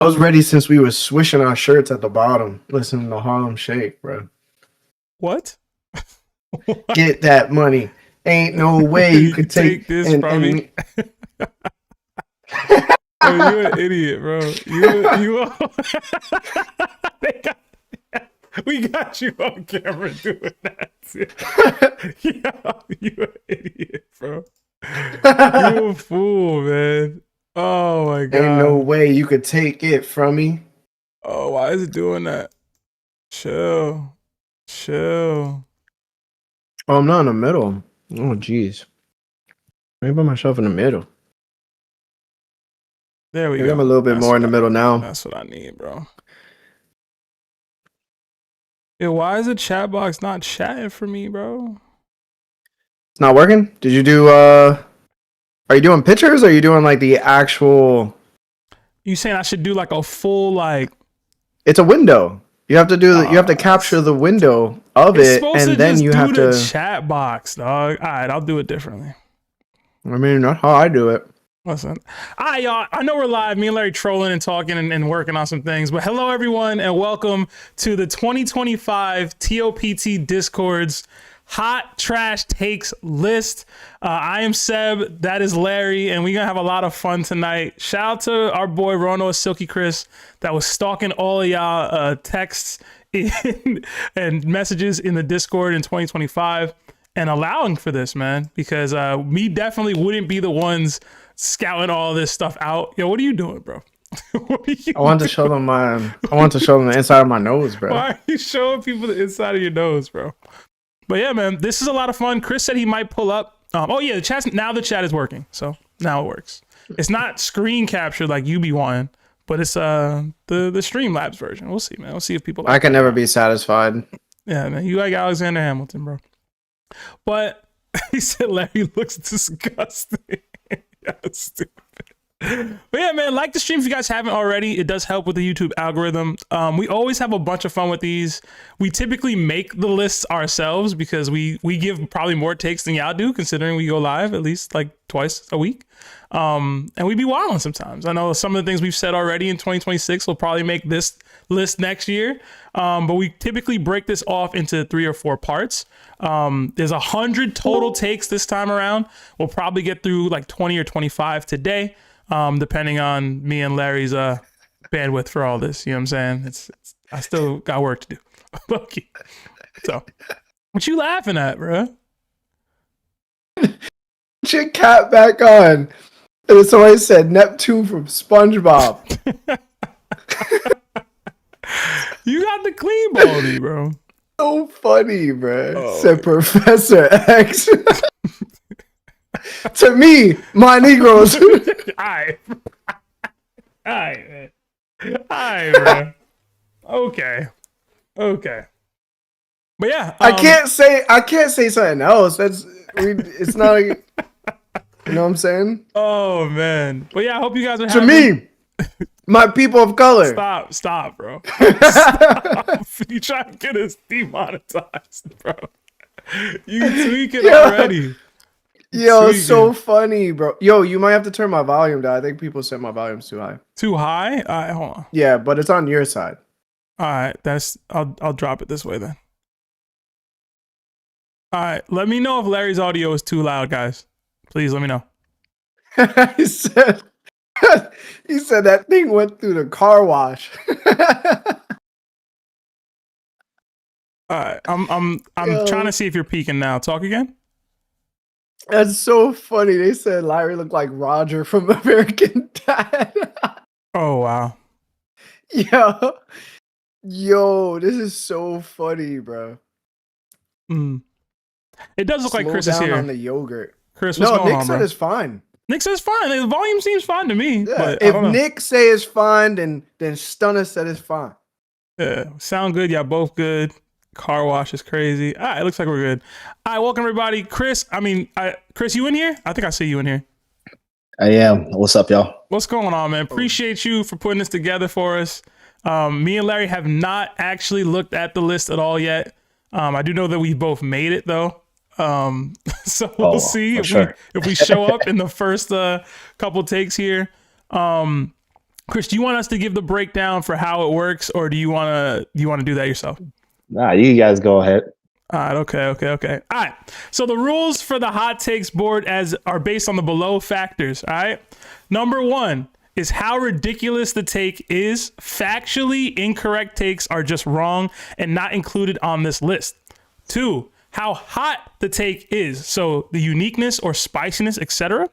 I was ready since we were swishing our shirts at the bottom, listening to Harlem Shake, bro. What? Get that money. Ain't no way you could take this from me. Oh, you're an idiot, bro. We got you on camera doing that. Yeah, you're an idiot, bro. You're a fool, man. Oh my god. Ain't no way you could take it from me. Oh, why is it doing that? Chill. Oh, I'm not in the middle. Oh, jeez. Maybe put myself in the middle. There we Maybe go. I'm a little bit more in the middle now. That's what I need, bro. Yeah, why is the chat box not chatting for me, bro? It's not working? Did you do, are you doing pictures or are you doing like the actual... You saying I should do like a full, like... It's a window. You have to do you have to capture the window of it, and then you have to chat box, dog. All right, I'll do it differently. I mean, that's how I do it. Listen, y'all. I know we're live. Me and Larry trolling and talking and working on some things. But hello, everyone, and welcome to the 2025 TOPT Discord's Hot Trash Takes list. I am Seb. That is Larry, and we're gonna have a lot of fun tonight. Shout out to our boy Rono Silky Chris that was stalking all of y'all texts and messages in the Discord in 2025 and allowing for this, man, because we definitely wouldn't be the ones scouting all this stuff out. Yo, what are you doing, bro? I want to show them the inside of my nose, bro. Why are you showing people the inside of your nose, bro? But yeah, man, this is a lot of fun. Chris said he might pull up. Oh yeah, the chat is working, so now it works. It's not screen captured like you be wanting, but it's the Streamlabs version. We'll see, man. We'll see if people. I can never be satisfied. Yeah, man, you like Alexander Hamilton, bro. But he said Larry looks disgusting. Yeah, stupid. But yeah, man, like the stream if you guys haven't already. It does help with the YouTube algorithm. We always have a bunch of fun with these. We typically make the lists ourselves because we give probably more takes than y'all do, considering we go live at least like twice a week. And we be wilding sometimes. I know some of the things we've said already in 2026 will probably make this list next year. But we typically break this off into 3 or 4 parts. There's 100 total takes this time around. We'll probably get through like 20 or 25 today. Depending on me and Larry's bandwidth for all this, you know what I'm saying? I still got work to do. Okay. So, what you laughing at, bro? Put your cap back on. And somebody said Neptune from SpongeBob. You got the clean baldy, bro. So funny, bro. Said Professor X. To me, my Negroes. Alright, man. Alright, bro. Okay. But yeah, I can't say something else. It's not. You know what I'm saying? Oh man. But yeah, I hope you guys are to me, my people of color. Stop, bro. Stop. You trying to get us demonetized, bro? You tweaking already. Yo, it's so funny, bro. Yo, you might have to turn my volume down. I think people said my volume's too high. Too high? All right, hold on. Yeah, but it's on your side. All right, I'll drop it this way then. All right, let me know if Larry's audio is too loud, guys. Please let me know. he said that thing went through the car wash. All right, I'm trying to see if you're peaking now. Talk again. That's so funny. They said Larry looked like Roger from American Dad. Oh, wow. Yo, this is so funny, bro. It does look like Chris is here. On the yogurt. Chris, what's going on, Nick said it's fine. Nick says fine. The volume seems fine to me. Yeah, but if Nick say it's fine, then Stunner said it's fine. Yeah, sound good. Yeah, both good. Car wash is crazy. All right, it looks like we're good. All right, welcome everybody. Chris, you in here? I think I see you in here. I am. What's up, y'all? What's going on, man? Appreciate you for putting this together for us. Me and Larry have not actually looked at the list at all yet. I do know that we both made it though. So we'll see if we show up in the first couple takes here. Chris, do you want us to give the breakdown for how it works, or do you want to do that yourself? Nah, you guys go ahead. All right, okay. All right. So the rules for the hot takes board are based on the below factors. All right. Number 1 is how ridiculous the take is. Factually incorrect takes are just wrong and not included on this list. 2, how hot the take is. So the uniqueness or spiciness, etc.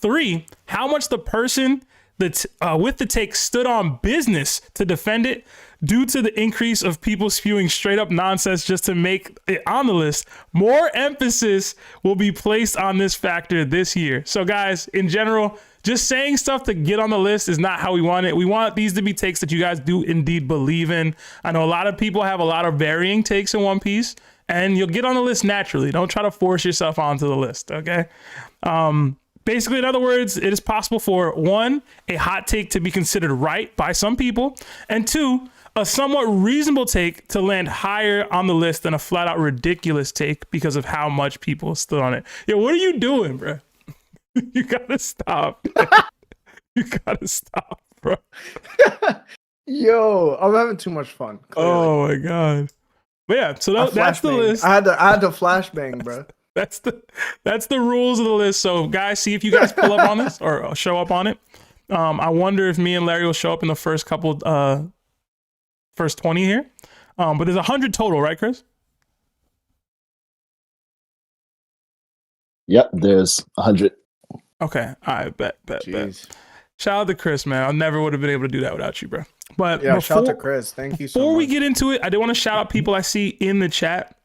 3, how much the person that with the take stood on business to defend it. Due to the increase of people spewing straight up nonsense just to make it on the list, more emphasis will be placed on this factor this year. So guys, in general, just saying stuff to get on the list is not how we want it. We want these to be takes that you guys do indeed believe in. I know a lot of people have a lot of varying takes in One Piece, and you'll get on the list naturally. Don't try to force yourself onto the list, okay? Basically, in other words, it is possible for 1, a hot take to be considered right by some people, and 2, a somewhat reasonable take to land higher on the list than a flat out ridiculous take because of how much people stood on it. Yo, what are you doing, bro? You gotta stop. You gotta stop, bro. Yo, I'm having too much fun. Clearly. Oh my god. But yeah, so that's the list. I had to flashbang, bro. That's the rules of the list. So guys, see if you guys pull up on this or show up on it. I wonder if me and Larry will show up in the first couple first 20 here. But there's 100 total, right, Chris? Yep, there's 100. Okay. All right, bet. Shout out to Chris, man. I never would have been able to do that without you, bro. But yeah, shout out to Chris. Thank you so much. Before we get into it, I do want to shout out people I see in the chat.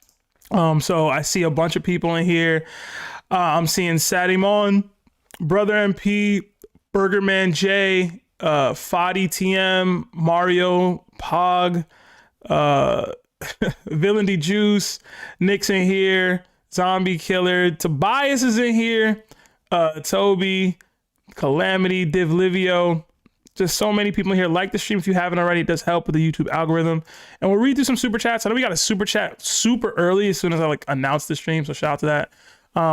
So I see a bunch of people in here. I'm seeing Sadimon, Brother MP, Burgerman J, Fadi TM, Mario, Pog, Villain D Juice, Nick's in here, Zombie Killer, Tobias is in here, Toby, Calamity, Div Livio. Just so many people in here. Like the stream if you haven't already. It does help with the YouTube algorithm. And we'll read through some super chats. I know we got a super chat super early as soon as I announced the stream, so shout out to that.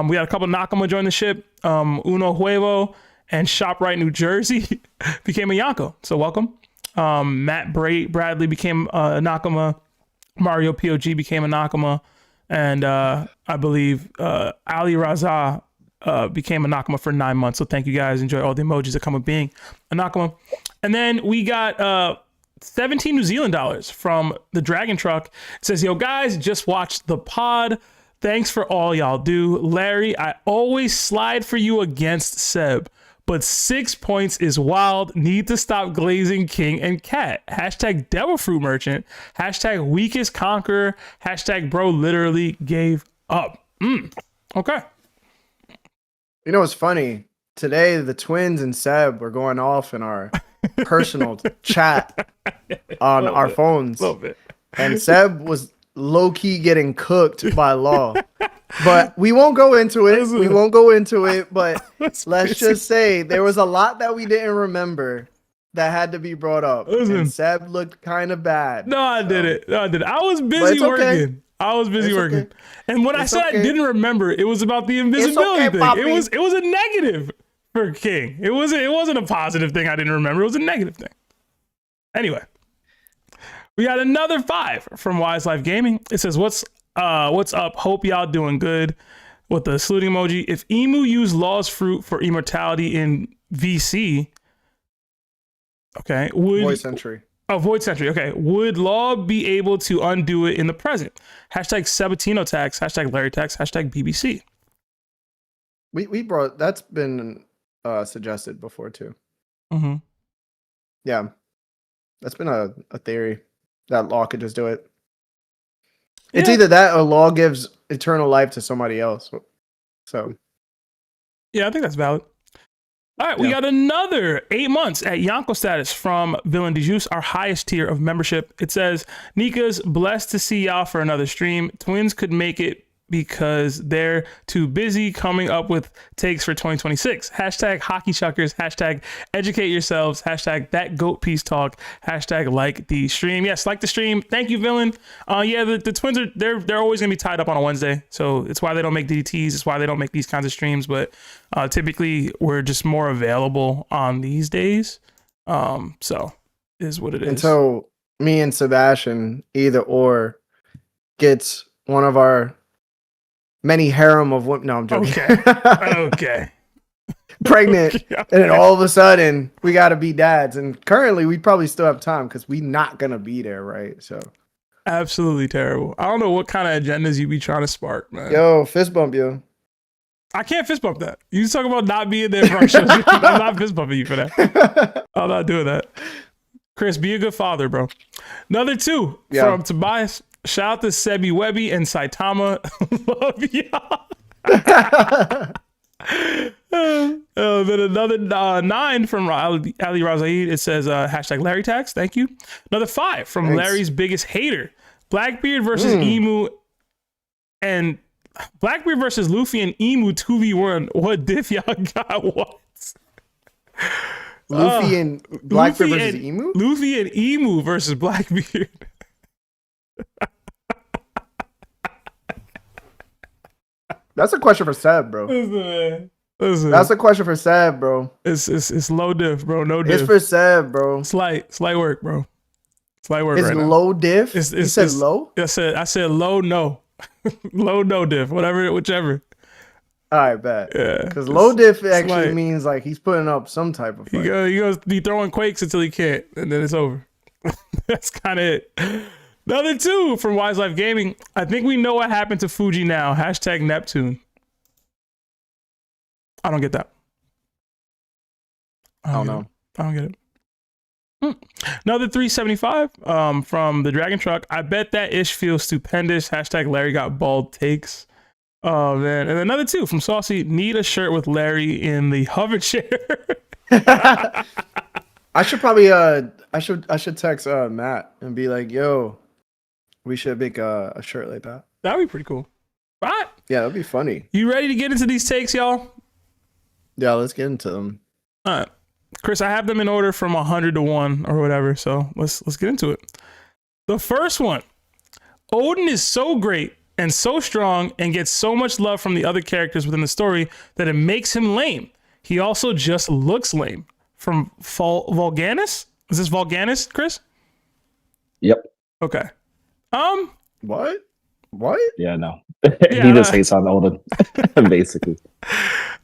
We got a couple Nakama join the ship. Uno Huevo and ShopRite New Jersey became a Yonko, so welcome. Matt Bradley became a Nakama. Mario POG became a Nakama. And I believe Ali Raza became a Nakama for 9 months. So thank you guys. Enjoy all the emojis that come with being a Nakama. And then we got 17 New Zealand dollars from the Dragon Truck. It says, yo guys, just watched the pod. Thanks for all y'all do. Larry, I always slide for you against Seb, but 6 points is wild. Need to stop glazing King and Cat. Hashtag Devil Fruit Merchant. Hashtag Weakest Conqueror. Hashtag Bro literally gave up. Okay. You know what's funny? Today, the twins and Seb were going off in our personal chat on our phones. And Seb was low-key getting cooked by Law. But we won't go into it. But let's just say there was a lot that we didn't remember that had to be brought up. And Seb looked kind of bad. No, I did it. I was busy working. Okay. And when I said I didn't remember, it was about the invisibility thing. Poppy. It was a negative for King. It wasn't a positive thing I didn't remember. It was a negative thing. Anyway, we got another 5 from Wise Life Gaming. It says, what's up? Hope y'all doing good. With the saluting emoji. If Emu used Law's fruit for immortality in VC, okay, Void Century. Oh, Void Century. Okay. Would Law be able to undo it in the present? Hashtag Sabatino tax. Hashtag Larry tax. Hashtag BBC. We brought that's been suggested before too. Mm-hmm. Yeah, that's been a theory that Law could just do it. It's either that or Law gives eternal life to somebody else. So yeah, I think that's valid. All right, we got another 8 months at Yonko status from Villain de Juice, our highest tier of membership. It says, Nika's blessed to see y'all for another stream. Twins could make it because they're too busy coming up with takes for 2026. Hashtag hockey chuckers. Hashtag educate yourselves. Hashtag that goat peace talk. Hashtag like the stream. Yes, like the stream. Thank you, Villain. The twins are they're always gonna be tied up on a Wednesday, so it's why they don't make DDTs. It's why they don't make these kinds of streams. But typically we're just more available on these days. So is what it is. And so me and Sebastian, either or, gets one of our many harem of women. No, I'm joking. Okay. Pregnant, Okay. and then all of a sudden we got to be dads. And currently we probably still have time because we not gonna be there, right? So Absolutely terrible. I don't know what kind of agendas you be trying to spark, man. yo, fist bump you. I can't fist bump that. You talking about not being there for our shows. I'm not fist bumping you for that. I'm not doing that. Chris, be a good father, bro. Another 2 from Tobias. Shout out to Sebi Webby and Saitama. Love y'all. Then another 9 from Ali Razaid. It says hashtag Larry Tax. Thank you. Another 5 from Thanks. Larry's biggest hater. Blackbeard versus Emu and Blackbeard versus Luffy and Emu 2v1. What diff y'all got? What? Luffy and Blackbeard versus Emu? Luffy and Emu versus Blackbeard. That's a question for Seb, bro. Listen. That's a question for Seb, bro. It's low diff, bro. No diff. It's for Seb, bro. Slight work, bro. Slight work It's right now. low diff. You said low? I said low no. Low no diff. Whichever. All right, bet. Yeah. Because low diff actually slight. means like he's putting up some type of fight. He goes be throwing quakes until he can't, and then it's over. That's kind of it. Another 2 from Wise Life Gaming. I think we know what happened to Fuji now. Hashtag Neptune. I don't get that. I don't know. I don't get it. Another 375 from the Dragon Truck. I bet that ish feels stupendous. Hashtag Larry got bald takes. Oh man. And another 2 from Saucy. Need a shirt with Larry in the hover chair. I should probably I should text Matt and be like, yo, we should make a shirt like that. That'd be pretty cool. All right. Yeah, that'd be funny. You ready to get into these takes, y'all? Yeah, let's get into them. All right. Chris, I have them in order from 100 to 1 or whatever, so let's get into it. The first one. Oden is so great and so strong and gets so much love from the other characters within the story that it makes him lame. He also just looks lame. From Volganis? Is this Volganis, Chris? Yep. Okay. What? Yeah, no. He just hates on Oden, basically.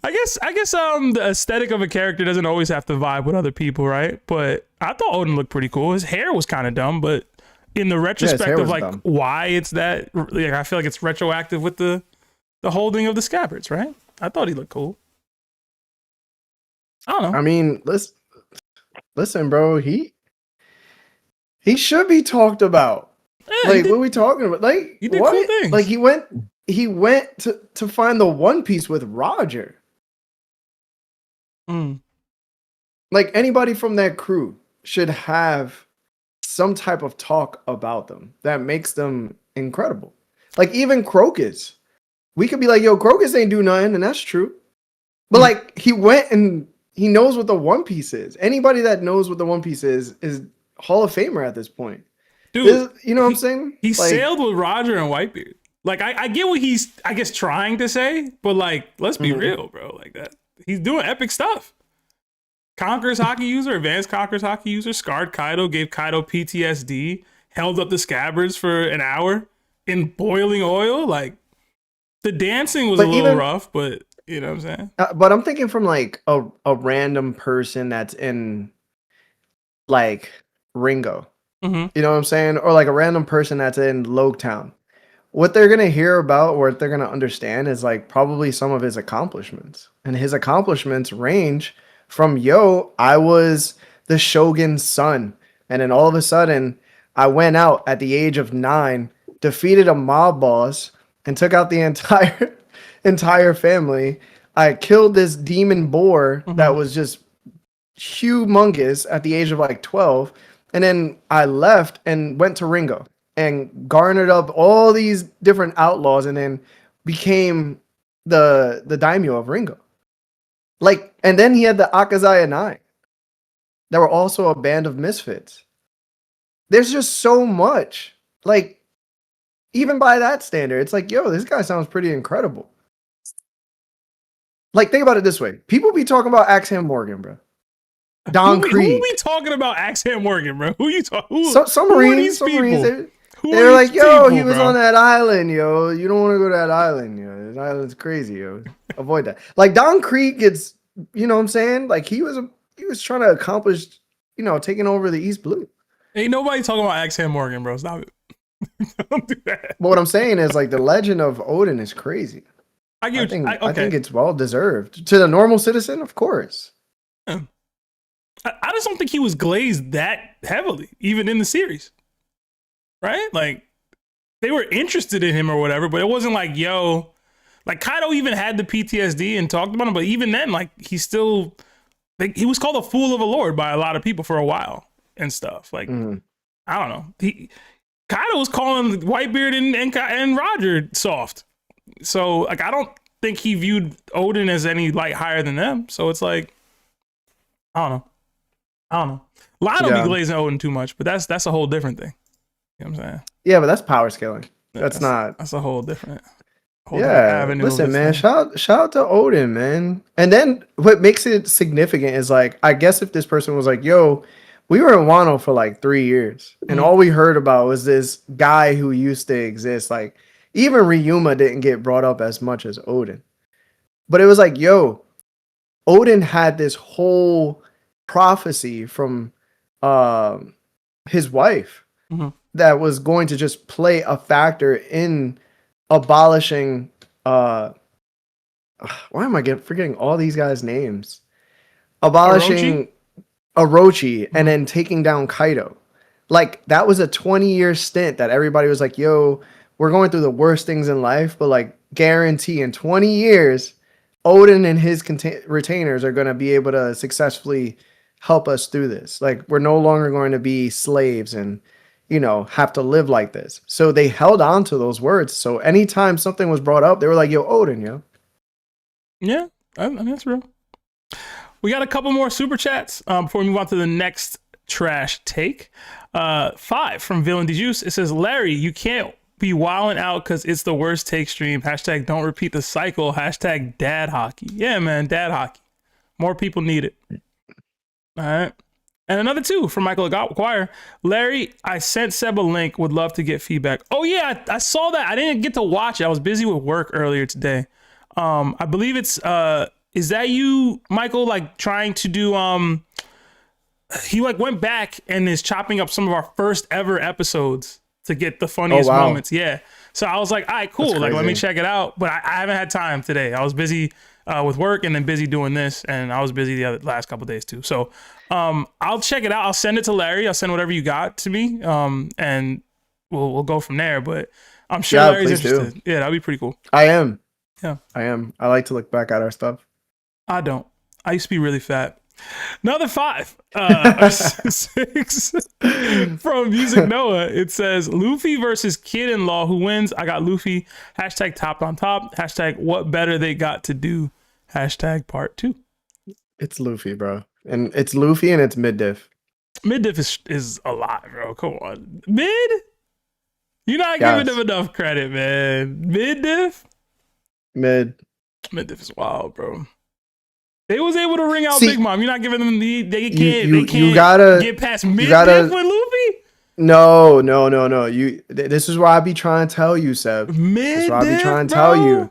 I guess the aesthetic of a character doesn't always have to vibe with other people, right? But I thought Oden looked pretty cool. His hair was kind of dumb, but in the retrospect of like dumb. Why it's that, like, I feel like it's retroactive with the holding of the scabbards, right? I thought he looked cool. I don't know. I mean, listen, bro. He should be talked about. Yeah, like, what are we talking about? Like, he did what? Cool things. Like, he went to find the One Piece with Roger. Like, anybody from that crew should have some type of talk about them that makes them incredible. Like, even Crocus. We could be like, yo, Crocus ain't do nothing, and that's true. But like, he went and he knows what the One Piece is. Anybody that knows what the One Piece is Hall of Famer at this point. Dude, you know what I'm saying? He like, sailed with Roger and Whitebeard. Like, I get what he's, I guess, trying to say, but like, let's be real, bro. Like that, he's doing epic stuff. Conqueror's hockey user, advanced Conqueror's hockey user, scarred Kaido, gave Kaido PTSD, held up the scabbards for an hour in boiling oil. Like, the dancing was a little rough, but you know what I'm saying? But I'm thinking from like a random person that's in like Ringo. You know what I'm saying? Or like a random person that's in Loketown. What they're going to hear about or what they're going to understand is like probably some of his accomplishments. And his accomplishments range from, yo, I was the Shogun's son. And then all of a sudden, I went out at the age of 9, defeated a mob boss, and took out the entire family. I killed this demon boar that was just humongous at the age of like 12. And then I left and went to Ringo and garnered up all these different outlaws and then became the daimyo of Ringo. Like, and then he had the Akazaya 9. That were also a band of misfits. There's just so much. Like, even by that standard, it's like, yo, this guy sounds pretty incredible. Like, think about it this way. People be talking about Axe Morgan, bro. Don Who Creek. we talking about? Axel Morgan, bro. Who you talking? Some Marines. Some Marines. They were like, yo, he was on that island, yo. You don't want to go to that island, yo. That island's crazy, yo. Avoid that. Like Don Creek gets, you know what I'm saying? Like he was trying to accomplish, you know, taking over the East Blue. Ain't nobody talking about Axel Morgan, bro. Stop it. Don't do that. But what I'm saying is like the legend of Oden is crazy. I think it's well deserved. To the normal citizen, of course. Yeah. I just don't think he was glazed that heavily, even in the series. Right? Like, they were interested in him or whatever, but it wasn't like, yo, like Kaido even had the PTSD and talked about him, but even then, like, he still, like, he was called a fool of a lord by a lot of people for a while and stuff. Like, I don't know. Kaido was calling Whitebeard and Roger soft. So, like, I don't think he viewed Oden as any, like, higher than them. So it's like, I don't know. Line don't be glazing Oden too much, but that's a whole different thing. You know what I'm saying? Yeah, but that's power scaling. That's a whole different avenue. Listen, man, shout out to Oden, man. And then what makes it significant is like, I guess if this person was like, yo, we were in Wano for like 3 years, and all we heard about was this guy who used to exist. Like, even Ryuma didn't get brought up as much as Oden. But it was like, yo, Oden had this whole prophecy from his wife that was going to just play a factor in abolishing why am I forgetting all these guys' names? Abolishing Orochi and then taking down Kaido. Like, that was a 20-year stint that everybody was like, yo, we're going through the worst things in life, but like, guarantee in 20 years, Oden and his retainers are going to be able to successfully help us through this. Like, we're no longer going to be slaves and, you know, have to live like this. So they held on to those words. So anytime something was brought up, they were like, yo, Oden, yo. Yeah, I mean, that's real. We got a couple more super chats before we move on to the next trash take. 5 from Villain de Juice. It says, Larry, you can't be wilding out because it's the worst take stream. Hashtag don't repeat the cycle. Hashtag dad hockey. Yeah, man, dad hockey. More people need it. All right. And another 2 from Michael Aguirre. Larry, I sent Seb a link. Would love to get feedback. Oh, yeah, I saw that. I didn't get to watch it. I was busy with work earlier today. I believe it's, is that you, Michael, like trying to do, he like went back and is chopping up some of our first ever episodes to get the funniest moments. Yeah. So I was like, all right, cool. Like, let me check it out. But I haven't had time today. I was busy with work and then busy doing this. And I was busy the last couple of days too. So I'll check it out. I'll send it to Larry. I'll send whatever you got to me. And we'll go from there. But I'm sure Larry's interested. Yeah, that'd be pretty cool. I am. Yeah. I am. I like to look back at our stuff. I don't. I used to be really fat. Another 5. 6 from Music Noah. It says, Luffy versus Kid-in-Law. Who wins? I got Luffy. Hashtag top on top. Hashtag what better they got to do. Hashtag part 2. It's Luffy, bro. And it's Luffy and it's mid-diff. Mid-diff is a lot, bro. Come on. Mid? You're not giving them enough credit, man. Mid-diff? Mid-diff is wild, bro. They was able to ring out Big Mom. You're not giving them they can't get past mid-diff with Luffy? No. This is what I be trying to tell you, Seb. This is what I be trying to tell you.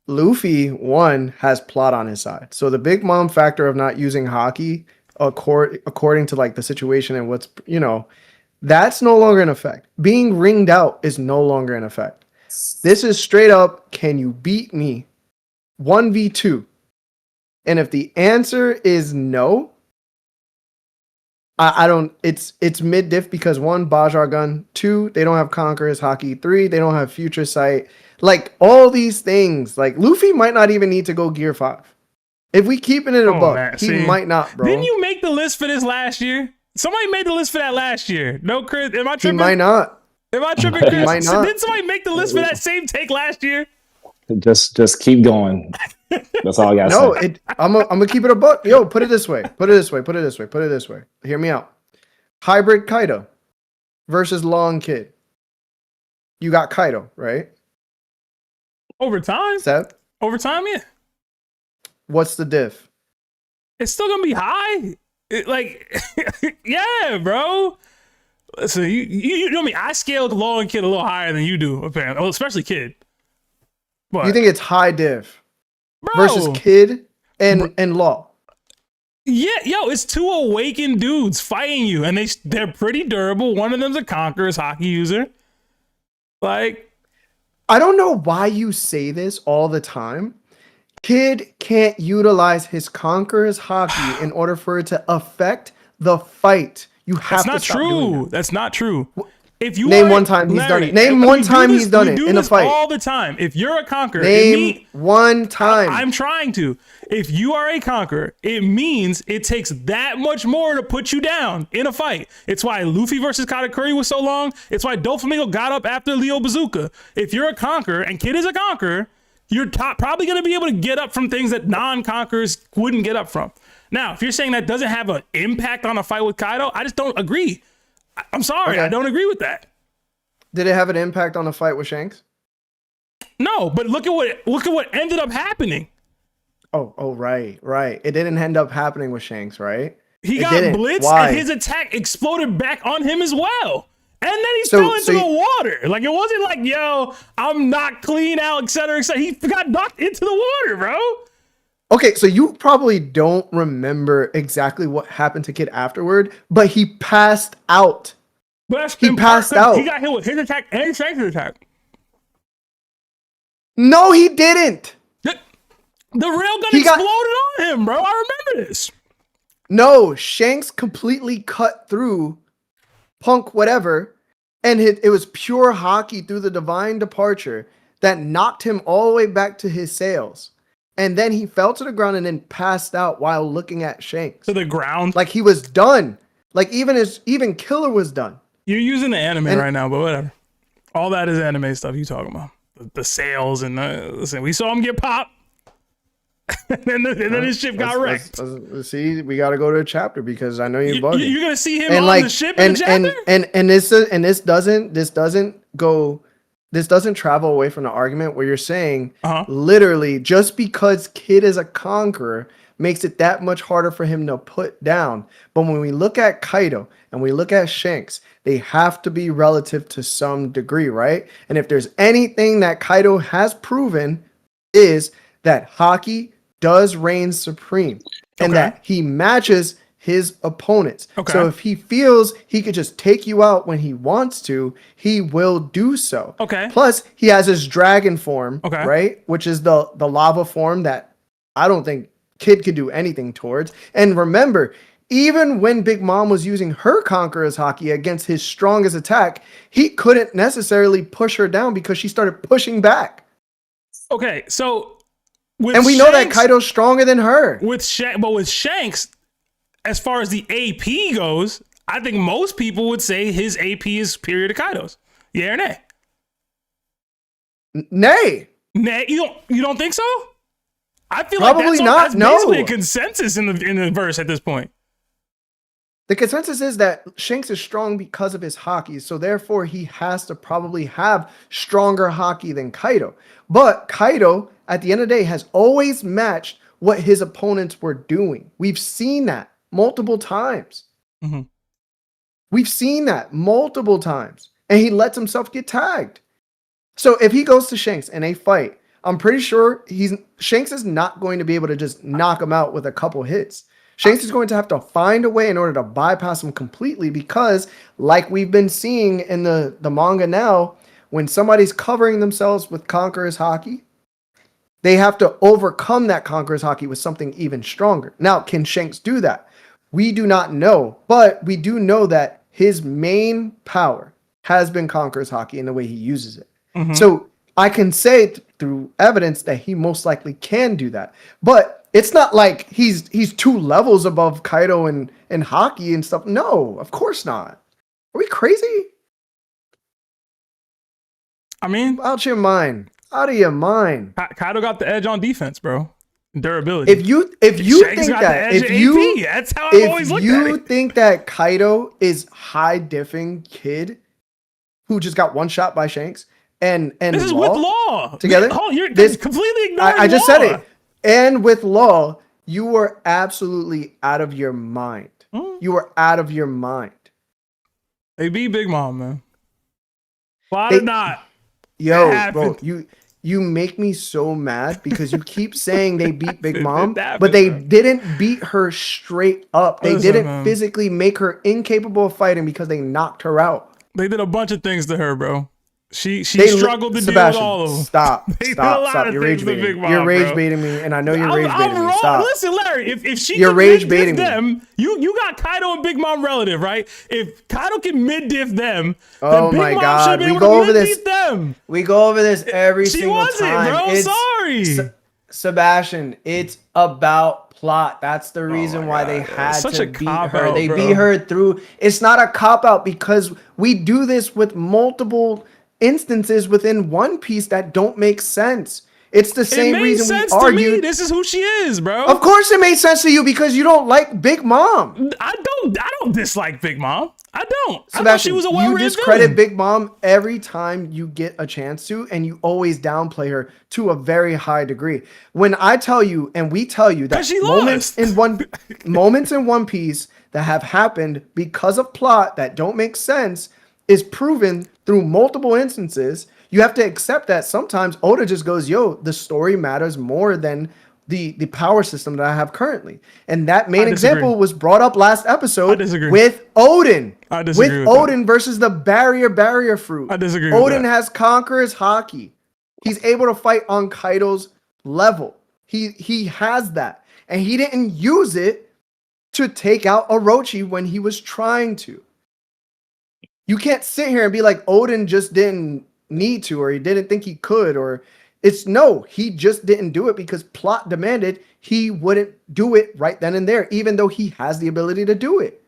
Luffy, one, has plot on his side. So the Big Mom factor of not using hockey according to like the situation and what's, you know, that's no longer in effect. Being ringed out is no longer in effect. This is straight up, can you beat me 1v2? And if the answer is no, I don't, it's mid-diff because 1, Bajar gun, 2, they don't have Conqueror's hockey, 3, they don't have Future Sight. Like, all these things, like, Luffy might not even need to go Gear 5. If we keeping it a buck, he might not, bro. Didn't you make the list for this last year? Somebody made the list for that last year. No, Chris, am I tripping? He might not. Am I tripping, Chris? He might not. Didn't somebody make the list for that same take last year? Just keep going. That's all I got to say. I'm gonna keep it a buck. Yo, put it this way. Hear me out. Hybrid Kaido versus Long Kid. You got Kaido, right? Over time? Seth? Over time, yeah. What's the diff? It's still gonna be high. Yeah, bro. Listen, you know me. I scaled Law and Kid a little higher than you do, apparently. Well, especially Kid. But, You think it's high diff bro, versus Kid and Law? Yeah, yo, it's two awakened dudes fighting you, and they're pretty durable. One of them's a Conqueror's hockey user. Like, I don't know why you say this all the time. Kid can't utilize his Conqueror's hockey in order for it to affect the fight. You have to stop doing that. That's not true. If you name one time he's done it. Name one time he's done it in a fight. All the time. If you're a Conqueror, name one time. I'm trying to. If you are a Conqueror, it means it takes that much more to put you down in a fight. It's why Luffy versus Katakuri was so long. It's why Doflamingo got up after Leo Bazooka. If you're a Conqueror and Kid is a Conqueror, you're probably going to be able to get up from things that non-Conquerors wouldn't get up from. Now, if you're saying that doesn't have an impact on a fight with Kaido, I just don't agree. I'm sorry, okay. I don't agree with that. Did it have an impact on the fight with Shanks? No, but look at what ended up happening. Oh, right. It didn't end up happening with Shanks, right? He got blitzed and his attack exploded back on him as well. And then he fell into the water. Like, it wasn't like, yo, I'm not clean out, et cetera, et cetera. He got knocked into the water, bro. Okay, so you probably don't remember exactly what happened to Kid afterward, but he passed out. He passed out. He got hit with his attack and Shanks' attack. No, he didn't. The railgun exploded on him, bro. I remember this. No, Shanks completely cut through Punk whatever, and it was pure hockey through the divine departure that knocked him all the way back to his sails. And then he fell to the ground and then passed out while looking at Shanks. To the ground? Like he was done. Like even Killer was done. You're using the anime right now, but whatever. All that is anime stuff you talking about. The sails and listen, we saw him get popped. and then his ship got wrecked. See, we got to go to a chapter because I know you're bugging. You're gonna see him on the ship in the chapter? And this doesn't travel away from the argument where you're saying literally just because Kid is a conqueror makes it that much harder for him to put down. But when we look at Kaido and we look at Shanks, they have to be relative to some degree, right? And if there's anything that Kaido has proven is that hockey does reign supreme and that he matches his opponents. Okay. So if he feels he could just take you out when he wants to, he will do so. Okay. Plus, he has his dragon form, right? Which is the lava form that I don't think Kid could do anything towards. And remember, even when Big Mom was using her Conqueror's hockey against his strongest attack, he couldn't necessarily push her down because she started pushing back. Okay, so and we know that Kaido's stronger than her. But with Shanks, as far as the AP goes, I think most people would say his AP is superior to Kaido's. Yeah or nay? Nay. Nay, you don't think so? I feel probably that's basically a consensus in the verse at this point. The consensus is that Shanks is strong because of his hockey, so therefore he has to probably have stronger hockey than Kaido. But Kaido, at the end of the day, has always matched what his opponents were doing. We've seen that multiple times. Mm-hmm. We've seen that multiple times. And he lets himself get tagged. So if he goes to Shanks and they fight, I'm pretty sure Shanks is not going to be able to just knock him out with a couple hits. Shanks is going to have to find a way in order to bypass him completely because, like we've been seeing in the manga now, when somebody's covering themselves with Conqueror's hockey, they have to overcome that Conqueror's hockey with something even stronger. Now, can Shanks do that? We do not know, but we do know that his main power has been Conqueror's hockey in the way he uses it. Mm-hmm. So I can say through evidence that he most likely can do that. But it's not like he's 2 levels above Kaido and hockey and stuff. No, of course not. Are we crazy? I mean, out your mind. Out of your mind. Kaido got the edge on defense, bro. Durability. If you think that, that's how I always looked at it. If you think that Kaido is high diffing Kid who just got one shot by Shanks and this is with Law together, you're completely ignoring I just Law. said it. And with Law, you were absolutely out of your mind. You are out of your mind. They beat Big Mom, man. Why or not? Yo, bro, you make me so mad because you keep saying they beat Big Mom, but they didn't beat her straight up. They didn't physically make her incapable of fighting because they knocked her out. They did a bunch of things to her, bro. She struggled to deal with all of them. Stop. You're rage baiting. You're rage baiting me, and I know you're rage baiting me. Stop. Listen, Larry, if she you're rage baiting them, you got Kaido and Big Mom relative, right? If Kaido can mid-diff them, oh then my Big Mom God, should be able to mid-diff them. We go over this every single time. She wasn't, bro. Sorry. Sebastian, it's about plot. That's the reason why they had to beat her. They beat her through. It's not a cop-out because we do this with multiple instances within One Piece that don't make sense. It's the same reason we argue. This is who she is, bro. Of course it made sense to you because you don't like Big Mom. I don't dislike Big Mom. I don't. Sebastian, I thought she was a well-written you discredit Big Mom every time you get a chance to, and you always downplay her to a very high degree. When I tell you, and we tell you that moments in One Piece that have happened because of plot that don't make sense is proven through multiple instances. You have to accept that sometimes Oda just goes, yo, the story matters more than the power system that I have currently. And that main example was brought up last episode with Oden. I disagree with Oden versus the barrier fruit. I disagree Oden has Conqueror's Haki. He's able to fight on Kaido's level. He has that. And he didn't use it to take out Orochi when he was trying to. You can't sit here and be like, Oden just didn't need to, or he didn't think he could, or he just didn't do it because plot demanded he wouldn't do it right then and there, even though he has the ability to do it.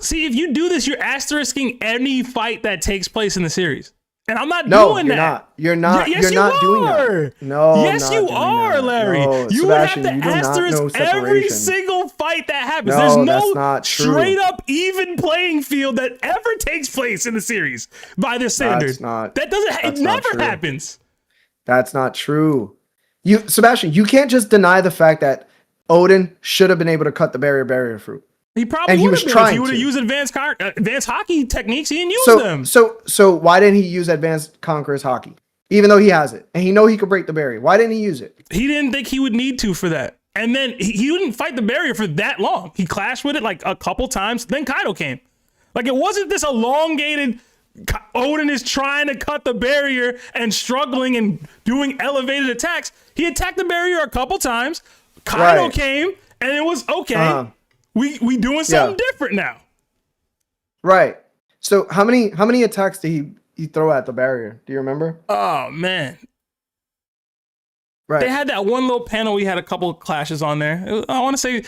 See, if you do this, you're asterisking any fight that takes place in the series. And I'm not doing that. You're not doing that. No, yes, you are, Larry. No, you Sebastian, would have to asterisk every single fight that happens. There's no straight up even playing field that ever takes place in the series by this standard. It never happens. That's not true. Sebastian, you can't just deny the fact that Oden should have been able to cut the barrier fruit. He probably would have been. If he would have used advanced Haki techniques, he didn't use them. So why didn't he use advanced Conqueror's Haki? Even though he has it. And he know he could break the barrier. Why didn't he use it? He didn't think he would need to for that. And then he didn't fight the barrier for that long. He clashed with it like a couple times. Then Kaido came. Like it wasn't this elongated, Oden is trying to cut the barrier and struggling and doing elevated attacks. He attacked the barrier a couple times. Kaido came and it was okay. We doing something different now. Right. So how many attacks did he throw at the barrier? Do you remember? Oh man. Right. They had that one little panel. We had a couple of clashes on there. I want to say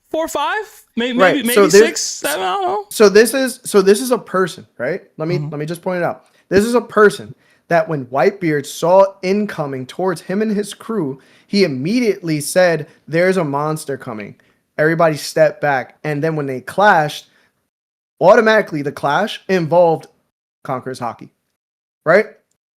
4 or 5, maybe so 6, 7. I don't know. So this is a person, right? Let me just point it out. This is a person that when Whitebeard saw incoming towards him and his crew, he immediately said, "There's a monster coming." Everybody stepped back, and then when they clashed, automatically the clash involved Conqueror's Haki, right?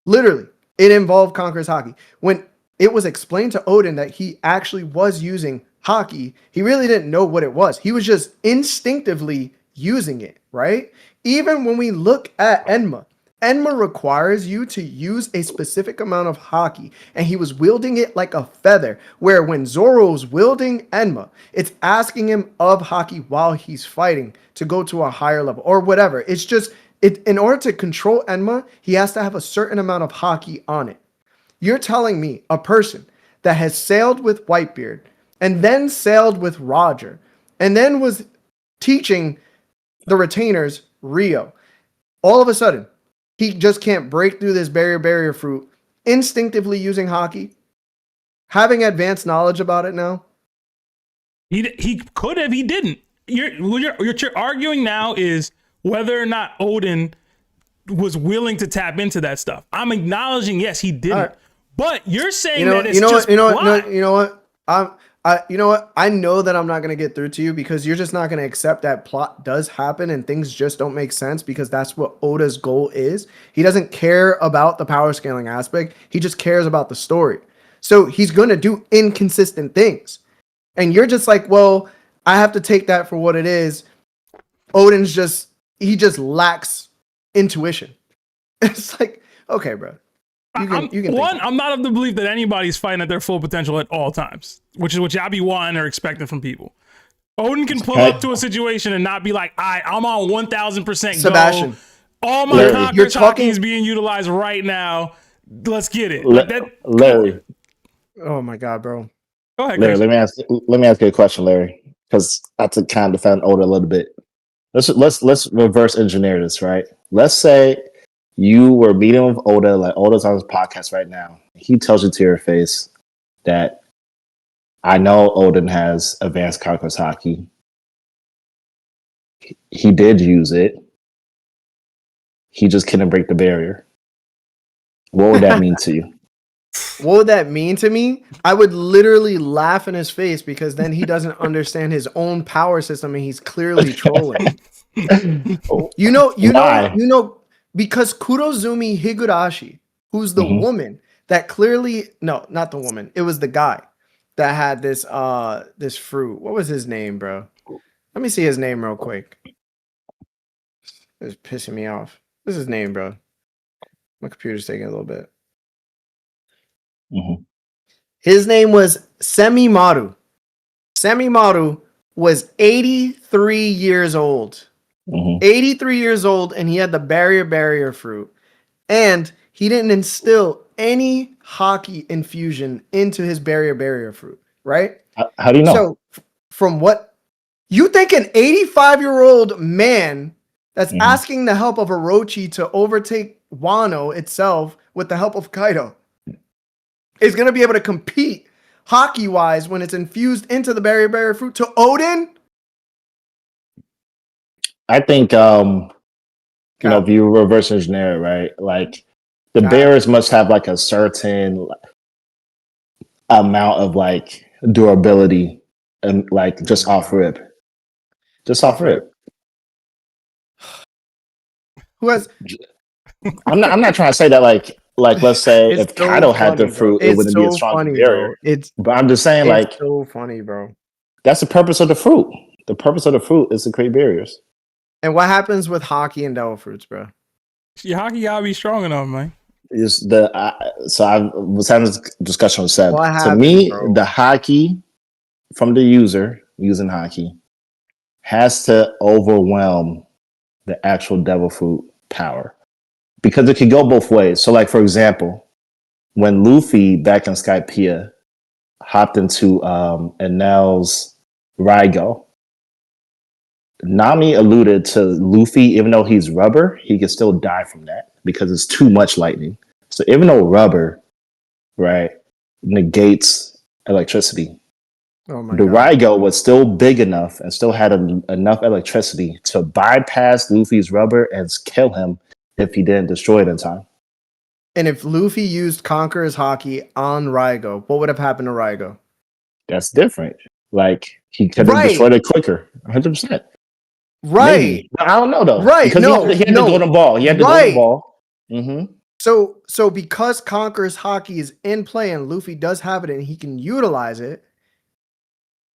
Literally, it involved Conqueror's Haki. When it was explained to Oden that he actually was using Haki, he really didn't know what it was. He was just instinctively using it, right? Even when we look at Enma requires you to use a specific amount of Haki, and he was wielding it like a feather, where when Zoro's wielding Enma, it's asking him of Haki while he's fighting to go to a higher level or whatever. It's just, in order to control Enma, he has to have a certain amount of Haki on it. You're telling me a person that has sailed with Whitebeard and then sailed with Roger and then was teaching the retainers Rio, all of a sudden, he just can't break through this barrier fruit instinctively using Haki, having advanced knowledge about it now. He could have, he didn't. What you're arguing now is whether or not Oden was willing to tap into that stuff. I'm acknowledging, yes, he didn't. Right. But you're saying that it's just plot. You know what? I know that I'm not going to get through to you because you're just not going to accept that plot does happen and things just don't make sense because that's what Oda's goal is. He doesn't care about the power scaling aspect. He just cares about the story. So he's going to do inconsistent things. And you're just like, well, I have to take that for what it is. Oden's he just lacks intuition. It's like, okay, bro. You can I'm not of the belief that anybody's fighting at their full potential at all times, which is what y'all be wanting or expecting from people. Oden can pull up to a situation and not be like, I'm on 1,000% Sebastian. go. All my conquerors hockey is being utilized right now. Let's get it. Like that, Larry. Oh my god, bro. Go ahead, Larry. Let me ask you a question, Larry, because that's to kind of defend Oda a little bit. Let's reverse engineer this, right? Let's say you were meeting with Oda, like Oda's on his podcast right now. He tells you to your face that I know Oden has advanced conquerors hockey. He did use it. He just couldn't break the barrier. What would that mean to you? What would that mean to me? I would literally laugh in his face because then he doesn't understand his own power system and he's clearly trolling. You know, because Kurozumi Higurashi, who's the woman that clearly, no, not the woman. It was the guy that had this this fruit. What was his name, bro? Let me see his name real quick. It's pissing me off. What's his name, bro? My computer's taking a little bit. His name was Semimaru. Semimaru was 83 years old. 83 years old, and he had the barrier fruit. And he didn't instill any hockey infusion into his barrier fruit, right? How do you know? So, from what you think, an 85-year-old man that's asking the help of Orochi to overtake Wano itself with the help of Kaido is going to be able to compete hockey-wise when it's infused into the barrier fruit to Oden? I think, if you reverse engineer, right? Like, the bears must have, like, a certain amount of, like, durability and, like, just off rip. Just off rip. Who has... I'm not trying to say that, like let's say if Kaido had the fruit, it wouldn't be a strong barrier. But I'm just saying, like, it's so funny, bro. That's the purpose of the fruit. The purpose of the fruit is to create barriers. And what happens with hockey and devil fruits, bro? Your hockey gotta be strong enough, man. So I was having this discussion with Seb. To me, the hockey from the user using hockey has to overwhelm the actual devil fruit power. Because it could go both ways. So, like, for example, when Luffy back in Skypiea hopped into Enel's Raigo, Nami alluded to Luffy, even though he's rubber, he can still die from that because it's too much lightning. So even though rubber, right, negates electricity, the Raigo was still big enough and still had enough electricity to bypass Luffy's rubber and kill him if he didn't destroy it in time. And if Luffy used Conqueror's Hockey on Raigo, what would have happened to Raigo? That's different. Like, he could have destroyed it quicker. 100%. Right. Maybe. I don't know, though. Right. Because he had the golden ball. He had the golden ball. So because Conqueror's Hockey is in play and Luffy does have it and he can utilize it,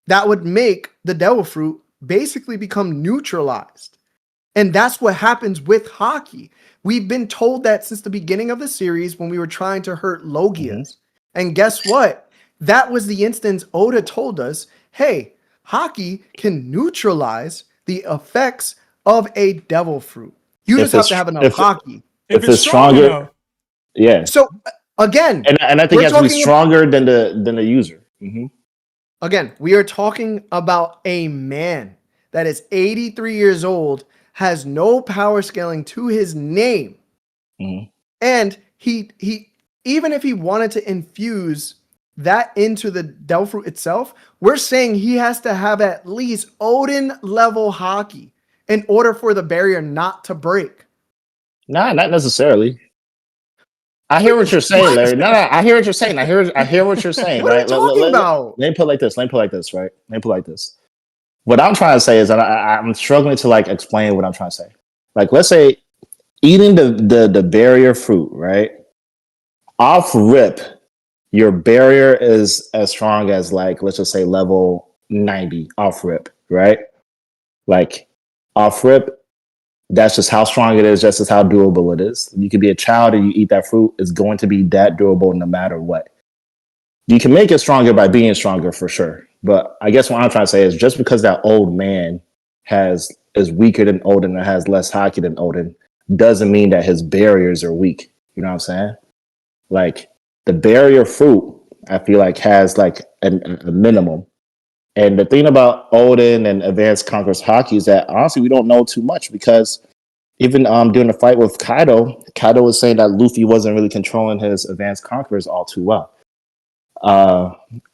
that would make the Devil Fruit basically become neutralized. And that's what happens with hockey. We've been told that since the beginning of the series when we were trying to hurt Logias. And guess what? That was the instance Oda told us, hey, hockey can neutralize the effects of a devil fruit. You just have to have enough hockey. If it's stronger. Yeah. So again, and I think it has to be stronger than the user. Again, we are talking about a man that is 83 years old, has no power scaling to his name. And he even if he wanted to infuse that into the devil fruit itself, we're saying he has to have at least Oden level hockey in order for the barrier not to break. Nah, not necessarily. I hear what you're saying, Larry. No, I hear what you're saying. I hear what you're saying. What are you talking about? Let me put it like this. Right? Let me put it like this. What I'm trying to say is that I'm struggling to like explain what I'm trying to say. Like, let's say eating the barrier fruit, right? Off rip, your barrier is as strong as, like, let's just say level 90 off rip, right? Like, off rip, that's just how strong it is, just as how durable it is. You can be a child and you eat that fruit, it's going to be that durable no matter what. You can make it stronger by being stronger for sure. But I guess what I'm trying to say is just because that old man is weaker than Oden and has less hockey than Oden doesn't mean that his barriers are weak. You know what I'm saying? Like the barrier fruit, I feel like has like a minimum. And the thing about Oden and Advanced Conqueror's hockey is that honestly we don't know too much because even during the fight with Kaido was saying that Luffy wasn't really controlling his Advanced Conquerors all too well.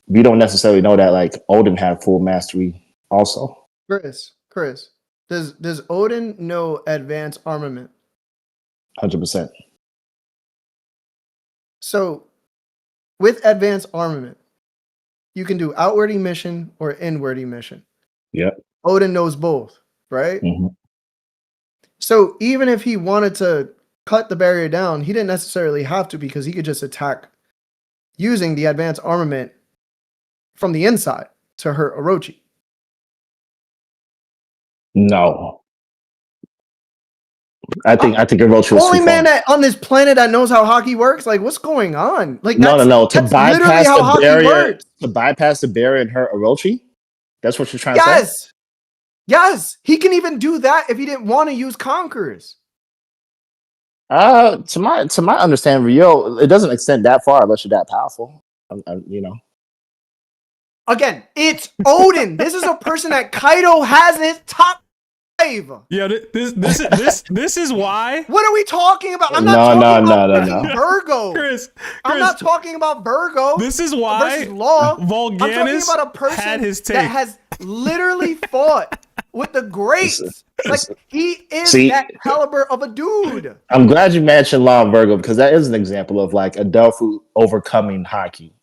We don't necessarily know that like Oden had full mastery also. Chris, does Oden know advanced armament? 100%. So with advanced armament, you can do outward emission or inward emission. Yep. Oden knows both, right? Mm-hmm. So even if he wanted to cut the barrier down, he didn't necessarily have to because he could just attack using the advanced armament from the inside to hurt Orochi. No. I think Orochi was only man that on this planet that knows how hockey works. Like, what's going on? Like, no. To bypass the barrier, to bypass the barrier and hurt Orochi. That's what you're trying to say. Yes, he can even do that if he didn't want to use Conquerors. To my understanding, Rio, it doesn't extend that far unless you're that powerful. You know. Again, it's Oden. This is a person that Kaido has in his top 5. Yeah, this is why. What are we talking about? I'm not talking about Virgo. Chris, I'm not talking about Virgo. This is why Law. Volganus I'm talking about a person had his take. that has literally fought with the greats. Like, he is that caliber of a dude. I'm glad you mentioned Law and Virgo because that is an example of like a Delphi overcoming hockey.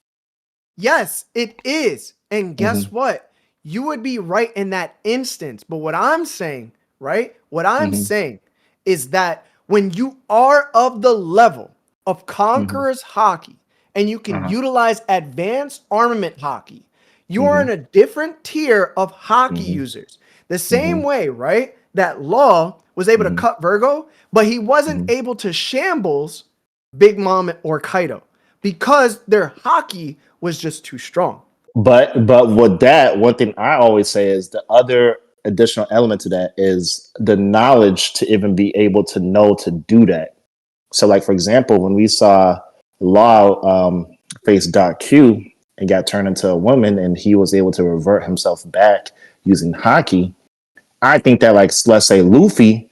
Yes, it is. And guess what? You would be right in that instance. But what I'm saying, right? What I'm saying is that when you are of the level of Conqueror's hockey and you can utilize advanced armament hockey, you are in a different tier of hockey users. The same way, right? That Law was able to cut Virgo, but he wasn't able to shambles Big Mom or Kaido because their hockey was just too strong. But with that, one thing I always say is the other additional element to that is the knowledge to even be able to know to do that. So, like for example, when we saw Law face Doc Q and got turned into a woman, and he was able to revert himself back using hockey, I think that like let's say Luffy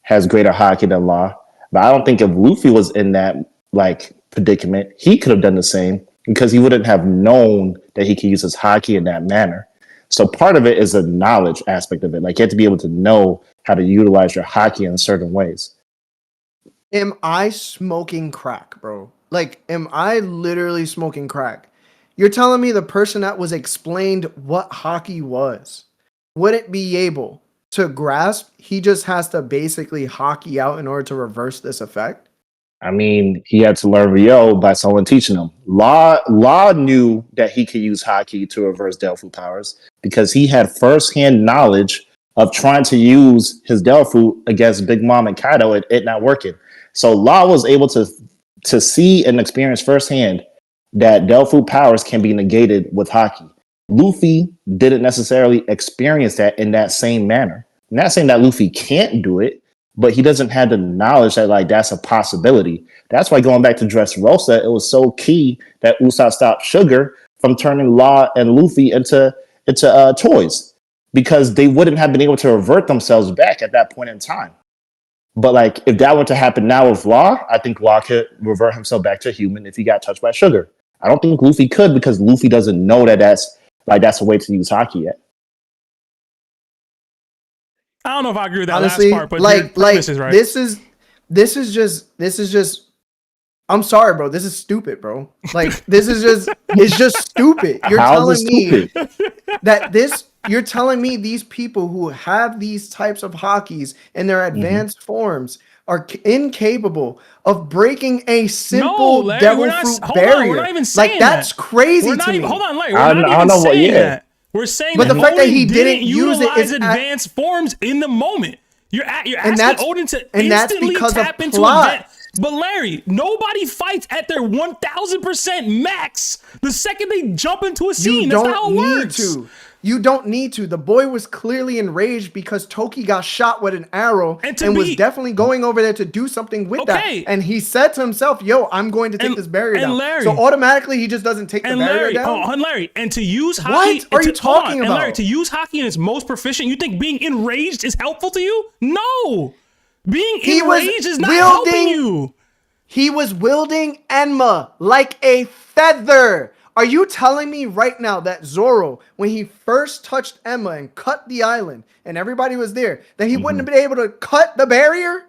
has greater hockey than Law, but I don't think if Luffy was in that like predicament, he could have done the same. Because he wouldn't have known that he could use his hockey in that manner. So part of it is a knowledge aspect of it. Like you have to be able to know how to utilize your hockey in certain ways. Am I smoking crack, bro? Like, am I literally smoking crack? You're telling me the person that was explained what hockey was wouldn't be able to grasp he just has to basically hockey out in order to reverse this effect? I mean, he had to learn Rio by someone teaching him. Law knew that he could use hockey to reverse Delphi powers because he had firsthand knowledge of trying to use his Delphi against Big Mom and Kaido and it not working. So Law was able to see and experience firsthand that Delphi powers can be negated with hockey. Luffy didn't necessarily experience that in that same manner. I'm not saying that Luffy can't do it, but he doesn't have the knowledge that like that's a possibility. That's why going back to Dressrosa, it was so key that Usopp stopped Sugar from turning Law and Luffy into toys because they wouldn't have been able to revert themselves back at that point in time. But like if that were to happen now with Law, I think Law could revert himself back to human if he got touched by Sugar. I don't think Luffy could because Luffy doesn't know that that's a way to use hockey yet. I don't know if I agree with that Honestly, last part, but this is right. This is just I'm sorry, bro. This is stupid, bro. Like it's just stupid. You're telling me that you're telling me these people who have these types of hockeys in their advanced forms are incapable of breaking a simple devil fruit barrier. We're not even saying like that's crazy to me. Hold on, Larry. We're not even saying that. We're saying But that the fact that he Oden didn't use it utilize is advanced forms in the moment. You're asking Oden to that's instantly because tap of into plot. advanced. But Larry, nobody fights at their 1000% max the second they jump into a scene. That's how it works. You don't need to. The boy was clearly enraged because Toki got shot with an arrow and was definitely going over there to do something with that. And he said to himself, yo, I'm going to take this barrier down. Larry, so automatically he just doesn't take the barrier down? And Larry, and to use Haki... What are you talking about? And Larry, to use Haki in its most proficient, you think being enraged is helpful to you? No! Being enraged is not helping you. He was wielding Enma like a feather. Are you telling me right now that Zoro, when he first touched Enma and cut the island and everybody was there, that he wouldn't have been able to cut the barrier?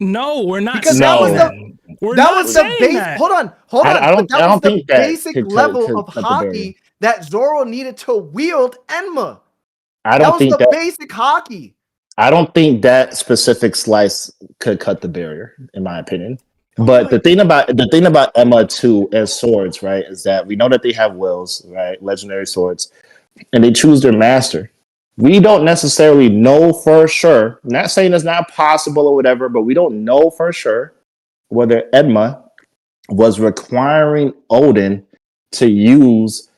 No, we're not. Because that was the base. Hold on. I don't think that basic level of Haki that Zoro needed to wield Enma. I don't think that was the basic Haki. I don't think that specific slice could cut the barrier, in my opinion. But the thing about Enma too as swords, right, is that we know that they have wills, right, legendary swords, and they choose their master. We don't necessarily know for sure. I'm not saying it's not possible or whatever, but we don't know for sure whether Enma was requiring Oden to use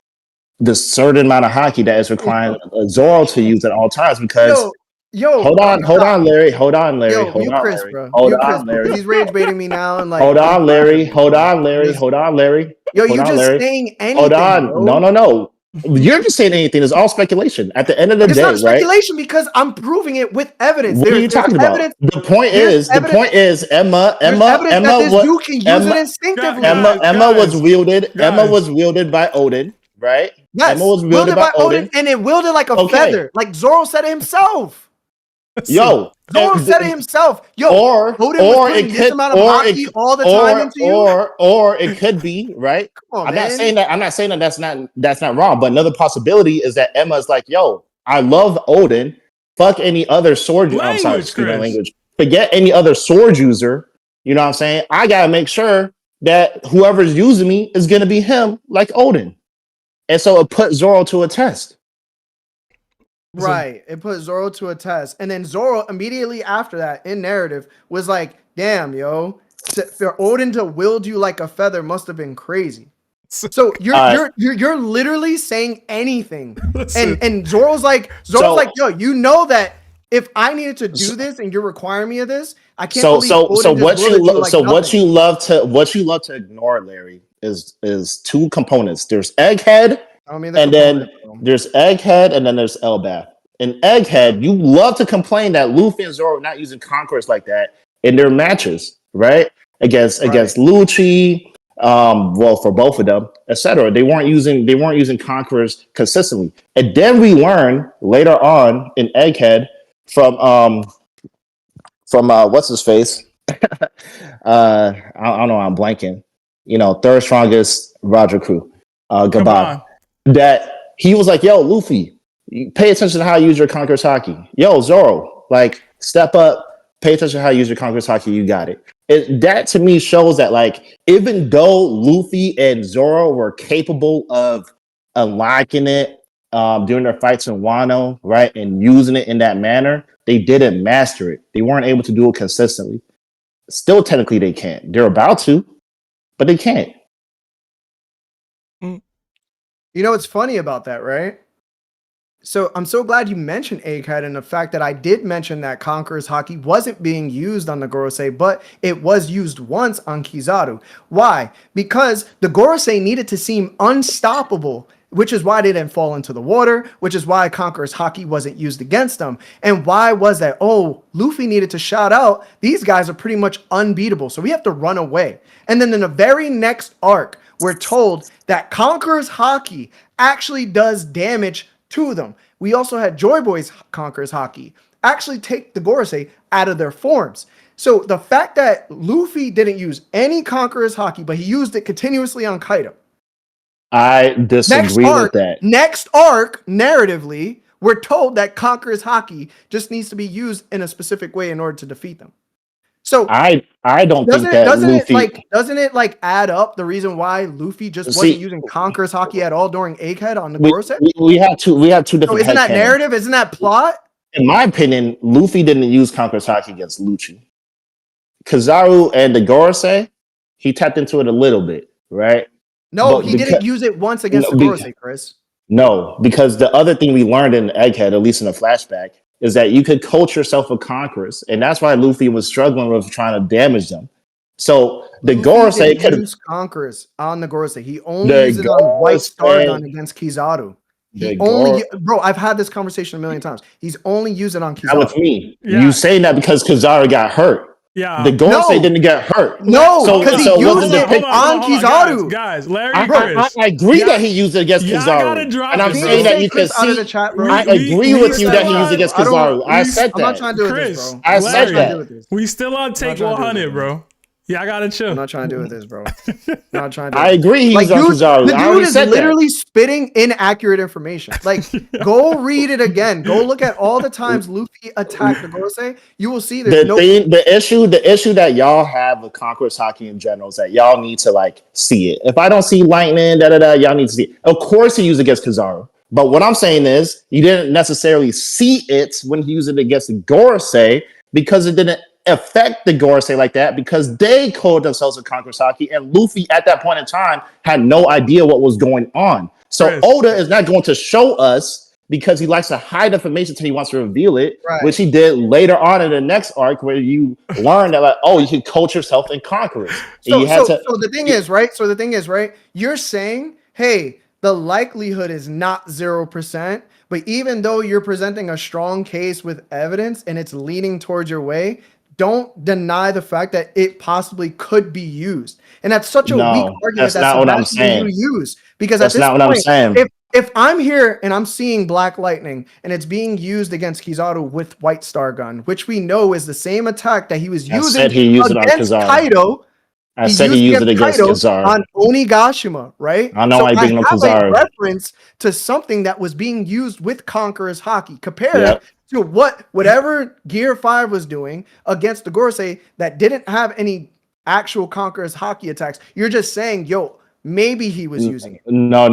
the certain amount of Haki that is requiring Zoro to use at all times because. Yo, hold on, Larry. Hold on, Larry. Yo, hold on, Chris, Larry. bro. Hold you on, Chris, Larry. He's rage baiting me now and like. Hold on, Larry. Hold on, Larry. Hold on, Larry. Yo, you just Larry. saying anything. Hold on. Bro. No. You're just saying anything. It's all speculation. At the end of the day, right? It's not speculation because I'm proving it with evidence. What are you talking about? The point is, Emma was can use it instinctively. Emma was wielded by Oden, right? Yes, Emma was wielded by Oden, and it wielded like a feather, like Zoro said it himself. Yo, Zoro said it himself. Yo, or it could this amount of Haki all the time into you. Or it could be right. Come on, I'm man. not saying that that's not wrong. But another possibility is that Emma's like, yo, I love Oden. Fuck any other sword. I'm sorry, language. Forget any other sword user. You know what I'm saying? I gotta make sure that whoever's using me is gonna be him, like Oden. And so it put Zoro to a test. Right. It put Zoro to a test. And then Zoro immediately after that in narrative was like, damn, yo, for Oden to wield you like a feather must have been crazy. So you're literally saying anything. And Zoro's like, yo, you know that if I needed to do this and you're requiring me of this, I can't believe what you love to ignore, Larry, is two components. There's Egghead. And then there's Egghead, and then there's Elbath. In Egghead, you love to complain that Luffy and Zoro are not using conquerors like that in their matches, right? Against Lucci, for both of them, etc. They weren't using conquerors consistently. And then we learn later on in Egghead from what's his face? I don't know. I'm blanking. Third strongest Roger crew, Gabon. That he was like, yo, Luffy, pay attention to how you use your conqueror's Haki. Yo, Zoro, like, step up, pay attention to how you use your conqueror's Haki. You got it. That to me shows that, like, even though Luffy and Zoro were capable of unlocking it during their fights in Wano, right, and using it in that manner, they didn't master it. They weren't able to do it consistently. Still, technically, they can't. They're about to, but they can't. You know what's funny about that, right? So I'm so glad you mentioned Egghead and the fact that I did mention that Conqueror's Haki wasn't being used on the Gorosei, but it was used once on Kizaru. Why? Because the Gorosei needed to seem unstoppable, which is why they didn't fall into the water, which is why Conqueror's Haki wasn't used against them. And why was that? Oh, Luffy needed to shout out, these guys are pretty much unbeatable, so we have to run away. And then in the very next arc, we're told that Conqueror's Haki actually does damage to them. We also had Joy Boy's Conqueror's Haki actually take the Gorosei out of their forms. So the fact that Luffy didn't use any Conqueror's Haki, but he used it continuously on Kaido. I disagree with that. Next arc, narratively, we're told that Conqueror's Haki just needs to be used in a specific way in order to defeat them. So I don't think that doesn't it like add up the reason why Luffy just wasn't using Conqueror's Haki at all during Egghead on the Gorosei? We have two different. So isn't that narrative? Isn't that plot? In my opinion, Luffy didn't use Conqueror's Haki against Lucci. Kizaru and the Gorosei, he tapped into it a little bit, right? No, he didn't use it once against the Gorosei, Chris. No, because the other thing we learned in Egghead, at least in the flashback, is that you could coach yourself with conquerors, and that's why Luffy was struggling with trying to damage them. So the Gorosei could use conquerors on the Gorosei. He only used it on White Star Gun against Kizaru. Bro, I've had this conversation a million times. He's only used it on Kizaru. That was me. Yeah. You saying that because Kizaru got hurt. Yeah, the Gorosei didn't get hurt. No, because he used it on Kizaru. Guys, Larry, I agree that he used it against Kizaru, and I'm saying that you can see. The chat, bro. I agree with you that he used it against Kizaru. I said that. I'm not trying to do this, bro. I said that. We still on take 100, bro. Yeah, I gotta chill. I'm not trying to do with this, bro. Not trying to. I agree. He's on Kizaru. The dude is literally spitting inaccurate information. Like, go read it again. Go look at all the times Luffy attacked the Gorosei. You will see the issue that y'all have with Conqueror's Haki in general is that y'all need to like see it. If I don't see lightning, y'all need to see it. Of course, he used it against Kizaru. But what I'm saying is, you didn't necessarily see it when he used it against the Gorosei because it didn't affect the Gorosei like that because they called themselves a Conqueror's Haki, and Luffy at that point in time had no idea what was going on. So Oda is not going to show us because he likes to hide information until he wants to reveal it, which he did later on in the next arc where you learn that, like, oh, you can coach yourself in conquerors. So the thing is, right? You're saying, hey, the likelihood is not 0%, but even though you're presenting a strong case with evidence and it's leaning towards your way, don't deny the fact that it possibly could be used. And that's such a weak argument. That's not what I'm saying. Because that's not what I'm saying. If I'm here and I'm seeing Black Lightning and it's being used against Kizaru with White Star Gun, which we know is the same attack that he was using against Kaido. I said he used it against Kizaru on Onigashima, right? I know I bring up Kizaru. A reference to something that was being used with Conqueror's Haki compared to whatever Gear 5 was doing against the Gorosei that didn't have any actual Conqueror's Haki attacks. You're just saying, yo, maybe he was using it. No.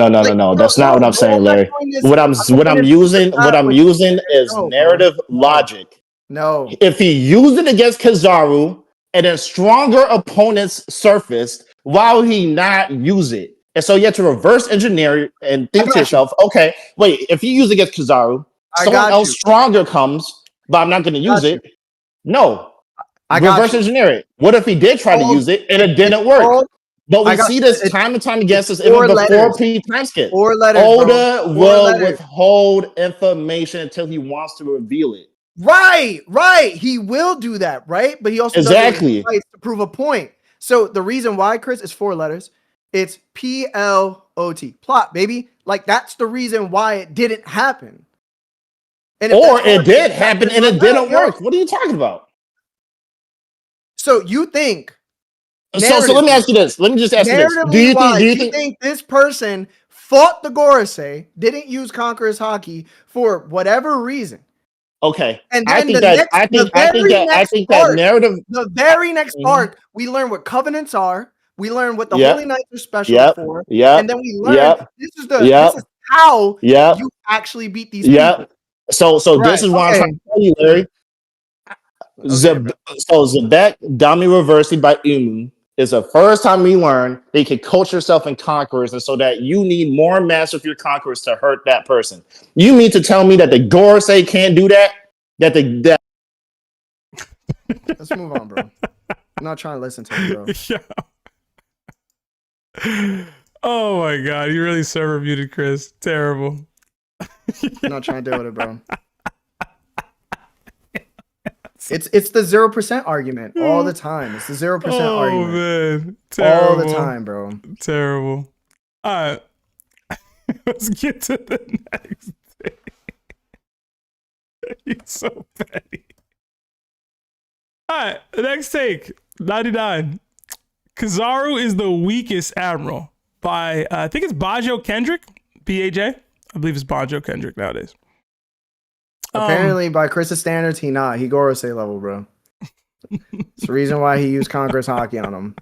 That's not what I'm saying, Larry. What I'm using is narrative logic. No. If he used it against Kizaru and then stronger opponents surfaced, why would he not use it? And so you have to reverse engineer and think to yourself, okay, wait, if you use it against Kizaru, someone else stronger comes, but I'm not going to use it. No. Reverse engineer it. What if he did try to use it and it didn't work? But we see this time and time against us even before P time skip. Oda will withhold information until he wants to reveal it. Right. He will do that, right? But he also does it to prove a point. So the reason why, Chris, is 4 letters. It's PLOT. Plot, baby. Like, that's the reason why it didn't happen. Or it did happen and it didn't work. What are you talking about? So you think... So let me ask you this. Let me just ask you this. Do you think this person fought the Gorosei, didn't use Conqueror's Haki for whatever reason? Okay. And then I think that narrative... The very next arc, we learn what covenants are. We learn what the Holy Knights are special for. And then we learn this is how you actually beat these people. So this is what I'm trying to tell you, Larry. Zebek Dami Reversing by Umu is the first time we learn that you can coach yourself in conquerors, and so that you need more master of your conquerors to hurt that person. You mean to tell me that the Gorosei can't do that? Let's move on, bro. I'm not trying to listen to him, bro. Oh my god, you really server muted Chris. Terrible. I'm not trying to deal with it, bro. It's the 0% argument all the time. It's the 0% argument. Man. Terrible. All the time, bro. Terrible. All right. Let's get to the next thing. You're so petty. All right. The next take. 99. Kizaru is the weakest admiral by, I think it's Bajo Kendrick. BAJ. I believe it's Bajo Kendrick nowadays. Apparently, by Chris's standards, he not. He Gorosei level, bro. It's the reason why he used Congress hockey on him.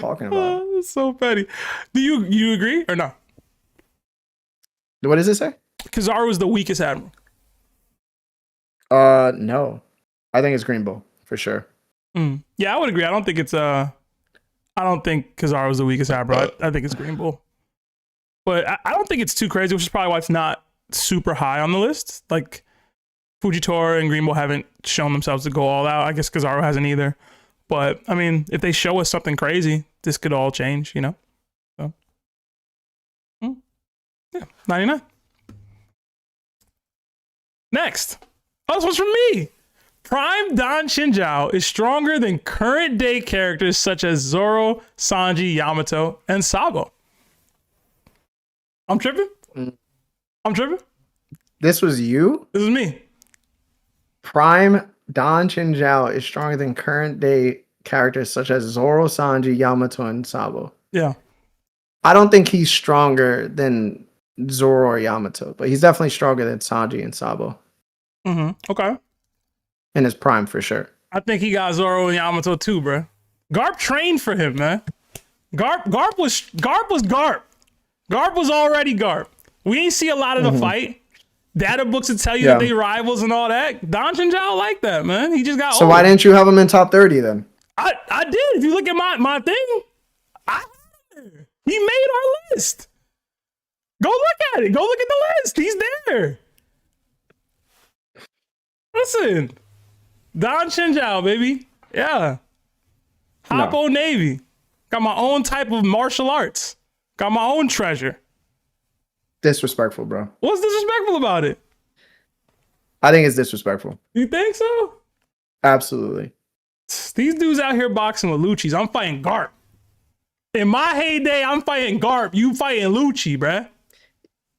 Talking about. That's so petty. Do you agree or no? What does it say? Kizaru is the weakest admiral. No. I think it's Green Bull for sure. Yeah, I would agree. I don't think Kizaru is the weakest admiral. I think it's Green Bull. But I don't think it's too crazy, which is probably why it's not super high on the list. Like Fujitora and Green Bull haven't shown themselves to go all out. I guess Kizaru hasn't either. But I mean, if they show us something crazy, this could all change, you know? So, yeah, 99. Next. Oh, this one's from me. Prime Dan Shinjao is stronger than current day characters such as Zoro, Sanji, Yamato, and Sabo. I'm tripping? This was you? This is me. Prime Dan Shinjao is stronger than current day characters such as Zoro, Sanji, Yamato, and Sabo. Yeah. I don't think he's stronger than Zoro or Yamato, but he's definitely stronger than Sanji and Sabo. Okay. In his prime, for sure. I think he got Zoro and Yamato too, bro. Garp trained for him, man. Garp was Garp. Garp was already Garp. We ain't see a lot of the fight. Data books would tell you that they rivals and all that. Don Shinjao like that, man. He just got So old. why didn't you have him in top 30 then? I did. If you look at my thing, he made our list. Go look at it. Go look at the list. He's there. Listen. Don Shinjao, baby. Yeah. Hoppo Navy. Got my own type of martial arts. Got my own treasure. Disrespectful, bro. What's disrespectful about it? I think it's disrespectful. You think so? Absolutely. These dudes out here boxing with Lucci's. I'm fighting Garp. In my heyday, I'm fighting Garp. You fighting Lucci, bruh.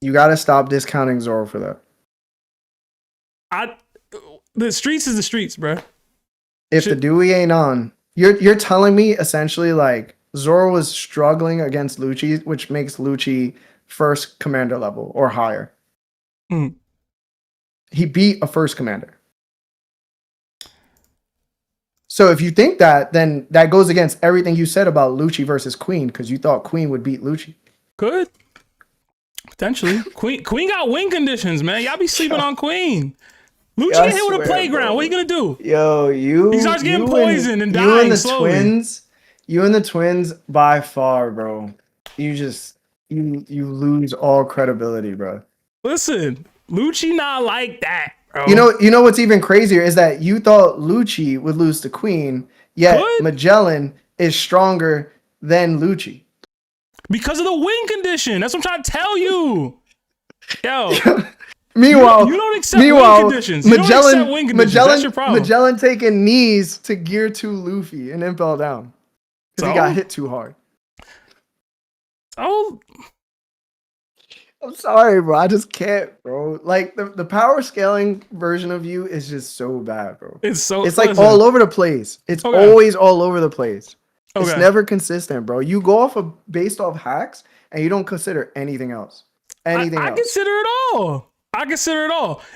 You gotta stop discounting Zoro for that. The streets is the streets, bruh. If the Dewey ain't on, you're telling me essentially like Zoro was struggling against Lucci, which makes Lucci first commander level or higher. He beat a first commander. So if you think that, then that goes against everything you said about Lucci versus Queen, because you thought Queen would beat Lucci. Could. Potentially. Queen got win conditions, man. Y'all be sleeping on Queen. Lucci get hit with a playground. Bro. What are you gonna do? Yo, he starts getting poisoned and dying slowly. You and the twins, by far, bro. You lose all credibility, bro. Listen, Lucci not like that, bro. You know what's even crazier is that you thought Lucci would lose to Queen, yet Magellan is stronger than Lucci. Because of the win condition. That's what I'm trying to tell you. Yo. Meanwhile, you don't accept win conditions. You don't accept win conditions. That's your problem. Magellan taking knees to gear 2 Luffy and then fell down. Because he got hit too hard. Oh. I'm sorry, bro. I just can't, bro. Like, the power scaling version of you is just so bad, bro. It's like all over the place. It's always all over the place. It's never consistent, bro. You go based off hacks and you don't consider anything else. I consider it all.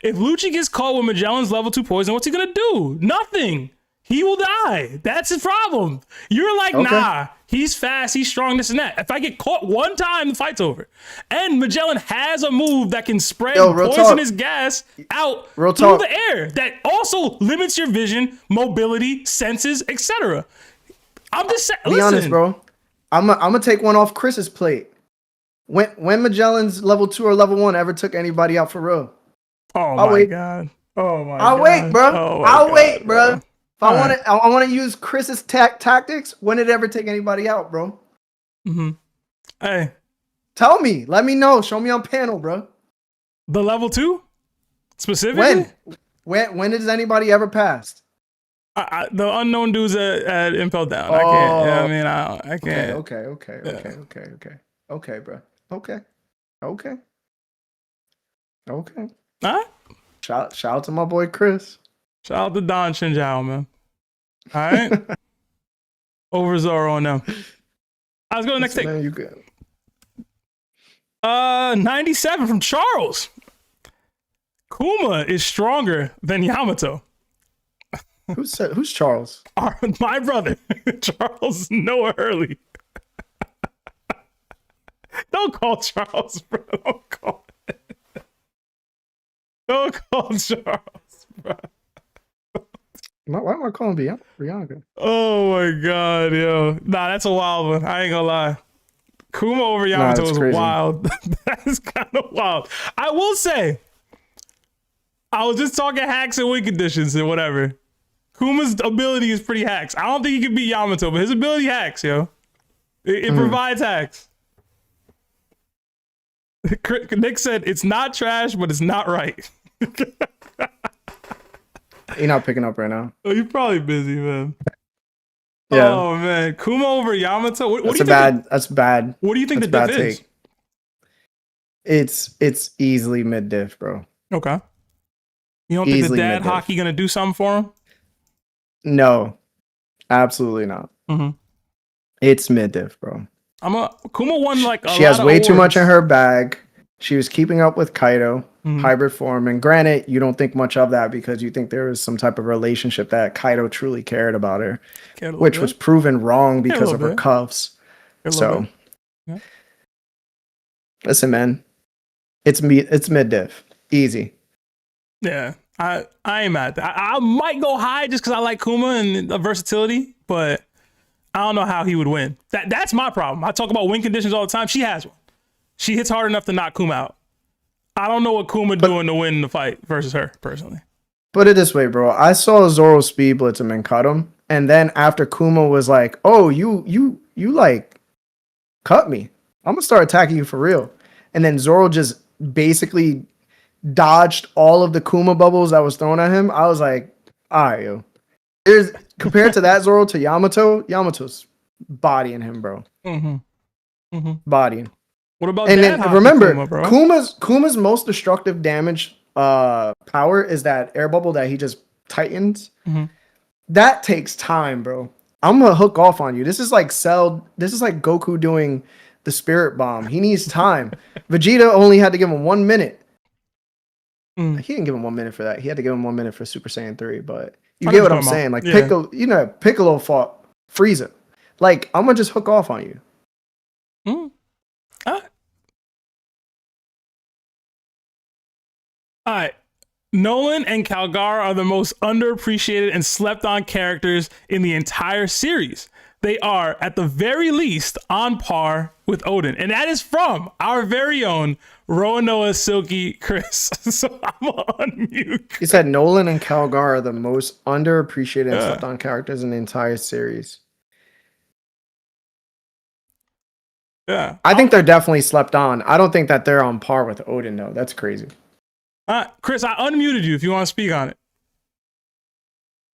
If Lucci gets caught with Magellan's level 2 poison, what's he gonna do? Nothing. He will die. That's his problem. You're like, nah, he's fast, he's strong, this and that. If I get caught one time, the fight's over. And Magellan has a move that can spread poisonous gas out through the air that also limits your vision, mobility, senses, etc. I'm just saying. Be honest, bro. I'm gonna take one off Chris's plate. When Magellan's level 2 or level 1 ever took anybody out for real? I'll my god! Oh my! I'll wait, bro. I'll wait, bro. If I want to use Chris's tactics, when did it ever take anybody out, bro? Hey, tell me. Let me know. Show me on panel, bro. The level 2 specifically. When has anybody ever passed? The unknown dudes at Impel Down. I can't. Yeah, I mean, I can't. Okay, bro. Okay. All right. Shout out to my boy Chris. Shout out to Don Shinjao, man. All right. Over Zoro on them. Let's go to the next thing. You good. 97 from Charles. Kuma is stronger than Yamato. Who's Charles? My brother, Charles Noah Hurley. Don't call Charles, bro. Don't call Charles, bro. Why am I calling Bianca? Oh my god, yo. Nah, that's a wild one. I ain't gonna lie. Kuma over Yamato is crazy. wild. That is kind of wild. I will say, I was just talking hacks and win conditions and whatever. Kuma's ability is pretty hacks. I don't think he can beat Yamato, but his ability hacks, yo. It provides hacks. Nick said, it's not trash, but it's not right. You're not picking up right now. Oh, you're probably busy, man. Yeah. Oh, man. Kuma over Yamato? What do you think? That's bad. What do you think the That's diff is? Take. It's easily mid diff, bro. Okay. You don't think the Easily dad mid-diff. hockey gonna do something for him? No, absolutely not. Mm-hmm. It's mid diff, bro. Kuma won like a She lot has of way too much in awards. her bag. She was keeping up with Kaido, hybrid form. And granted, you don't think much of that because you think there was some type of relationship that Kaido truly cared about her, which was proven wrong because of her cuffs. So, yeah. Listen, man, it's mid diff, easy. Yeah, I ain't mad at that. I might go high just because I like Kuma and the versatility, but I don't know how he would win. That's my problem. I talk about win conditions all the time. She has one. She hits hard enough to knock Kuma out. I don't know what Kuma doing to win the fight versus her, personally. Put it this way, bro. I saw Zoro speed blitz him and cut him. And then after Kuma was like, oh, you like cut me. I'm going to start attacking you for real. And then Zoro just basically dodged all of the Kuma bubbles that was thrown at him. I was like, all right, yo. Compared to that Zoro to Yamato's bodying him, bro. Bodying. What about and then remember, Kuma, bro? Kuma's most destructive damage power is that air bubble that he just tightens. That takes time, bro. I'm gonna hook off on you. This is like Goku doing the spirit bomb. He needs time. Vegeta only had to give him 1 minute. He didn't give him 1 minute for that. He had to give him 1 minute for Super Saiyan 3, but you get what I'm saying. Like Piccolo fought Frieza. Like, I'm gonna just hook off on you. All right. Nolan and Calgar are the most underappreciated and slept on characters in the entire series. They are, at the very least, on par with Oden. And that is from our very own Roanoa Silky Chris. So I'm on mute. He said Nolan and Calgar are the most underappreciated and slept on characters in the entire series. Yeah. I think they're definitely slept on. I don't think that they're on par with Oden, though. That's crazy. Chris, I unmuted you if you want to speak on it.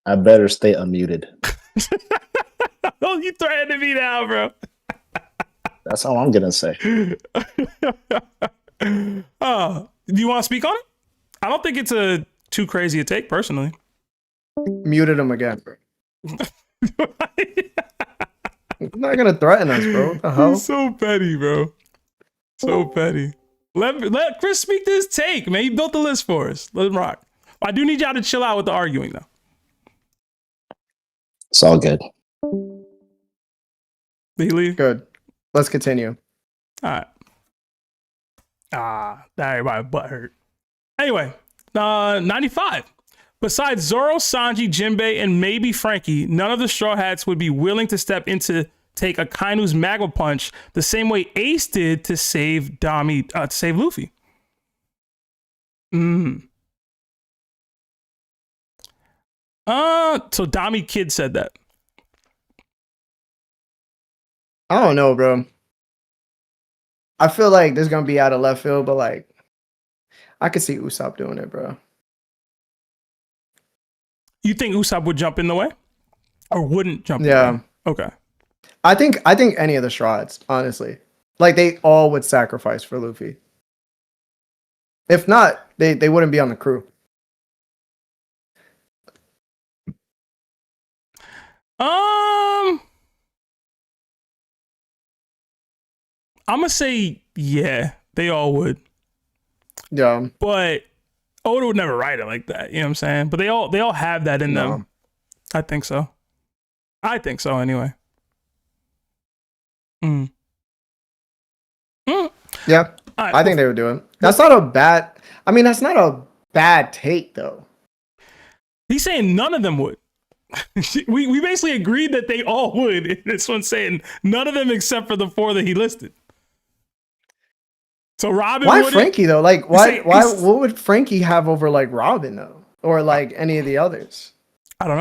I better stay unmuted. Oh, you threatening me now, bro. That's all I'm gonna say. Do you want to speak on it? I don't think it's too crazy a take, personally. Muted him again, bro. He's not gonna threaten us, bro. What the hell? He's so petty, bro. So petty. Let Chris speak this take, man. He built the list for us. Let him rock. I do need y'all to chill out with the arguing, though. It's all good. Did he leave? Good. Let's continue. All right. Everybody butt hurt. Anyway, 95. Besides Zoro, Sanji, Jinbei, and maybe Frankie, none of the Straw Hats would be willing to step in to take Akainu's magma punch the same way Ace did to save Luffy. So Dami Kid said that. I don't know, bro. I feel like this is gonna be out of left field, but like, I could see Usopp doing it, bro. You think Usopp would jump in the way, or wouldn't jump in the way? Okay. I think any of the Shrouds, honestly, like they all would sacrifice for Luffy. If not, they wouldn't be on the crew. I'm gonna say yeah, they all would. Yeah, but Oda would never write it like that. You know what I'm saying? But they all have that in them. I think so. Anyway. Yeah, Right, I think they would do it. That's not a bad. I mean, that's not a bad take though. He's saying none of them would. we basically agreed that they all would. And this one's saying none of them except for the 4 that he listed. So Robin. Why Frankie though? Like, why? What would Frankie have over like Robin though, or like any of the others? I don't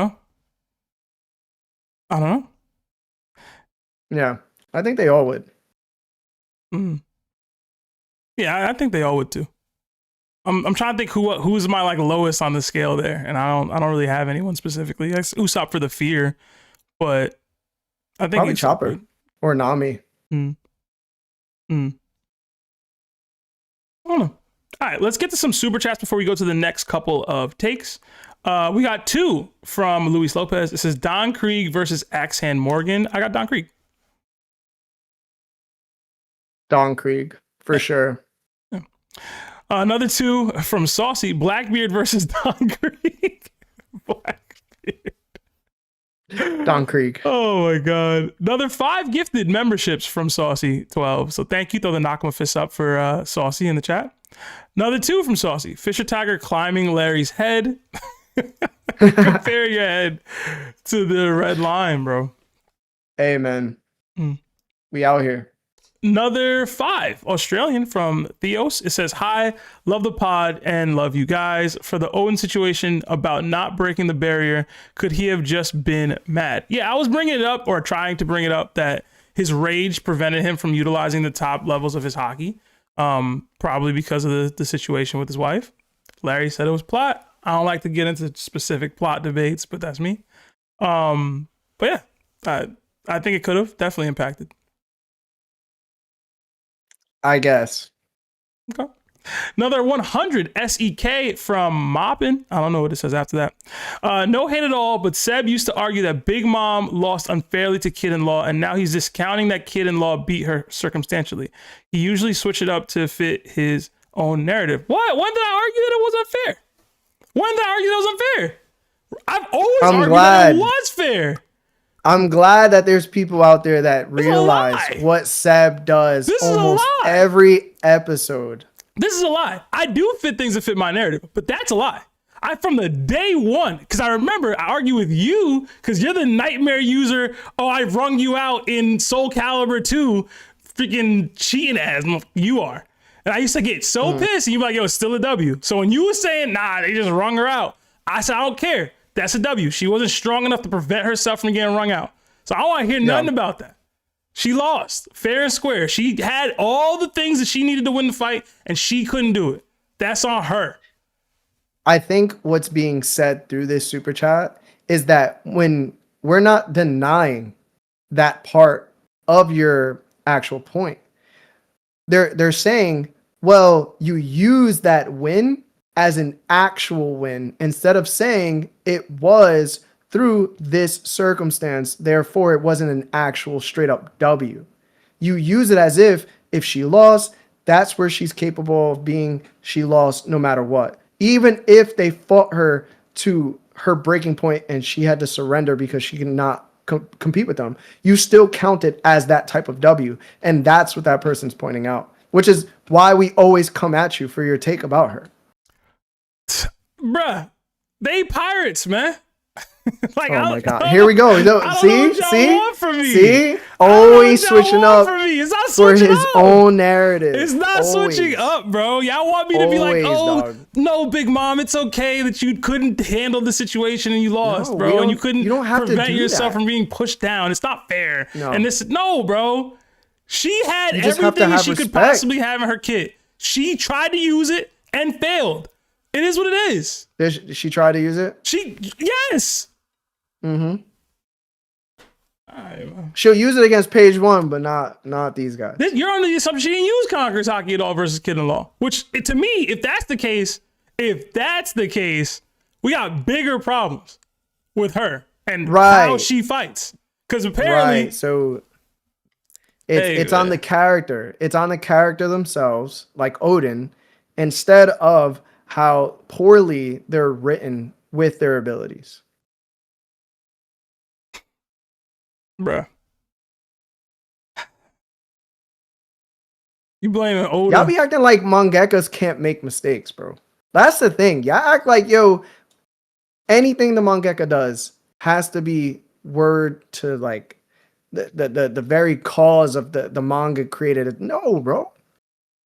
know. Yeah, I think they all would. Yeah, I think they all would too. I'm trying to think who's my like lowest on the scale there, and I don't really have anyone specifically. That's Usopp for the fear, but I think probably Chopper or Nami. I don't know. All right, let's get to some super chats before we go to the next couple of takes. We got 2 from Luis Lopez. It says Don Krieg versus Axehand Morgan. I got Don Krieg. Don Krieg for sure. Yeah. Another 2 from Saucy. Blackbeard versus Don Krieg. Blackbeard. Don Krieg. Oh my god. Another 5 gifted memberships from Saucy12. So thank you. Throw the Nakama fist up for Saucy in the chat. Another 2 from Saucy. Fisher Tiger climbing Larry's head. Compare your head to the red line, bro. Hey man. We out here. Another 5 Australian from Theos. It says, hi, love the pod and love you guys. For the Oden situation about not breaking the barrier, could he have just been mad? Yeah, I was bringing it up, or trying to bring it up, that his rage prevented him from utilizing the top levels of his haki. Probably because of the situation with his wife. Larry said it was plot. I don't like to get into specific plot debates, but that's me. But yeah, I think it could have definitely impacted. I guess. Okay. Another 100 SEK from Moppin. I don't know what it says after that. No hate at all, but Seb used to argue that Big Mom lost unfairly to Kid-in-Law, and now he's discounting that Kid-in-Law beat her circumstantially. He usually switched it up to fit his own narrative. What? When did I argue that it was unfair? When did I argue that it was unfair? I've always argued that it was fair. I'm glad that there's people out there that realize what Seb does almost every episode. This is a lie. I do fit things that fit my narrative, but that's a lie. From the day one, because I remember I argue with you because you're the nightmare user. Oh, I wrung you out in Soul Calibur 2, freaking cheating ass you are. And I used to get so pissed, and you're like, yo, it's still a W. So when you were saying, nah, they just wrung her out, I said, I don't care. That's a W. She wasn't strong enough to prevent herself from getting wrung out. So I don't want to hear nothing about that. She lost fair and square. She had all the things that she needed to win the fight, and she couldn't do it. That's on her. I think what's being said through this super chat is that when we're not denying that part of your actual point, they're saying, well, you use that win as an actual win instead of saying it was through this circumstance, therefore it wasn't an actual straight up W. You use it as if she lost, that's where she's capable of being. She lost no matter what. Even if they fought her to her breaking point and she had to surrender because she cannot compete with them, you still count it as that type of W. And that's what that person's pointing out, which is why we always come at you for your take about her. Bruh, they pirates, man. Like, oh my god, here we go. See, always switching up for his own narrative. It's not switching up, bro. Y'all want me to be like, oh, no, Big Mom, it's okay that you couldn't handle the situation and you lost, bro, and you couldn't prevent yourself from being pushed down. It's not fair. And no, bro. She had everything that she could possibly have in her kit. She tried to use it and failed. It is what it is. Did she try to use it? Yes. Mm-hmm. She'll use it against page 1, but not these guys. You're under the assumption she didn't use Conqueror's Haki at all versus Kid-in-Law. Which, to me, if that's the case, we got bigger problems with her and how she fights. Because apparently, so it's on the character. It's on the character themselves, like Oden, instead of how poorly they're written with their abilities. Bruh. You blaming Oda? Y'all be acting like mangakas can't make mistakes, bro. That's the thing. Y'all act like, yo, anything the mangaka does has to be word to like the very cause of the manga created it. No, bro.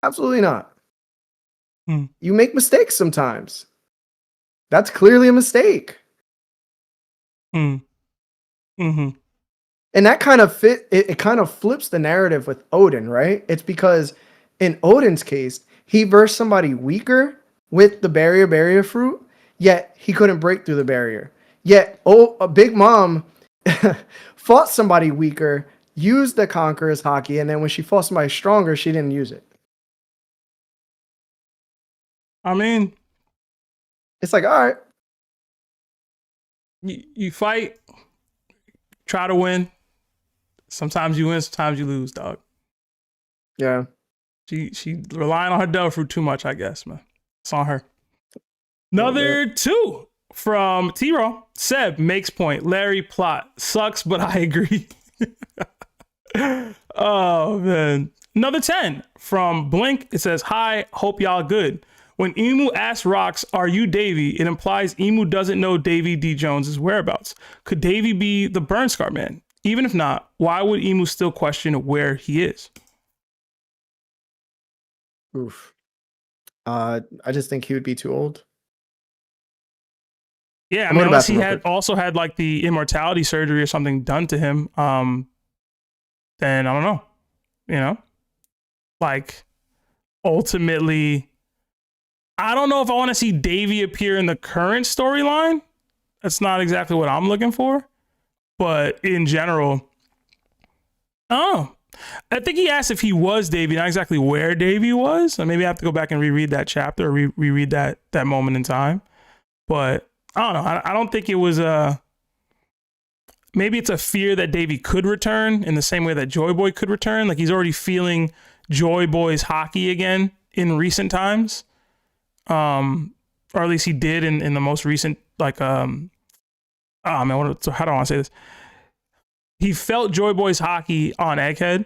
Absolutely not. You make mistakes sometimes. That's clearly a mistake. Mm-hmm. And that kind of it kind of flips the narrative with Oden, right? It's because in Oden's case, he versed somebody weaker with the barrier fruit, yet he couldn't break through the barrier. Yet a Big Mom fought somebody weaker, used the Conqueror's Haki, and then when she fought somebody stronger, she didn't use it. I mean, it's like, all right. You fight, try to win. Sometimes you win, sometimes you lose, dog. Yeah. She relying on her devil fruit too much, I guess, man. It's on her. Another 2 from T-Raw. Seb makes point. Larry plot. Sucks, but I agree. Oh, man. Another 10 from Blink. It says, hi, hope y'all good. When Emu asks Rocks, are you Davy? It implies Emu doesn't know Davy D. Jones's whereabouts. Could Davy be the Burn Scar man? Even if not, why would Emu still question where he is? Oof. I just think he would be too old. Yeah, I mean, unless he had also had like the immortality surgery or something done to him, then I don't know. You know? Like, ultimately, I don't know if I want to see Davy appear in the current storyline. That's not exactly what I'm looking for. But in general, I think he asked if he was Davy, not exactly where Davy was. So maybe I have to go back and reread that chapter or reread that moment in time. But I don't know. I don't think it was maybe it's a fear that Davy could return in the same way that Joy Boy could return. Like he's already feeling Joy Boy's Haki again in recent times. Or at least he did in the most recent, like, how do I want to say this? He felt Joy Boy's Haki on Egghead.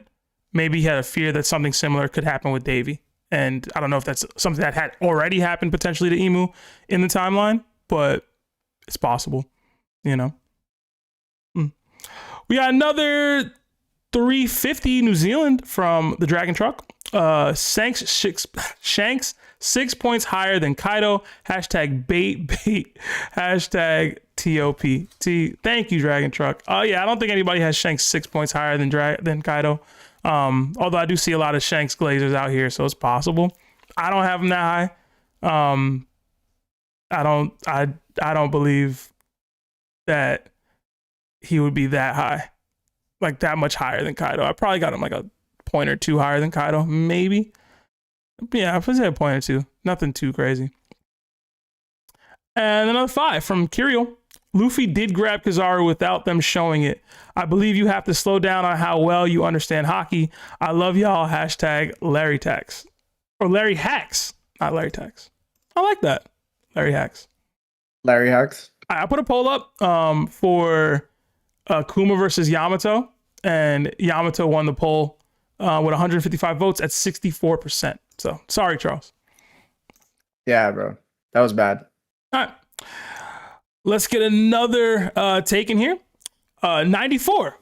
Maybe he had a fear that something similar could happen with Davy. And I don't know if that's something that had already happened potentially to Emu in the timeline, but it's possible, you know? We got another 350 New Zealand from the Dragon Truck. Shanks 6 points higher than Kaido. Hashtag bait. Hashtag TOPT. Thank you, Dragon Truck. Oh yeah, I don't think anybody has Shanks 6 points higher than Kaido. Although I do see a lot of Shanks Glazers out here, so it's possible. I don't have them that high. I don't believe that he would be that high, like that much higher than Kaido. I probably got him like a point or two higher than Kaido, maybe. Yeah, I'd say a point or two. Nothing too crazy. And another 5 from Kirill. Luffy did grab Kizaru without them showing it. I believe you have to slow down on how well you understand Haki. I love y'all. Hashtag Larry Tax. Or Larry Hacks. Not Larry Tax. I like that. Larry Hacks. Larry Hacks. I put a poll up for Kuma versus Yamato. And Yamato won the poll with 155 votes at 64%. So, sorry, Charles. Yeah, bro. That was bad. All right. Let's get another take in here. 94.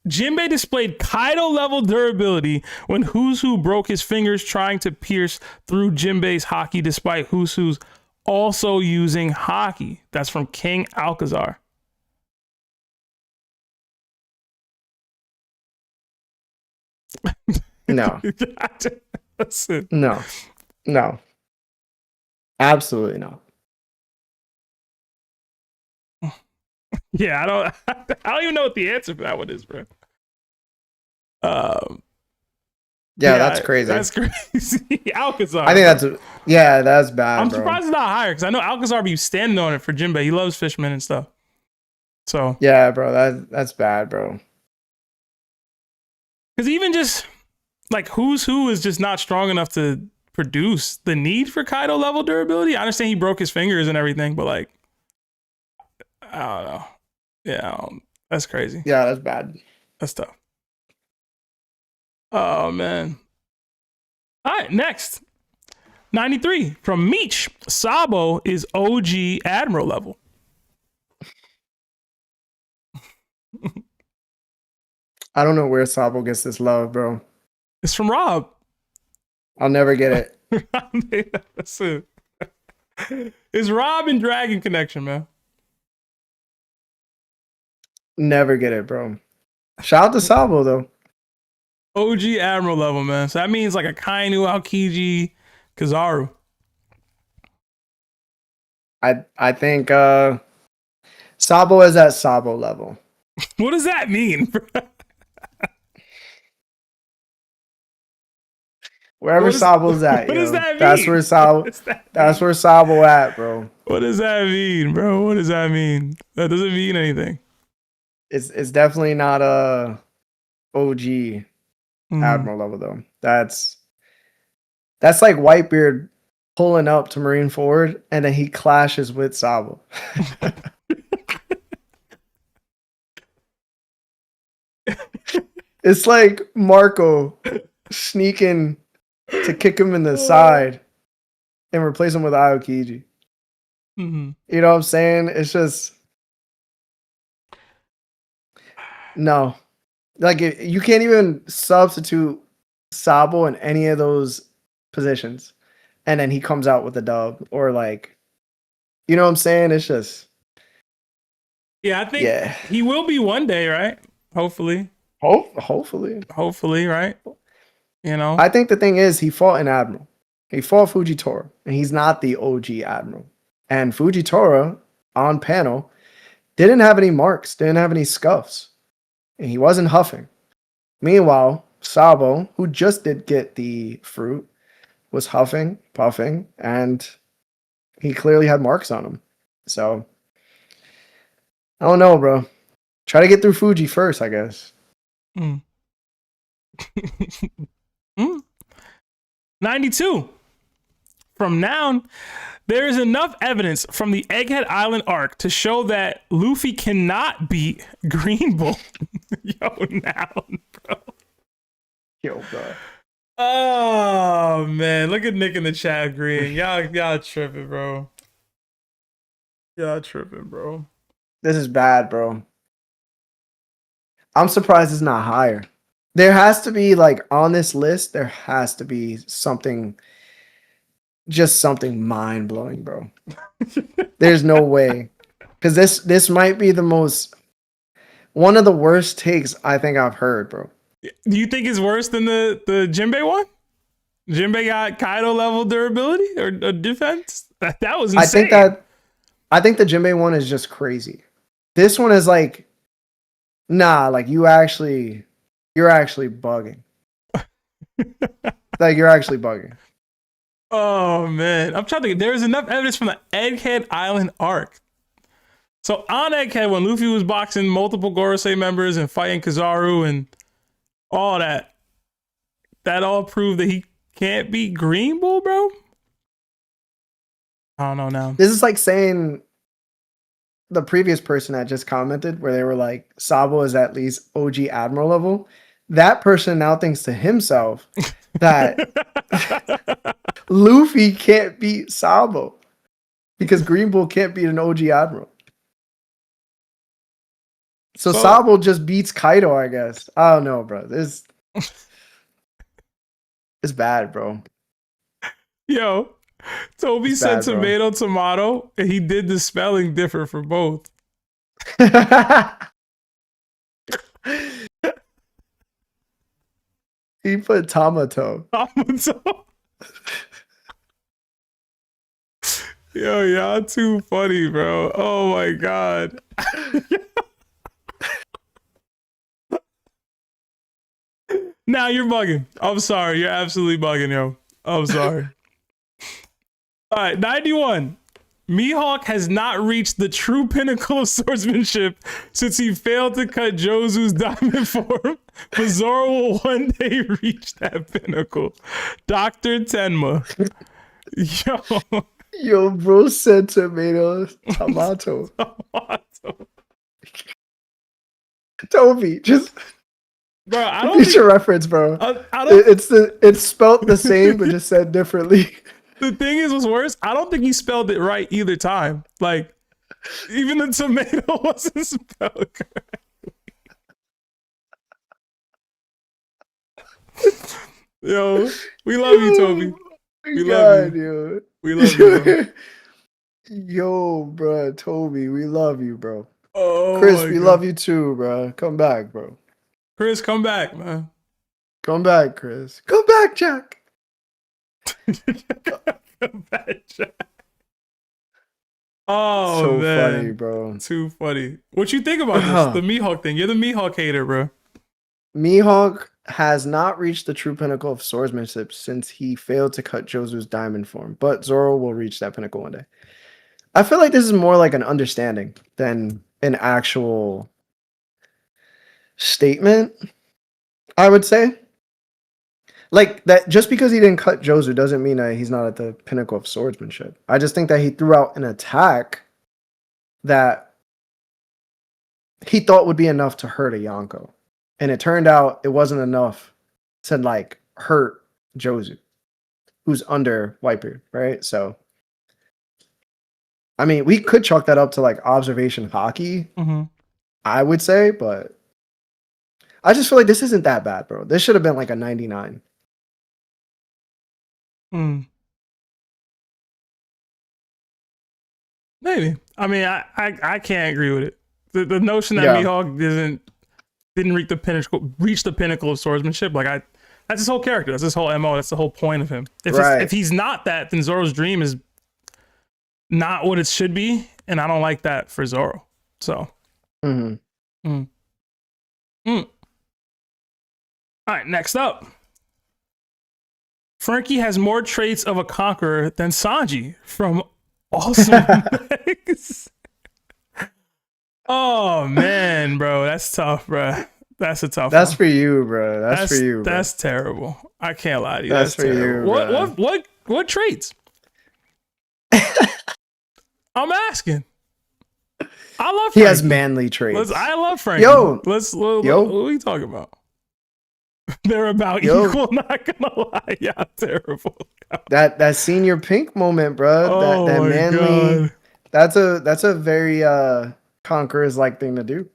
Jinbei displayed Kaido-level durability when Who's Who broke his fingers trying to pierce through Jinbei's Haki despite Who's Who's also using Haki. That's from King Alcazar. No. No. Absolutely not. Yeah, I don't even know what the answer for that one is, bro. Yeah, that's crazy. That's crazy. Alcazar. I think that's bad. I'm surprised it's not higher because I know Alcazar be standing on it for Jinbei. He loves fishermen and stuff. So yeah, bro, that's bad, bro. Because even just like Who's Who is just not strong enough to produce the need for Kaido level durability. I understand he broke his fingers and everything, but like, I don't know. Yeah, that's crazy. Yeah, that's bad. That's tough. Oh man. All right, next. 93 from Meech. Sabo is OG Admiral level. I don't know where Sabo gets this love, bro. It's from Rob. I'll never get it. That's it. It's Rob and Dragon Connection, man. Never get it, bro. Shout out to Sabo though. OG Admiral level, man. So that means like a Kainu, Aokiji, Kizaru. I think Sabo is at Sabo level. What does that mean? Wherever Sabo's at, what does that mean? That's where Sabo. That's where Sabo at, bro. What does that mean, bro? What does that mean? That doesn't mean anything. It's definitely not a OG Admiral level though. That's like Whitebeard pulling up to Marineford and then he clashes with Sabo. It's like Marco sneaking to kick him in the side and replace him with Aokiji. Mm-hmm. You know what I'm saying? It's just no. Like you can't even substitute Sabo in any of those positions, and then he comes out with a dub or like, you know what I'm saying? It's just I think he will be one day, right? Hopefully. Hopefully, right? You know, I think the thing is he fought an Admiral. He fought Fujitora, and he's not the OG Admiral. And Fujitora on panel didn't have any marks, didn't have any scuffs, and he wasn't huffing. Meanwhile, Sabo, who just did get the fruit, was huffing, puffing, and he clearly had marks on him. So, I don't know, bro. Try to get through Fuji first, I guess. 92 from Noun. There is enough evidence from the Egghead Island arc to show that Luffy cannot beat Green Bull. Yo, Noun, bro. Yo, bro. Oh man, look at Nick in the chat agreeing. Y'all tripping, bro. Y'all tripping, bro. This is bad, bro. I'm surprised it's not higher. There has to be, like, on this list, there has to be something, just something mind-blowing, bro. There's no way. Because this might be one of the worst takes I think I've heard, bro. Do you think it's worse than the Jinbei one? Jinbei got Kaido level durability or defense? That was insane. I think the Jinbei one is just crazy. This one is like, nah, like you're actually bugging. Like you're actually bugging. Oh man, I'm trying to think. There's enough evidence from the Egghead Island arc. So on Egghead, when Luffy was boxing multiple Gorosei members and fighting Kizaru and all that all proved that he can't beat Green Bull, bro. I don't know now. This is like saying the previous person that just commented where they were like, Sabo is at least OG Admiral level. That person now thinks to himself that Luffy can't beat Sabo because Green Bull can't beat an OG Admiral. So Sabo just beats Kaido, I guess. I don't know, bro. This it's bad, bro. Yo, Toby it's said bad, tomato, and he did the spelling different for both. He put tomato. Yo, y'all too funny, bro. Oh my god. Now you're bugging. I'm sorry. You're absolutely bugging, yo. I'm sorry. All right, 91. Mihawk has not reached the true pinnacle of swordsmanship since he failed to cut Jozu's diamond form, but Zoro will one day reach that pinnacle. Dr. Tenma. Yo, bro said tomato. Tomato. Tomato. Toby, just Bro, I don't Future reference, bro. It's spelt the same but just said differently. The thing is, what's worse, I don't think he spelled it right either time. Like, even the tomato wasn't spelled correctly. Yo, we love you, Toby. We love you. We love you, bro. Yo, bro, Toby, we love you, bro. Oh, Chris, we love you too, bro. Come back, bro. Chris, come back, man. Come back, Chris. Come back, Jack. Come back, Jack. Oh, so man. funny, bro. Too funny. What you think about this? The Mihawk thing. You're the Mihawk hater, bro. Mihawk has not reached the true pinnacle of swordsmanship since he failed to cut Josu's diamond form, but Zoro will reach that pinnacle one day. I feel like this is more like an understanding than an actual statement, I would say. Like, that just because he didn't cut Josu doesn't mean that he's not at the pinnacle of swordsmanship. I just think that he threw out an attack that he thought would be enough to hurt a Yonko. And it turned out it wasn't enough to, like, hurt Josu, who's under Whitebeard, right? So, I mean, we could chalk that up to, like, observation hockey, I would say, but I just feel like this isn't that bad, bro. This should have been, like, a 99. Maybe. I mean, I can't agree with it. The notion that Mihawk didn't reach the pinnacle of swordsmanship, like that's his whole character. That's his whole MO. That's the whole point of him. If he's not that, then Zoro's dream is not what it should be, and I don't like that for Zoro. So. All right, next up. Frankie has more traits of a conqueror than Sanji from Awesome Megs. Oh man, bro, that's tough, bro. That's a tough. That's one. For you, bro. That's for you. Bro. That's terrible. I can't lie to you. That's for terrible. you. What traits? I'm asking. I love. Frankie. He has manly traits. I love Frankie. Yo, what are you talking about? They're about equal. Not gonna lie, yeah, terrible. That senior pink moment, bro. Oh that my manly. God. That's a very conquerors like thing to do.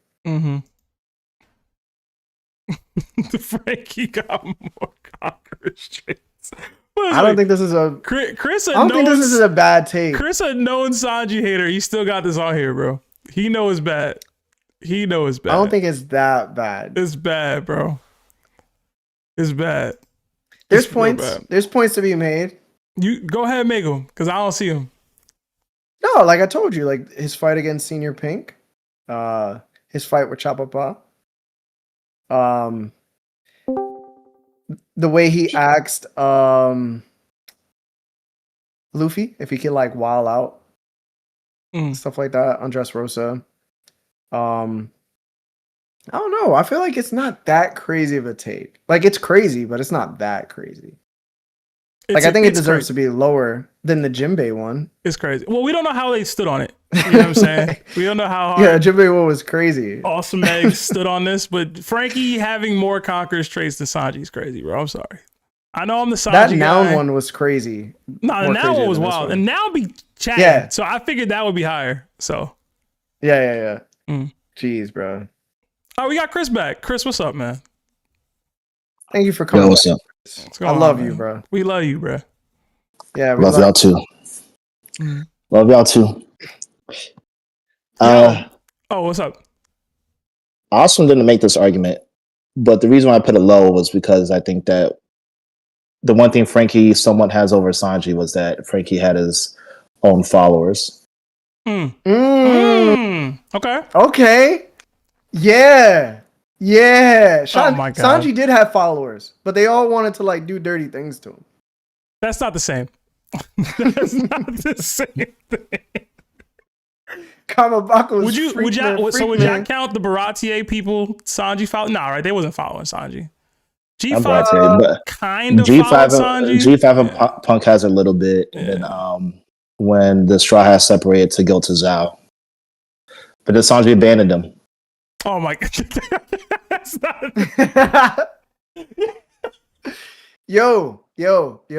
Frankie got more conquerors traits. I don't think this is a Chris. I don't think this is a bad take. Chris, a known Sanji hater, he still got this on here, bro. He know it's bad. I don't think it's that bad. It's bad, bro. It's bad. There's points. There's points to be made. You go ahead and make them, because I don't see them. No, like I told you, like his fight against Senior Pink, his fight with Chapapa, the way he asked Luffy if he could like wild out, stuff like that, undress Rosa. I don't know. I feel like it's not that crazy of a take. Like it's crazy, but it's not that crazy. I think it deserves to be lower than the Jinbei one. It's crazy. Well, we don't know how they stood on it. You know what I'm saying? We don't know how hard. Yeah, Jinbei one was crazy. Awesome Meg stood on this, but Frankie having more conquerors traits than Sanji is crazy, bro. I'm sorry. I know I'm the Sanji That guy. noun one was crazy. No, the noun one was wild. And now be chatting. Yeah. So I figured that would be higher. So. Yeah. Jeez, bro. Oh, we got Chris back. Chris, what's up, man? Thank you for coming. Yo, what's up? I love you, bro. We love you, bro. Yeah, love y'all too. Love y'all too. What's up? Awesome didn't make this argument, but the reason why I put it low was because I think that the one thing Frankie somewhat has over Sanji was that Frankie had his own followers. Okay. Yeah. Oh my God. Sanji did have followers, but they all wanted to like do dirty things to him. That's not the same. That's not the same thing. Kamabako's would y'all count the Baratier people Sanji followed? Nah, right? They wasn't following Sanji. G5 kind of followed Sanji. G5 and Punk has a little bit, and then when the Straw Hats separated to go to Zhao, but then Sanji abandoned them. Oh my God. That's not. Yo,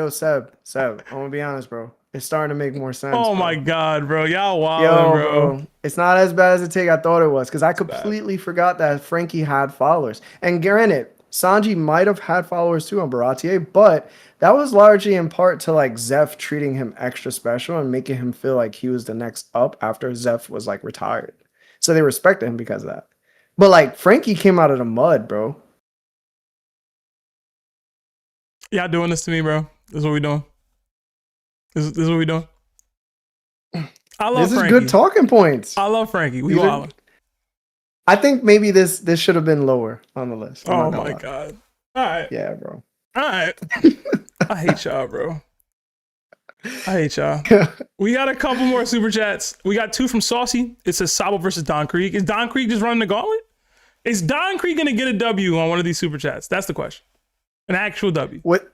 Seb. I'm gonna be honest, bro. It's starting to make more sense. Oh bro. my god, bro. Y'all wildin', bro. It's not as bad as the take I thought it was, because I completely forgot that Frankie had followers. And granted, Sanji might have had followers too on Baratier, but that was largely in part to like Zeph treating him extra special and making him feel like he was the next up after Zeph was like retired. So they respected him because of that. But like Frankie came out of the mud, bro. Y'all doing this to me, bro. This is what we doing. This is what we doing. I love This is Frankie. good talking points. I love Frankie. We wildin'. I think maybe this should have been lower on the list. Oh my god. All right. Yeah, bro. All right. I hate y'all, bro. I hate y'all. We got a couple more super chats. We got 2 from Saucy. It says Sabo versus Don Krieg. Is Don Krieg just running the gauntlet? Is Don Krieg gonna get a W on one of these super chats? That's the question. An actual W. What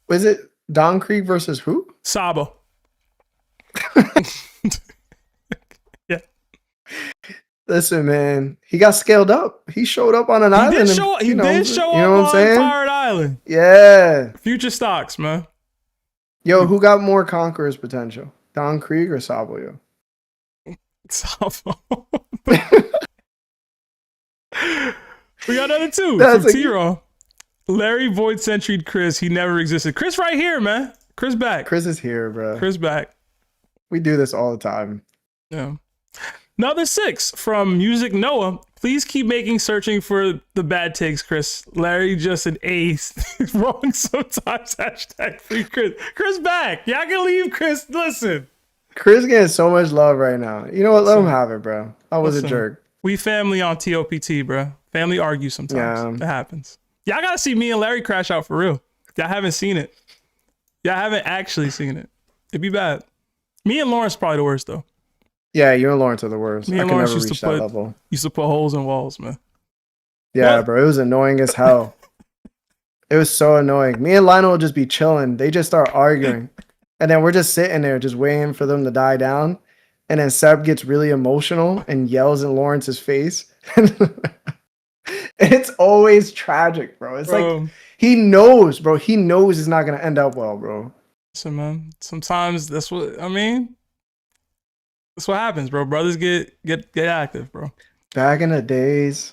was it? Don Krieg versus who? Sabo. Yeah. Listen, man, he got scaled up. He showed up on an island. He did show up on Pirate Island. Yeah. Future stocks, man. Yo, who got more conquerors potential? Don Krieg or Sabo, yo? Sabo. We got another 2 That's from T-Raw. Larry Void Century Chris. He never existed. Chris right here, man. Chris back. Chris is here, bro. Chris back. We do this all the time. Yeah. Another 6 from Music Noah. Please keep searching for the bad takes, Chris. Larry just an ace. Wrong sometimes. # free Chris. Chris back. Y'all can leave Chris. Listen. Chris getting so much love right now. You know what? Let him have it, bro. I was a jerk. We family on TOPT, bro. Family argue sometimes. It happens. Y'all gotta see me and Larry crash out for real. Y'all haven't seen it. Y'all haven't actually seen it. It'd be bad. Me and Lawrence probably the worst though. Yeah, you and Lawrence are the worst. Me I and can Lawrence never reach that level. Used to put holes in walls, man. Yeah, What? bro. It was annoying as hell. It was so annoying. Me and Lionel would just be chilling. They just start arguing. And then we're just sitting there just waiting for them to die down. And then Seb gets really emotional and yells in Lawrence's face. It's always tragic, bro. It's like he knows, bro. He knows it's not gonna end up well, bro. Listen, man. Sometimes that's what I mean. That's what happens, bro. Brothers get active, bro. Back in the days.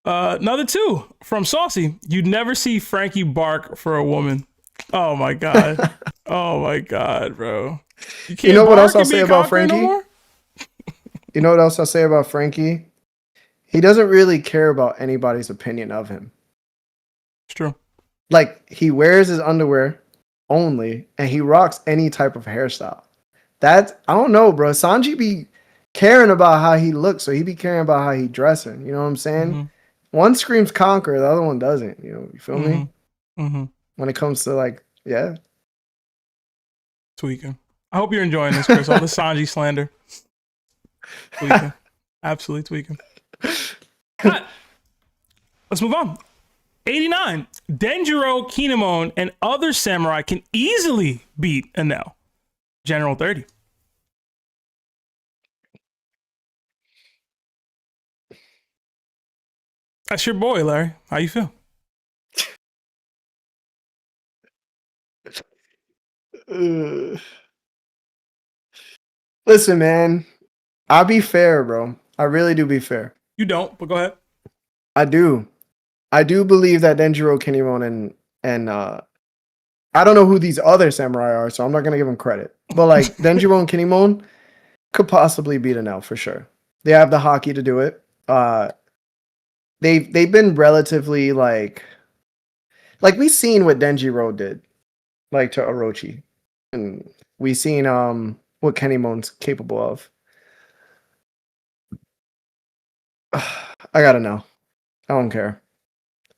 Another 2 from Saucy. You'd never see Frankie bark for a woman. Oh my god. Oh my god, bro. You know what else I'll say about Frankie? You know what else I'll say about Frankie? He doesn't really care about anybody's opinion of him. It's true. Like, he wears his underwear only, and he rocks any type of hairstyle. I don't know, bro. Sanji be caring about how he looks, so he be caring about how he dressing. You know what I'm saying? Mm-hmm. One screams conquer, the other one doesn't. You know, you feel me? Mm-hmm. When it comes to like, yeah. Tweaking. I hope you're enjoying this, Chris. All the Sanji slander. Tweaking. Absolutely tweaking. Right. Let's move on. 89. Denjiro, Kinemon, and other samurai can easily beat Enel. General 30. That's your boy, Larry. How you feel? Listen, man. I'll be fair, bro. I really do be fair. You don't, but go ahead. I do. I do believe that Denjiro, Kinemon, and I don't know who these other samurai are, so I'm not gonna give them credit. But like Denjiro and Kinemon could possibly beat Enel for sure. They have the hockey to do it. They've been relatively like we seen what Denjiro did, like to Orochi, and we seen what Kinemon's capable of. I gotta know. I don't care.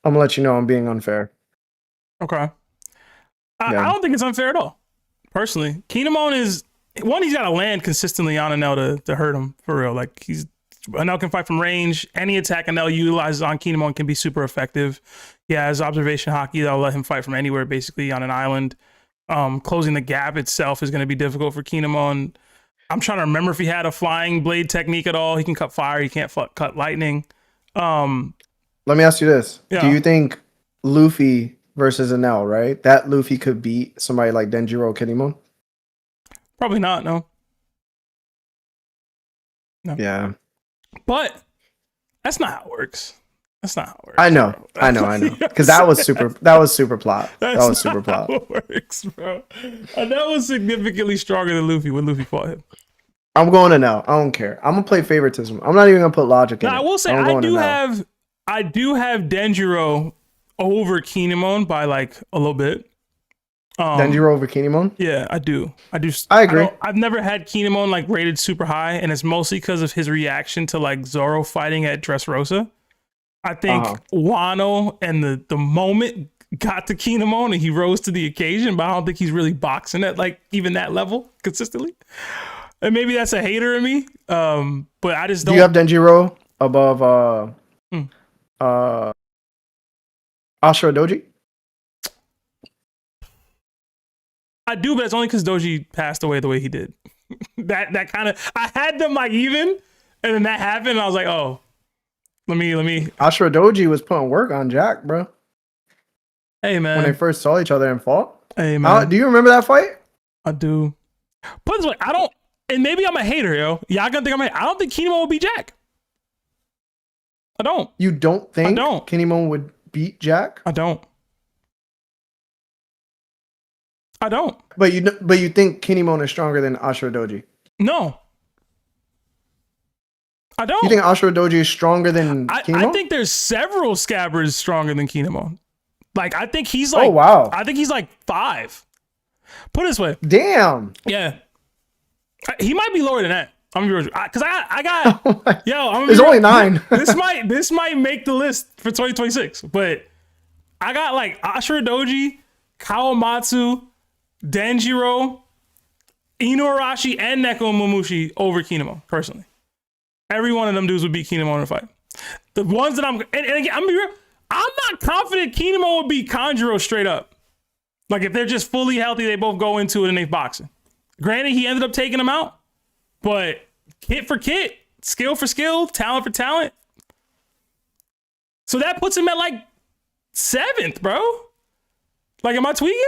I'm gonna let you know I'm being unfair. Okay. I don't think it's unfair at all. Personally, Kinemon is one. He's got to land consistently on Enel to hurt him for real. Like Enel can fight from range. Any attack Enel utilizes on Kinemon can be super effective. He has observation hockey that'll let him fight from anywhere, basically on an island. Closing the gap itself is going to be difficult for Kinemon. I'm trying to remember if he had a flying blade technique at all. He can cut fire. He can't cut lightning. Let me ask you this: Yeah. Do you think Luffy versus Enel, right? That Luffy could beat somebody like Denjiro Kinemon? Probably not. No. No. Yeah. But that's not how it works. That's not how it works. I know. Bro. I know. Because that was super plot. That was super plot. How it works, bro. And that was significantly stronger than Luffy when Luffy fought him. I'm going to Enel. I don't care. I'm gonna play favoritism. I'm not even gonna put logic in it. I will say I do have Denjiro over Kinemon by like a little bit. Denjiro over Kinemon? Yeah, I do. I agree. I've never had Kinemon like rated super high, and it's mostly because of his reaction to like Zoro fighting at Dressrosa. I think Wano and the moment got to Kinemon and he rose to the occasion, but I don't think he's really boxing at like even that level consistently. And maybe that's a hater in me. But I just don't. Do you have Denjiro above Ashura Doji? I do, but it's only because Doji passed away the way he did. that kind of, I had them like even, and then that happened, and I was like, oh, let me. Ashura Doji was putting work on Jack, bro. Hey man, when they first saw each other and fought. Hey man, do you remember that fight? I do. Put it this way, I don't, and maybe I'm a hater, yo. Y'all gonna think I don't think Kinemon will beat Jack. I don't. You don't think Kinemon would beat Jack? I don't. But you think Kinemon is stronger than Ashura Doji? No. I don't. You think Ashura Doji is stronger than Kinemon? I think there's several scabbards stronger than Kinemon. Like I think he's like, oh wow, I think he's like 5. Put it this way. Damn. Yeah. He might be lower than that. I'm gonna be real, because I got yo. There's only 9. this might make the list for 2026, but I got like Ashura Doji, Kawamatsu, Denjiro, Inuarashi, and Neko Momoshi over Kinemon, personally. Every one of them dudes would beat Kinemon in a fight. The ones that and again, I'm not confident Kinemon would beat Kanjuro straight up. Like, if they're just fully healthy, they both go into it and they boxing. Granted, he ended up taking them out, but kit for kit, skill for skill, talent for talent. So that puts him at like 7th, bro. Like, am I tweaking?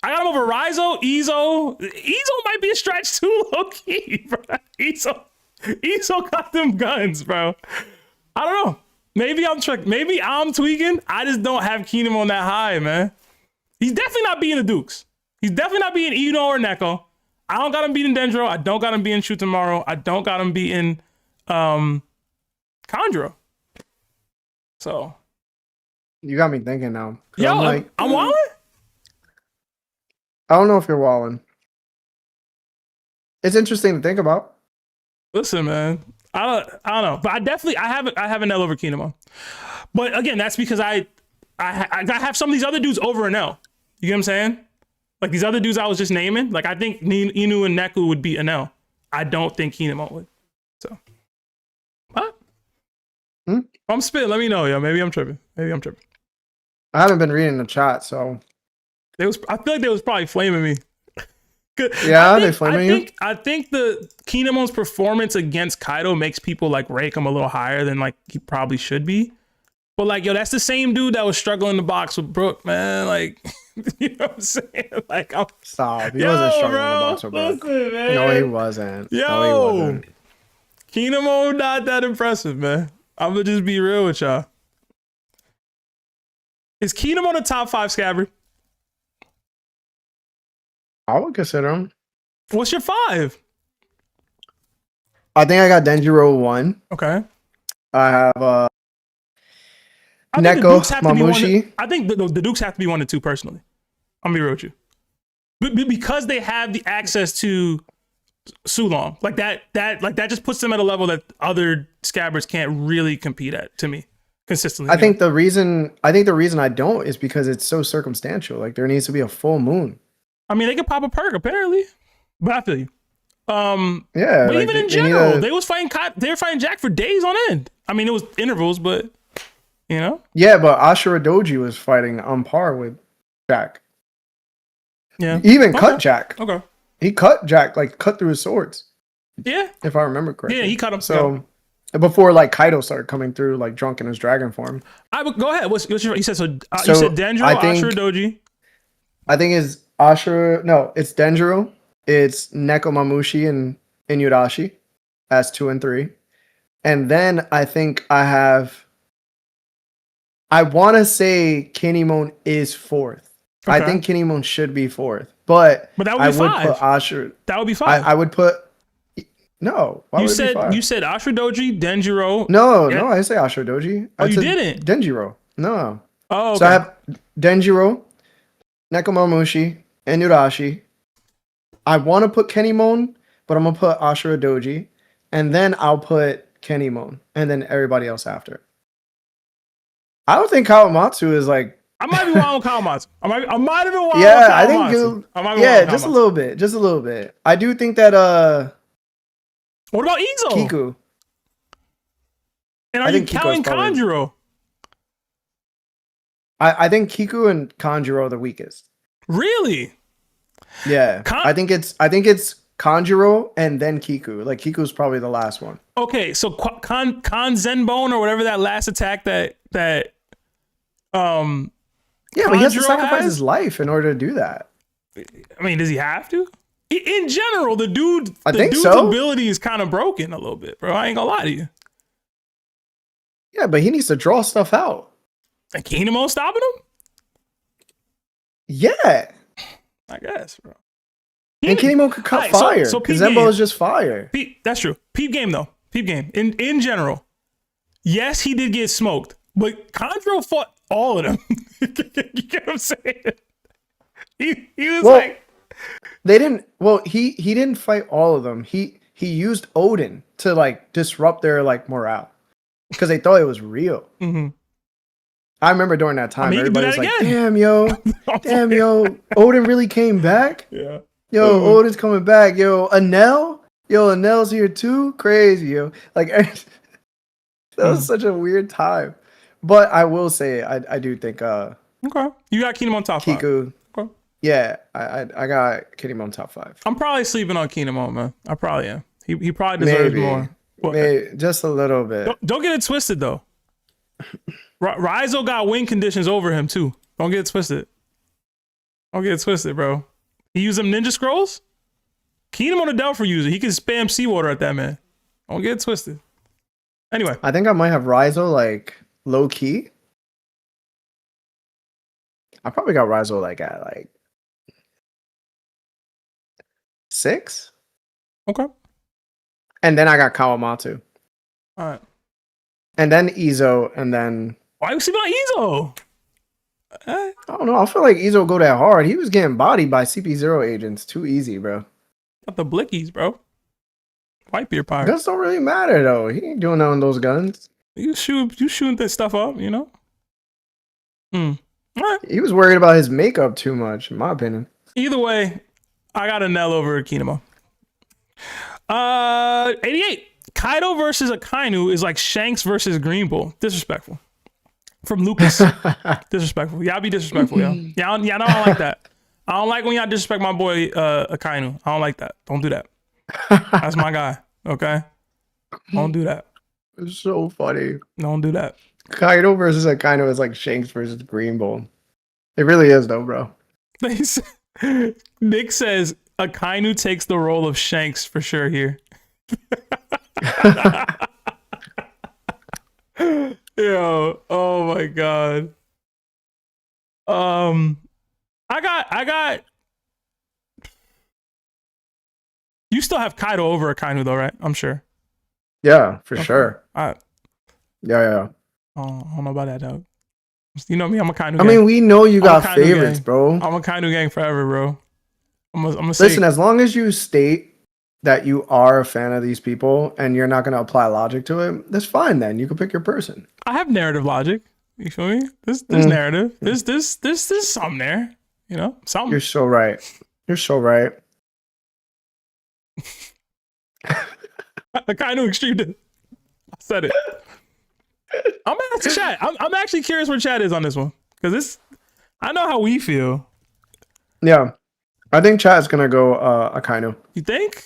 I got him over Raizo, Izo. Izo might be a stretch too, low key, bro. Izo got them guns, bro. I don't know. Maybe I'm tweaking. I just don't have Kinemon that high, man. He's definitely not beating the Dukes. He's definitely not beating Ino or Neko. I don't got him beating Dendro. I don't got him beating Shutamaru. I don't got him beating Kanjuro. So you got me thinking now. Yo, I'm walling? I don't know if you're walling. It's interesting to think about. Listen, man. I don't know. But I have an L over Kinemon. But again, that's because I have some of these other dudes over an L. You get what I'm saying? Like these other dudes I was just naming. Like I think Inu and Neku would beat an L. I don't think Kinemon would. So what? I'm spitting. Let me know, yo. Maybe I'm tripping. I haven't been reading the chat, so I feel like they was probably flaming me. Yeah, they flaming you. I think the Kinemon's performance against Kaido makes people like rank him a little higher than like he probably should be. But like, yo, that's the same dude that was struggling to box with Brook, man. Like, you know what I'm saying? Like, stop. He wasn't struggling to box with Brook. Listen, man. No, he wasn't. Yo, no, he wasn't. Kinemon not that impressive, man. I'm gonna just be real with y'all. Is Kinemon a top 5 scabbard? I would consider him. What's your 5? I think I got Denjiro 1. Okay. I have Neko, Mamushi. I think the Dukes have to be 1 and 2 personally. I'm gonna be real with you. Because they have the access to Sulong. Like that just puts them at a level that other scabbards can't really compete at, to me, consistently. I think the reason I don't is because it's so circumstantial. Like there needs to be a full moon. I mean, they could pop a perk apparently, but I feel you. Yeah, but like even in general, they were fighting Jack for days on end. I mean, it was intervals, but you know. Yeah, but Ashura Doji was fighting on par with Jack. Yeah, he even cut Jack. Okay, he cut Jack, like cut through his swords. Yeah, if I remember correctly. Yeah, he cut him. So Before like Kaido started coming through like drunk in his dragon form. Go ahead. What's your? You said so. So, You said Denjiro, I think- Ashura, Doji. I think it's Ashura. No, it's Denjiro. It's Nekomamushi and Inuyasha as 2 and 3. And then I think I want to say Kinemon is 4th. I think Kinemon should be 4th. But that would be I would 5. put Ashura. That would be 5. I would put. No. Why you would it be 5? said Ashura Doji, Denjiro. No, I say Ashura Doji. Oh, I you said didn't? Denjiro. No. Oh, okay. So I have Denjiro, Nekomamushi, and Urashi. I want to put Kinemon, but I'm going to put Ashura Doji. And then I'll put Kinemon. And then everybody else after. I don't think Kawamatsu is like... I might be wrong with Kawamatsu. I might have been wrong with Kawamatsu. Yeah, I think... Yeah, just a little bit. Just a little bit. I do think that... What about Izo? Kiku. And are you counting Kanjuro? I think Kiku and Kanjuro are the weakest. Really? Yeah. I think it's Kanjuro and then Kiku. Like Kiku's probably the last one. Okay, so Kan Zenbone or whatever that last attack that yeah, but he has to sacrifice his life in order to do that. I mean, does he have to? In general, the dude's so. ability is kind of broken a little bit, bro. I ain't gonna lie to you. Yeah, but he needs to draw stuff out. And Kinemon stopping him? Yeah. I guess, bro. And Kinemon could cut fire. So Zenbo is just fire. That's true. Peep game, though. Peep game. In general, yes, he did get smoked, but Kanjuro fought all of them. You get what I'm saying? He was like... They didn't... Well, he didn't fight all of them. He used Oden to, like, disrupt their, like, morale. Because they thought it was real. Mm-hmm. I remember during that time, everybody was like, damn, yo. Damn, yo. Oden really came back? Yeah. Yo, Oden's coming back. Yo, Anel? Yo, Anel's here too? Crazy, yo. Like, that was such a weird time. But I will say, I do think... Okay. You got Kinemon top 5. Kiku. Okay. Yeah, I got Kinemon top 5. I'm probably sleeping on Kinemon, man. I probably am. He probably deserves more. Maybe, just a little bit. Don't get it twisted, though. Raizo got win conditions over him, too. Don't get it twisted. Don't get it twisted, bro. He used them ninja scrolls? Kinemon a Delphi user. He can spam seawater at that man. Don't get it twisted. Anyway. I think I might have Raizo, like, low-key. I probably got Raizo, like, at, like, 6? Okay. And then I got Kawamatsu. All right. And then Izo, and then... Why you sleeping on Izo? I don't know. I feel like Izo go that hard. He was getting bodied by CP0 agents. Too easy, bro. Got the blickies, bro. White beard pirate. Guns don't really matter, though. He ain't doing none of those guns. You shooting that stuff up, you know? All right. He was worried about his makeup too much, in my opinion. Either way, I got a Nell over Kinemon. 88. Kaido versus Akainu is like Shanks versus Green Bull. Disrespectful. From Lucas. Disrespectful. Y'all be disrespectful, y'all. Y'all know I don't like that. I don't like when y'all disrespect my boy Akainu. I don't like that. Don't do that. That's my guy. Okay? Don't do that. It's so funny. Don't do that. Kaido versus Akainu is like Shanks versus Green Bull. It really is, though, bro. Nick says Akainu takes the role of Shanks for sure here. Yo, oh my god. I got. You still have Kaido over Akainu though, right? I'm sure. Yeah, for sure. All right. Yeah. I don't know about that, dog. You know me, I'm a Akainu gang. I mean, we know you got favorites, bro. I'm a Akainu gang forever, bro. I'm gonna listen, as long as you state that you are a fan of these people and you're not going to apply logic to it, that's fine then. You can pick your person. I have narrative logic. You feel me? This narrative. There's something there. You know? Something. You're so right. You're so right. Akainu extreme. I said it. I'm gonna ask chat. I'm actually curious where chat is on this one. Because I know how we feel. Yeah. I think chat is going to go Akainu. You think?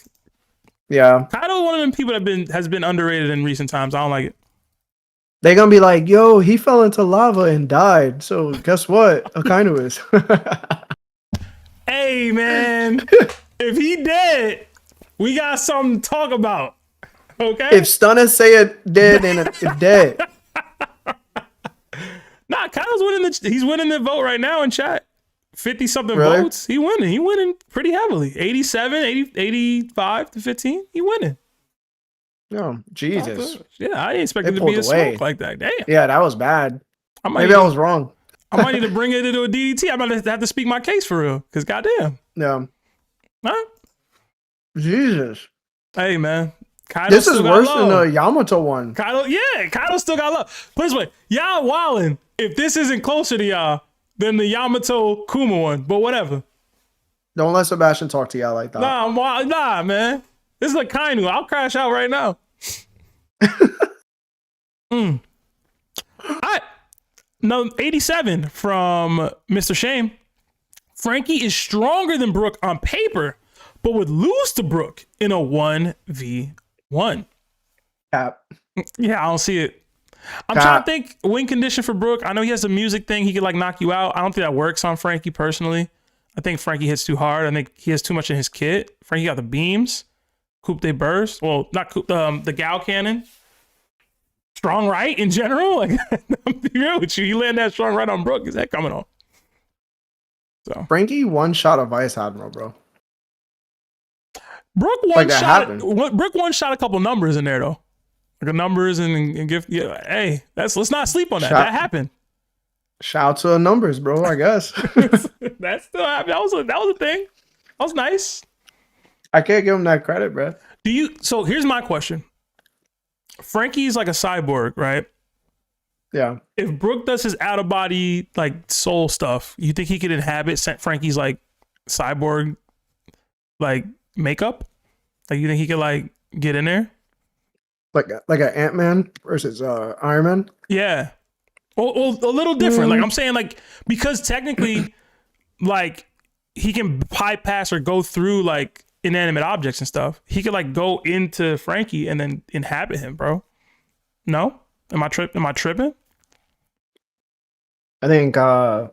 Yeah. Kaido's one of them people that has been underrated in recent times. I don't like it. They're gonna be like, yo, he fell into lava and died. So guess what? Akainu is. Hey man, if he dead, we got something to talk about. Okay. If Stunners say it dead, then it's dead. Nah, Kaido's winning he's winning the vote right now in chat. 50 something Really? votes. He winning pretty heavily. 87, 80, 85 to 15. He winning. No, Jesus. Yeah, I didn't expect They it to be a pulled away. smoke like that. Damn. Yeah, that was bad. Maybe Maybe I was wrong. I might need to bring it into a DDT. I might have to speak my case for real. Cause goddamn. Yeah. Huh? Jesus. Hey man. Kaido This is worse than the Yamato one. Kaido still got love. Put it this way, y'all wildin' if this isn't closer to y'all than the Yamato Kuma one, but whatever. Don't let Sebastian talk to y'all like that. Nah, man. This is a Kainu. I'll crash out right now. All right. No, 87 from Mr. Shame. Frankie is stronger than Brook on paper, but would lose to Brook in a 1v1. Cap. Yeah, I don't see it. I'm trying to think win condition for Brook. I know he has the music thing. He could like knock you out. I don't think that works on Frankie personally. I think Frankie hits too hard. I think he has too much in his kit. Frankie got the beams. Coupe de burst. Well, not coupe, the Gal cannon. Strong right in general. Like, I'm be real with you. You land that strong right on Brook. Is that coming on? So Frankie one shot of Vice Admiral, bro. Brook one shot a couple numbers in there though. Like numbers and give. Yeah, hey, let's not sleep on that. That happened. Shout to the numbers, bro. I guess that still happened. That was a thing. That was nice. I can't give him that credit, bro. So here's my question. Frankie's like a cyborg, right? Yeah. If Brook does his out of body like soul stuff, you think he could inhabit Frankie's like cyborg like makeup? Like you think he could like get in there? Like an Ant-Man versus Iron Man? Yeah. Well, a little different. Like I'm saying, like because technically, like he can bypass or go through like inanimate objects and stuff. He could like go into Frankie and then inhabit him, bro. No? Am I tripping? I think I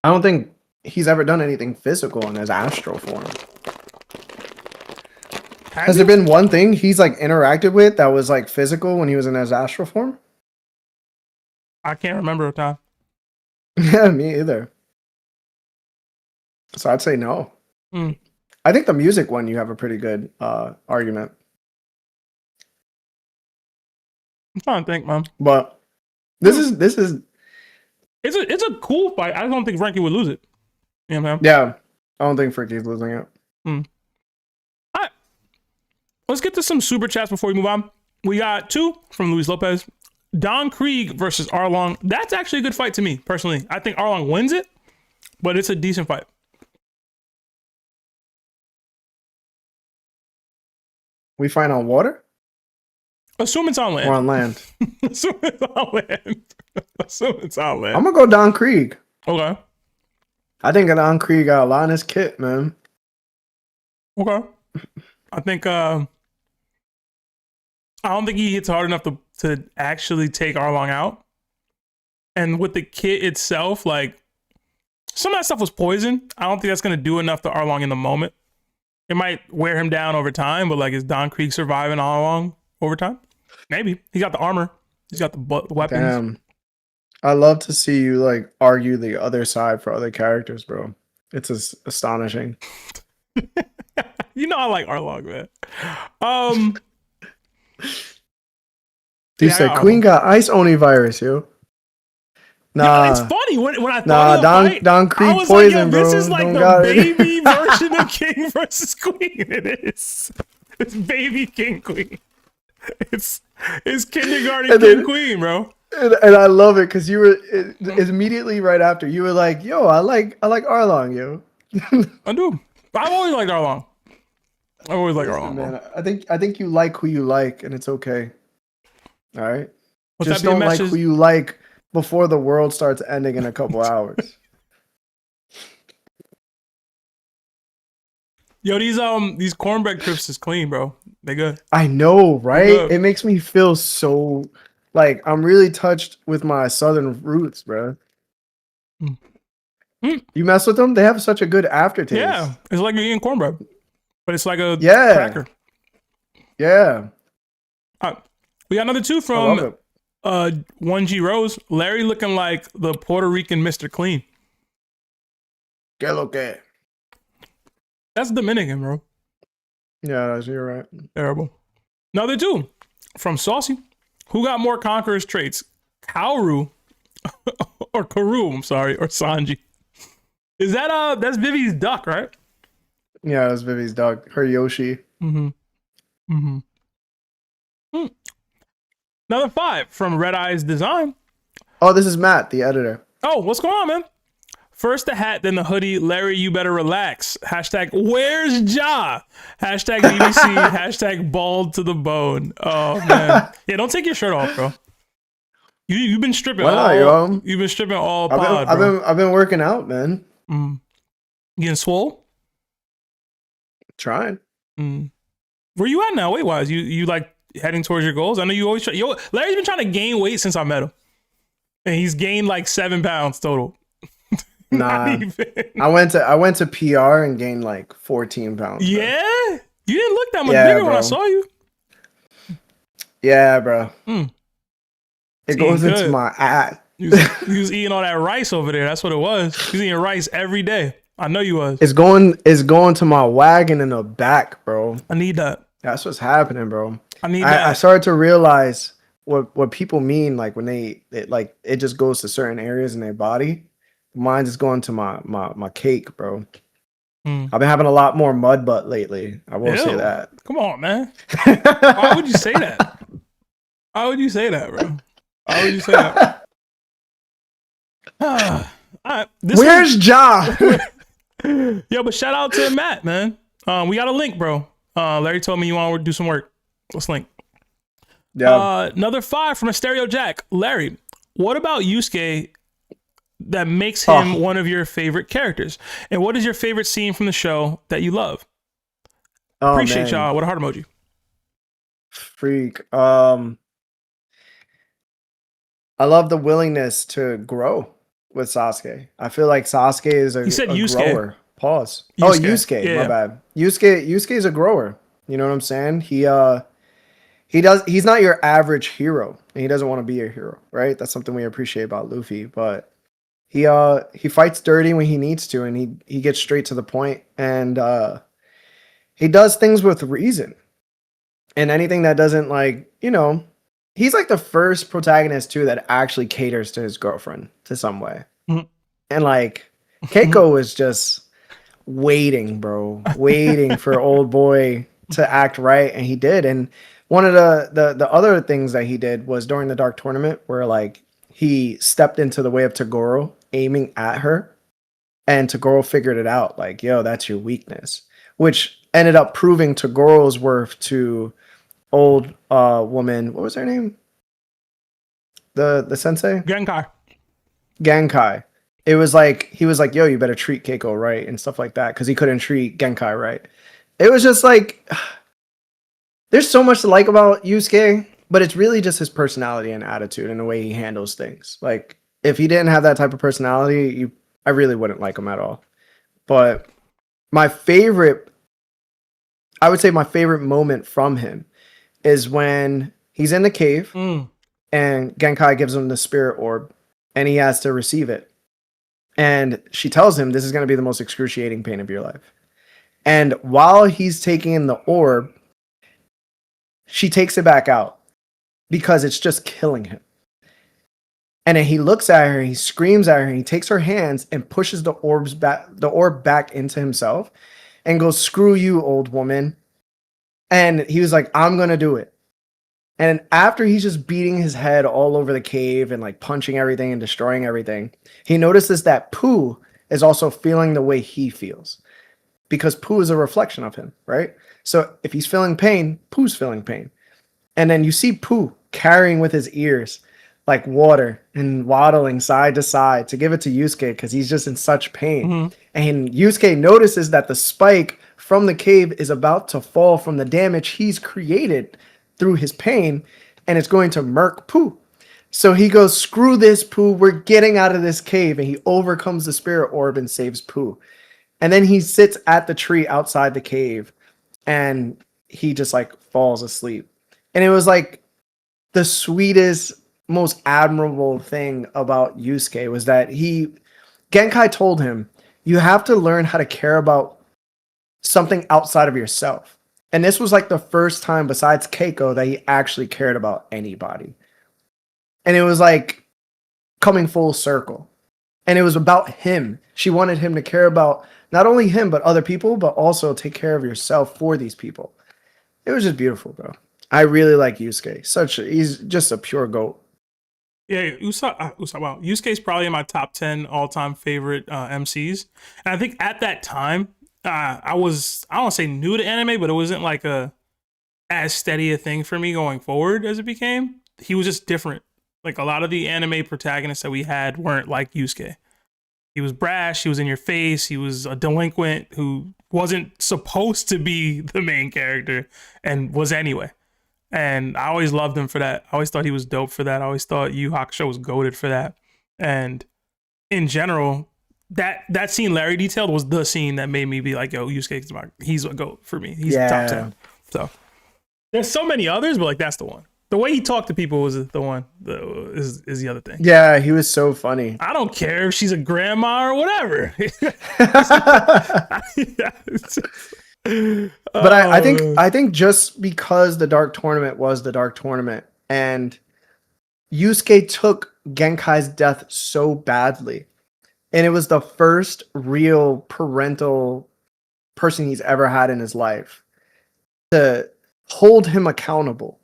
don't think he's ever done anything physical in his astral form. Has there been one thing he's like interacted with that was like physical when he was in his astral form? I can't remember a time. Yeah, me either. So I'd say no. I think the music one, you have a pretty good argument. I'm trying to think, man. But this is it's a cool fight. I don't think Frankie would lose it. You know what I'm saying? Yeah. I don't think Frankie's losing it. All right. Let's get to some super chats before we move on. We got 2 from Luis Lopez. Don Krieg versus Arlong. That's actually a good fight to me, personally. I think Arlong wins it, but it's a decent fight. We fight on water? Assume it's on land. Or on land. Assume it's on land. Assume it's on land. I'm gonna go Don Krieg. Okay. I think Don Krieg got a lot in his kit, man. Okay. I think I don't think he hits hard enough to actually take Arlong out. And with the kit itself, like some of that stuff was poison. I don't think that's gonna do enough to Arlong in the moment. It might wear him down over time, but like is Don Krieg surviving Arlong over time? Maybe. He got the armor. He's got the weapons. Damn. I love to see you like argue the other side for other characters, bro. It's astonishing. You know I like Arlong, man. Dude said Queen got ice Oni virus, yo. Nah, it's funny when I thought of the fight, Don Krieg I was poison, like, yo, bro. this is like the baby version of King versus Queen. It is. It's baby King Queen. It's kindergarten King Queen, bro. And I love it because you were immediately right after you were like, "Yo, I like Arlong, yo." I do. I've always liked Arlong. I've always liked Arlong, man. I think you like who you like, and it's okay. All right. What's Just don't like who you like before the world starts ending in a couple hours. Yo, these cornbread crisps is clean, bro. They good. I know, right? It makes me feel so like I'm really touched with my southern roots, bro. You mess with them, they have such a good aftertaste. Yeah, it's like you're eating cornbread, but it's like a cracker. Yeah. We got another 2 from 1G Rose. Larry looking like the Puerto Rican Mr. Clean. Que lo que? That's Dominican, bro. Yeah, you're right. Terrible. Another 2 from Saucy. Who got more Conqueror's traits? Kaoru or Karu, I'm sorry, or Sanji? Is that that's Vivi's duck, right? Yeah, that's Vivi's duck. Her Yoshi. Another 5 from Red Eyes Design. Oh, this is Matt, the editor. Oh, what's going on, man? First the hat, then the hoodie. Larry, you better relax. Hashtag where's Ja? Hashtag BBC. Hashtag bald to the bone. Oh man. Yeah, don't take your shirt off, bro. You've been stripping you've been stripping all pod, bro. I've been working out, man. Getting swole? Trying. Where you at now, weight wise? You like heading towards your goals? I know you always try. Larry's been trying to gain weight since I met him, and he's gained like 7 pounds total. Nah, I went to PR and gained like 14 pounds. Yeah, bro. You didn't look that much bigger when I saw you. Yeah, bro. It goes into my ass. You was eating all that rice over there. That's what it was. You was eating rice every day. I know you was. It's going to my wagon in the back, bro. I need that. That's what's happening, bro. I started to realize what people mean, like when it just goes to certain areas in their body. Mine is going to my cake, bro. I've been having a lot more mud butt lately. I will say that. Come on, man. Why would you say that? Why would you say that, bro? Why would you say that? Where's Ja? Yo, but shout out to Matt, man. We got a link, bro. Larry told me you want to do some work. Let's link. Yeah. Another 5 from a Stereo Jack. Larry, what about Yusuke that makes him one of your favorite characters? And what is your favorite scene from the show that you love? Appreciate y'all. What a heart emoji. Freak. I love the willingness to grow with Sasuke. I feel like Sasuke is a grower. Pause. Yusuke. Yeah. My bad. Yusuke is a grower. You know what I'm saying? He's not your average hero, and he doesn't want to be a hero, right? That's something we appreciate about Luffy, but he fights dirty when he needs to, and he gets straight to the point, and he does things with reason. And anything that doesn't, like, you know, he's like the first protagonist too that actually caters to his girlfriend to some way. And like Keiko was just waiting for old boy to act right, and he did. And one of the other things that he did was during the Dark Tournament, where like he stepped into the way of Toguro aiming at her, and Toguro figured it out, like, yo, that's your weakness, which ended up proving Togoro's worth to old woman. What was her name? The sensei? Genkai. It was like, he was like, yo, you better treat Keiko right and stuff like that, because he couldn't treat Genkai right. It was just like, there's so much to like about Yusuke, but it's really just his personality and attitude and the way he handles things. Like, if he didn't have that type of personality, I really wouldn't like him at all. But I would say my favorite moment from him is when he's in the cave and Genkai gives him the spirit orb and he has to receive it. And she tells him this is going to be the most excruciating pain of your life. And while he's taking in the orb, she takes it back out because it's just killing him. And then he looks at her, he screams at her, and he takes her hands and pushes the orb back into himself and goes, "Screw you, old woman." And he was like, "I'm going to do it." And after he's just beating his head all over the cave and like punching everything and destroying everything, he notices that Pooh is also feeling the way he feels, because Pooh is a reflection of him, right? So if he's feeling pain, Pooh's feeling pain. And then you see Pooh carrying with his ears like water and waddling side to side to give it to Yusuke because he's just in such pain. And Yusuke notices that the spike from the cave is about to fall from the damage he's created through his pain, and it's going to murk Pooh. So he goes, screw this, Pooh. We're getting out of this cave. And he overcomes the spirit orb and saves Pooh. And then he sits at the tree outside the cave and he just like falls asleep. And it was like the sweetest, most admirable thing about Yusuke was that Genkai told him, you have to learn how to care about something outside of yourself. And this was like the first time besides Keiko that he actually cared about anybody. And it was like coming full circle. And it was about him. She wanted him to care about not only him, but other people, but also take care of yourself for these people. It was just beautiful, bro. I really like Yusuke. He's just a pure GOAT. Yeah, wow. Yusuke's probably in my top 10 all-time favorite MCs. And I think at that time, I don't want to say new to anime, but it wasn't like as steady a thing for me going forward as it became. He was just different. Like a lot of the anime protagonists that we had weren't like Yusuke. He was brash, he was in your face, he was a delinquent who wasn't supposed to be the main character and was anyway. And I always loved him for that. I always thought he was dope for that. I always thought Yu Hakusho was goated for that. And in general, that scene Larry detailed was the scene that made me be like, yo, Yusuke, he's a GOAT for me. He's top 10. So there's so many others, but like that's the one. The way he talked to people was the one. Is the other thing. Yeah, he was so funny. I don't care if she's a grandma or whatever. But I think just because the Dark Tournament was the Dark Tournament, and Yusuke took Genkai's death so badly, and it was the first real parental person he's ever had in his life to hold him accountable.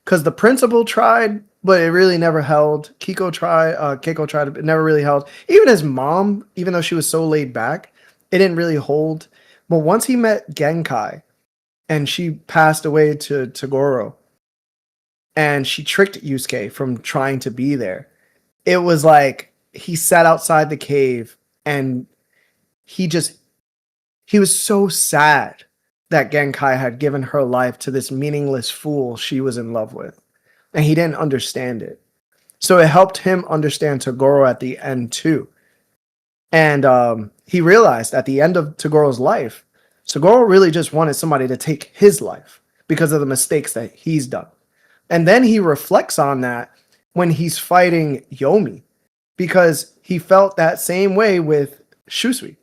Because the principal tried, but it really never held. Keiko tried, but it never really held. Even his mom, even though she was so laid back, it didn't really hold. But once he met Genkai, and she passed away to Toguro, and she tricked Yusuke from trying to be there, it was like he sat outside the cave, and he was so sad that Genkai had given her life to this meaningless fool she was in love with. And he didn't understand it. So it helped him understand Toguro at the end too. And he realized at the end of Togoro's life, Toguro really just wanted somebody to take his life because of the mistakes that he's done. And then he reflects on that when he's fighting Yomi, because he felt that same way with Shusui.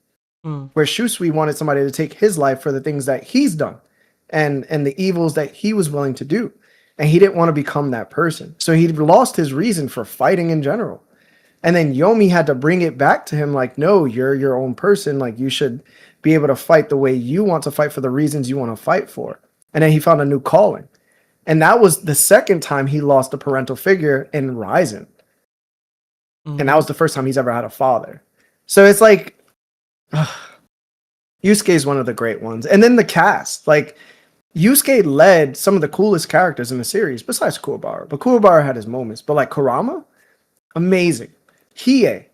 Where Shusui wanted somebody to take his life for the things that he's done and the evils that he was willing to do. And he didn't want to become that person. So he lost his reason for fighting in general. And then Yomi had to bring it back to him like, no, you're your own person. Like, you should be able to fight the way you want to fight for the reasons you want to fight for. And then he found a new calling. And that was the second time he lost a parental figure in Ryzen. And that was the first time he's ever had a father. So it's like, Yusuke is one of the great ones. And then the cast, like Yusuke led some of the coolest characters in the series besides Kuwabara, but Kuwabara had his moments. But like Kurama, amazing. Hiei,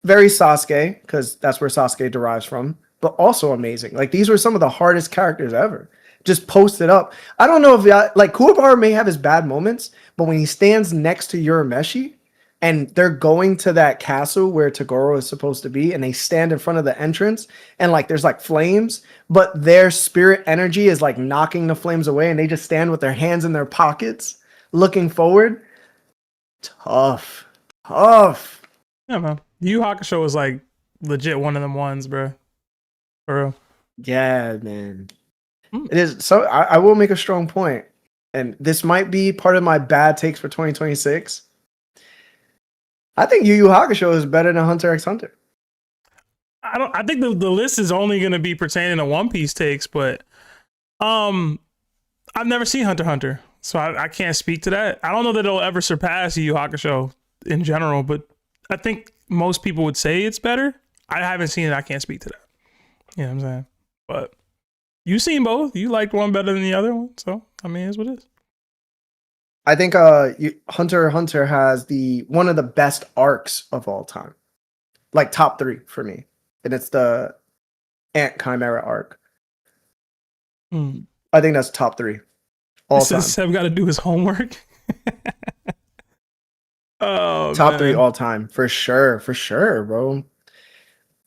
very Sasuke, because that's where Sasuke derives from, but also amazing. Like these were some of the hardest characters ever. Just posted up. I don't know if like Kuwabara may have his bad moments, but when he stands next to Urameshi, and they're going to that castle where Toguro is supposed to be, and they stand in front of the entrance, and like there's like flames, but their spirit energy is like knocking the flames away, and they just stand with their hands in their pockets, looking forward. Tough. Yeah, man. Yu Hakusho was like legit one of them ones, bro. For real. Yeah, man. It is. So I will make a strong point, and this might be part of my bad takes for 2026. I think Yu Yu Hakusho is better than Hunter x Hunter. I think the list is only going to be pertaining to One Piece takes, but I've never seen Hunter x Hunter, so I can't speak to that. I don't know that it'll ever surpass Yu Yu Hakusho in general, but I think most people would say it's better. I haven't seen it. I can't speak to that. You know what I'm saying? But you've seen both. You liked one better than the other one, so I mean, it's what it is. I think Hunter x Hunter has one of the best arcs of all time, like top 3 for me, and it's the Ant Chimera arc. I think that's top 3 all time. Seb got to do his homework. Oh, top man. 3 all time for sure, bro.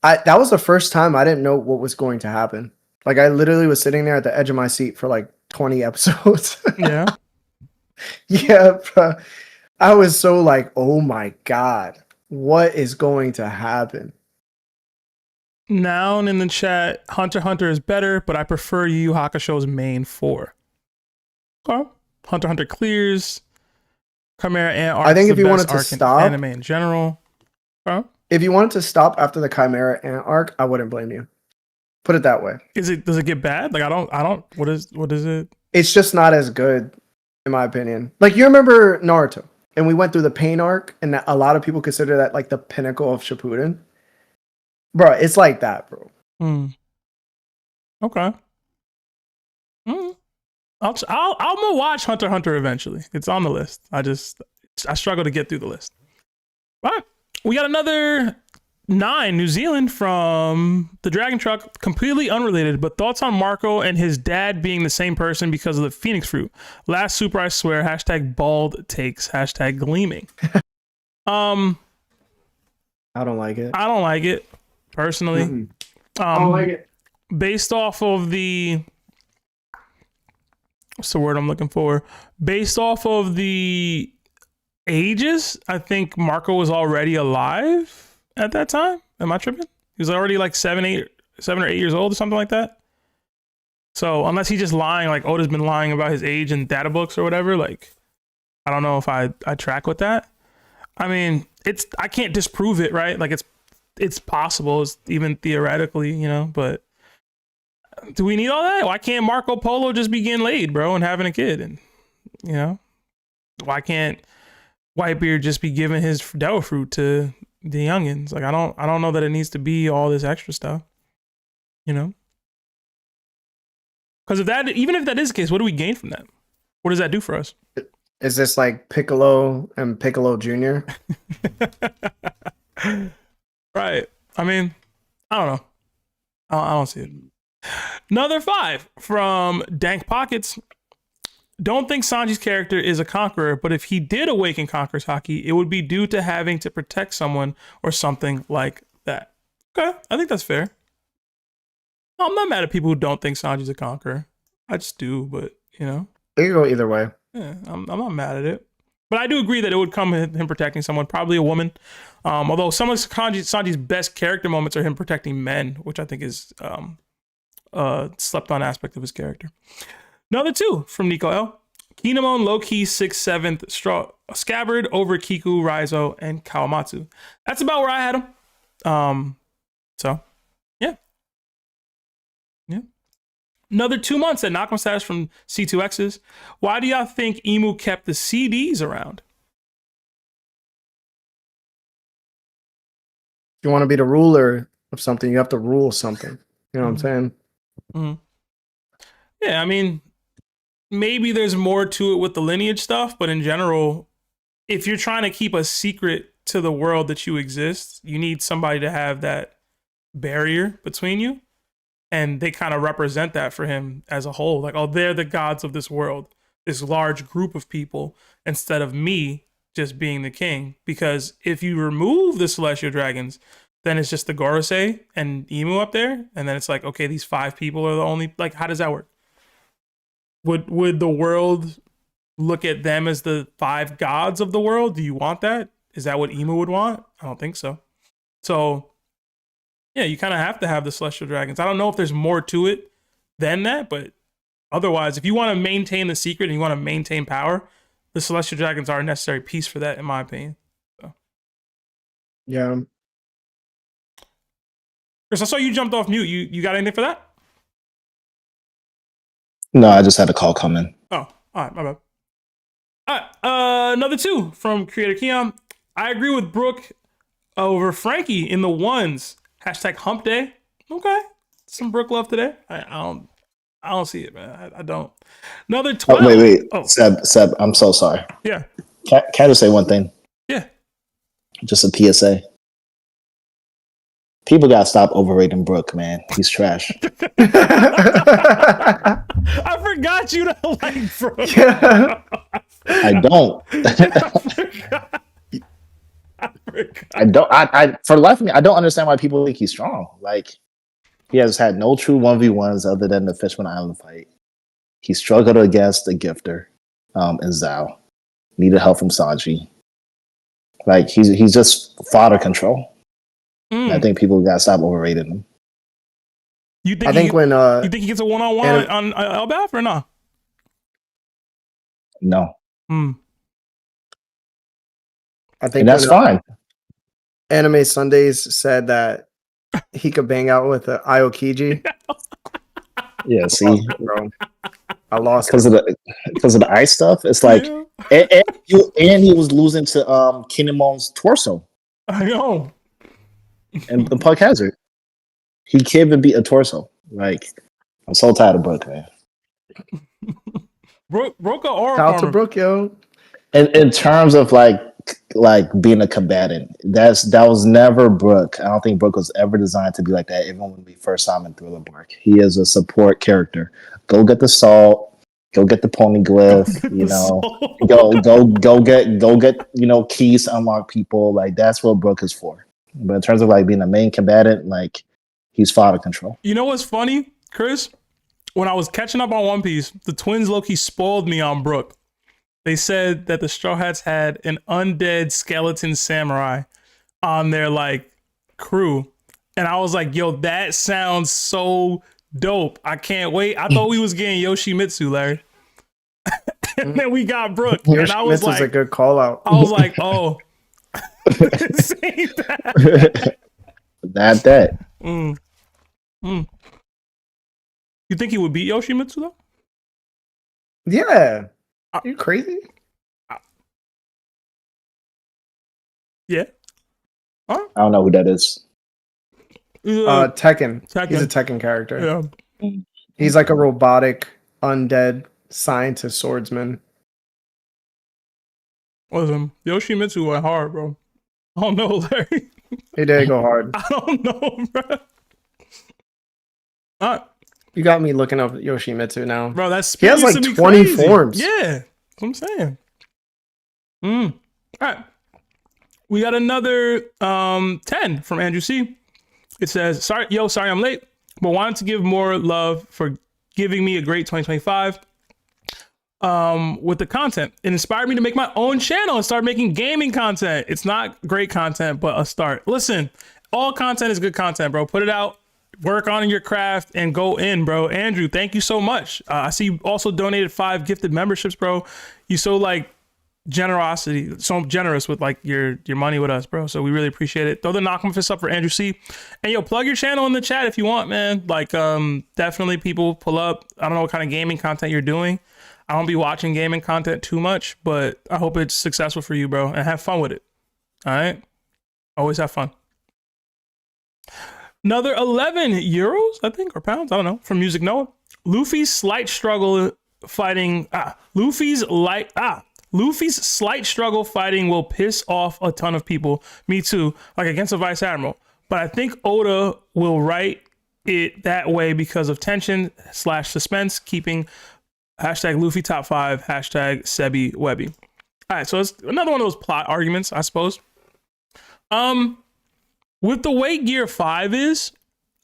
That was the first time I didn't know what was going to happen. Like I literally was sitting there at the edge of my seat for like 20 episodes. Yeah. Yeah, bro. I was so like, oh my god, what is going to happen? Noun in the chat, Hunter x Hunter is better, but I prefer Yu Yu Hakusho's main 4. Okay. Hunter x Hunter clears. Chimera Ant arc. I think if you wanted to stop anime in general. Okay. If you wanted to stop after the Chimera Ant arc, I wouldn't blame you. Put it that way. Does it get bad? Like I don't what is it? It's just not as good, in my opinion. Like you remember Naruto, and we went through the pain arc, and a lot of people consider that like the pinnacle of Shippuden. Bro, it's like that, bro. Okay. I'm gonna watch Hunter x Hunter eventually. It's on the list. I struggle to get through the list. All right, we got another 9 New Zealand from the Dragon Truck, completely unrelated, but thoughts on Marco and his dad being the same person because of the Phoenix fruit. Last super, I swear. #bald takes. #gleaming. I don't like it. I don't like it personally. I don't like it. Based off of the what's the word I'm looking for? Based off of the ages, I think Marco was already alive at that time. Am I tripping? He was already like 7 or 8 years old or something like that. So unless he's just lying, like Oda's been lying about his age in data books or whatever, like I don't know if I track with that. I mean, I can't disprove it, right? Like it's possible, it's even theoretically, you know, but do we need all that? Why can't Marco Polo just be getting laid, bro, and having a kid? And you know, why can't Whitebeard just be giving his devil fruit to the youngins? Like I don't know that it needs to be all this extra stuff, you know? Because even if that is the case, what do we gain from that? What does that do for us? Is this like Piccolo and Piccolo Jr.? Right. I mean, I don't know. I don't see it. Another 5 from Dank Pockets. Don't think Sanji's character is a conqueror, but if he did awaken Conqueror's Haki, it would be due to having to protect someone or something like that. Okay, I think that's fair. I'm not mad at people who don't think Sanji's a conqueror. I just do, but you know. It can go either way. Yeah, I'm not mad at it. But I do agree that it would come with him protecting someone, probably a woman. Although some of Sanji's best character moments are him protecting men, which I think is slept on aspect of his character. Another 2 from Nico L. Kinemon low-key 6th, 7th, Scabbard over Kiku, Raizo, and Kawamatsu. That's about where I had him. So, yeah. Yeah. Another 2 months at Knock'em status from C2X's. Why do y'all think Emu kept the CDs around? If you want to be the ruler of something, you have to rule something. You know what I'm saying? Mm-hmm. Yeah, I mean, maybe there's more to it with the lineage stuff, but in general, if you're trying to keep a secret to the world that you exist, you need somebody to have that barrier between you. And they kind of represent that for him as a whole. Like, oh, they're the gods of this world, this large group of people, instead of me just being the king. Because if you remove the celestial dragons, then it's just the Gorosei and Emu up there. And then it's like, okay, these 5 people are the only, like, how does that work? Would the world look at them as the 5 gods of the world? Do you want that? Is that what Emu would want? I don't think so. So, yeah, you kind of have to have the celestial dragons. I don't know if there's more to it than that, but otherwise, if you want to maintain the secret and you want to maintain power, the celestial dragons are a necessary piece for that, in my opinion. So. Yeah. Chris, I saw you jumped off mute. You got anything for that? No, I just had a call coming. Oh, all right, my bad. All right, another 2 from Creator Keon. I agree with Brooke over Frankie in the ones. #hump day. Okay, some Brooke love today. I don't see it, man. I don't. Another 12. Oh, wait. Oh. Seb, I'm so sorry. Yeah. Can I just say one thing? Yeah. Just a PSA. People gotta stop overrating Brook, man. He's trash. I forgot you don't like Brook. Yeah. I don't. I don't. I for the life of me, I don't understand why people think he's strong. Like, he has had no true 1v1s other than the Fishman Island fight. He struggled against the Gifter, and Zhao. Needed help from Sanji. Like, he's just fodder control. I think people gotta stop overrating him. You think? I think when you think he gets a one-on-one on Elbaf or not? No. I think And that's fine. Anime Sundays said that he could bang out with Aokiji. Yeah, see, Bro, I lost because of the ice stuff. It's like, and he was losing to Kinemon's torso. I know. And Puck Hazard, he can't even beat a torso. Like, I'm so tired of Brook, man. Brook or Shout out to Brook, yo. And in terms of like being a combatant, that was never Brook. I don't think Brook was ever designed to be like that. Even when we first saw him in Thriller Bark, he is a support character. Go get the salt. Go get the poneglyph. Go get keys to unlock people. Like, that's what Brook is for. But in terms of like being a main combatant, like, he's fodder control. You know what's funny, Chris? When I was catching up on One Piece, the twins low-key spoiled me on Brook. They said that the Straw Hats had an undead skeleton samurai on their like crew. And I was like, yo, that sounds so dope. I can't wait. I thought we was getting Yoshimitsu, Larry. And then we got Brook. And I was like, a good call out. I was like, oh. Not that. You think he would beat Yoshimitsu though? Yeah. Are you crazy? Yeah. I don't know who that is. Tekken. He's a Tekken character. Yeah. He's like a robotic, undead scientist swordsman. Listen, Yoshimitsu went hard, bro. I don't know, Larry. He did go hard. I don't know, bro. You got me looking up Yoshimitsu now. Bro, he has like 20 crazy. forms. Yeah, that's what I'm saying. All right. We got another 10 from Andrew C. It says, sorry I'm late, but wanted to give more love for giving me a great 2025 with the content. It inspired me to make my own channel and start making gaming content. It's not great content, but a start. Listen, all content is good content, bro. Put it out, work on your craft, and go in, bro. Andrew, thank you so much. I see you also donated 5 gifted memberships, bro. You so so generous with like your money with us, bro. So we really appreciate it. Throw the knock fist up for Andrew C. And yo, plug your channel in the chat if you want, man. Like, definitely people pull up. I don't know what kind of gaming content you're doing. I don't be watching gaming content too much, but I hope it's successful for you, bro, and have fun with it. All right? Always have fun. Another 11 euros, I think, or pounds, I don't know, from Music Noah. Luffy's slight struggle fighting will piss off a ton of people. Me too, like against a Vice Admiral. But I think Oda will write it that way because of tension/suspense, keeping #Luffy top 5, #Sebi Webby. All right, so it's another one of those plot arguments, I suppose. With the way Gear 5 is,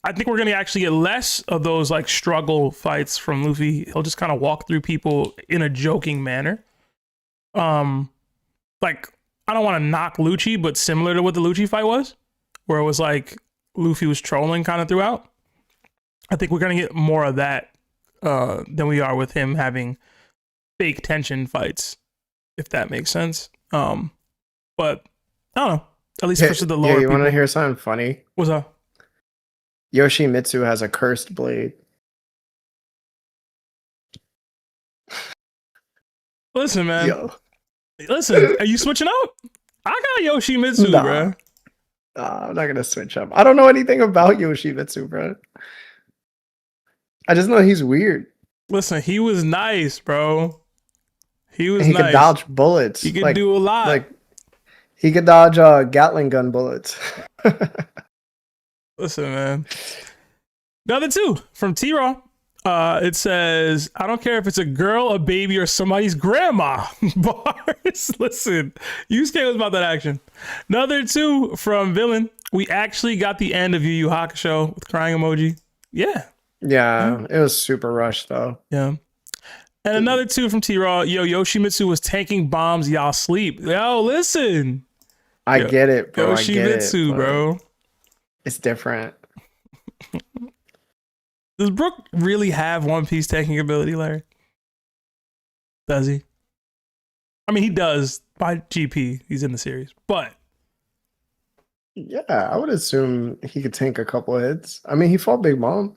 I think we're going to actually get less of those like struggle fights from Luffy. He'll just kind of walk through people in a joking manner. Like, I don't want to knock Lucci, but similar to what the Lucci fight was, where it was like Luffy was trolling kind of throughout. I think we're going to get more of that than we are with him having fake tension fights, if that makes sense. But I don't know. At least for the lower you people. Want to hear something funny? What's up? Yoshimitsu has a cursed blade. Listen, man. Yo. Listen, are you switching up? I got Yoshimitsu, bro. I'm not gonna switch up. I don't know anything about Yoshimitsu, bro. I just know he's weird. Listen, he was nice, bro. He could dodge bullets. He could do a lot. Like, he could dodge Gatling gun bullets. Listen, man. The other two from T-Raw. It says, I don't care if it's a girl, a baby, or somebody's grandma. Bars. Listen, you scared about that action. Another two from Villain. We actually got the end of Yu Yu Hakusho with crying emoji. Yeah. Yeah, it was super rushed though. Yeah. And another two from T-Raw. Yo, Yoshimitsu was tanking bombs. Y'all sleep. Yo, listen. I get it, bro. Yoshimitsu, bro. It's different. Does Brook really have One Piece tanking ability, Larry? Does he? I mean, he does by GP. He's in the series, but yeah, I would assume he could tank a couple of hits. I mean, he fought Big Mom.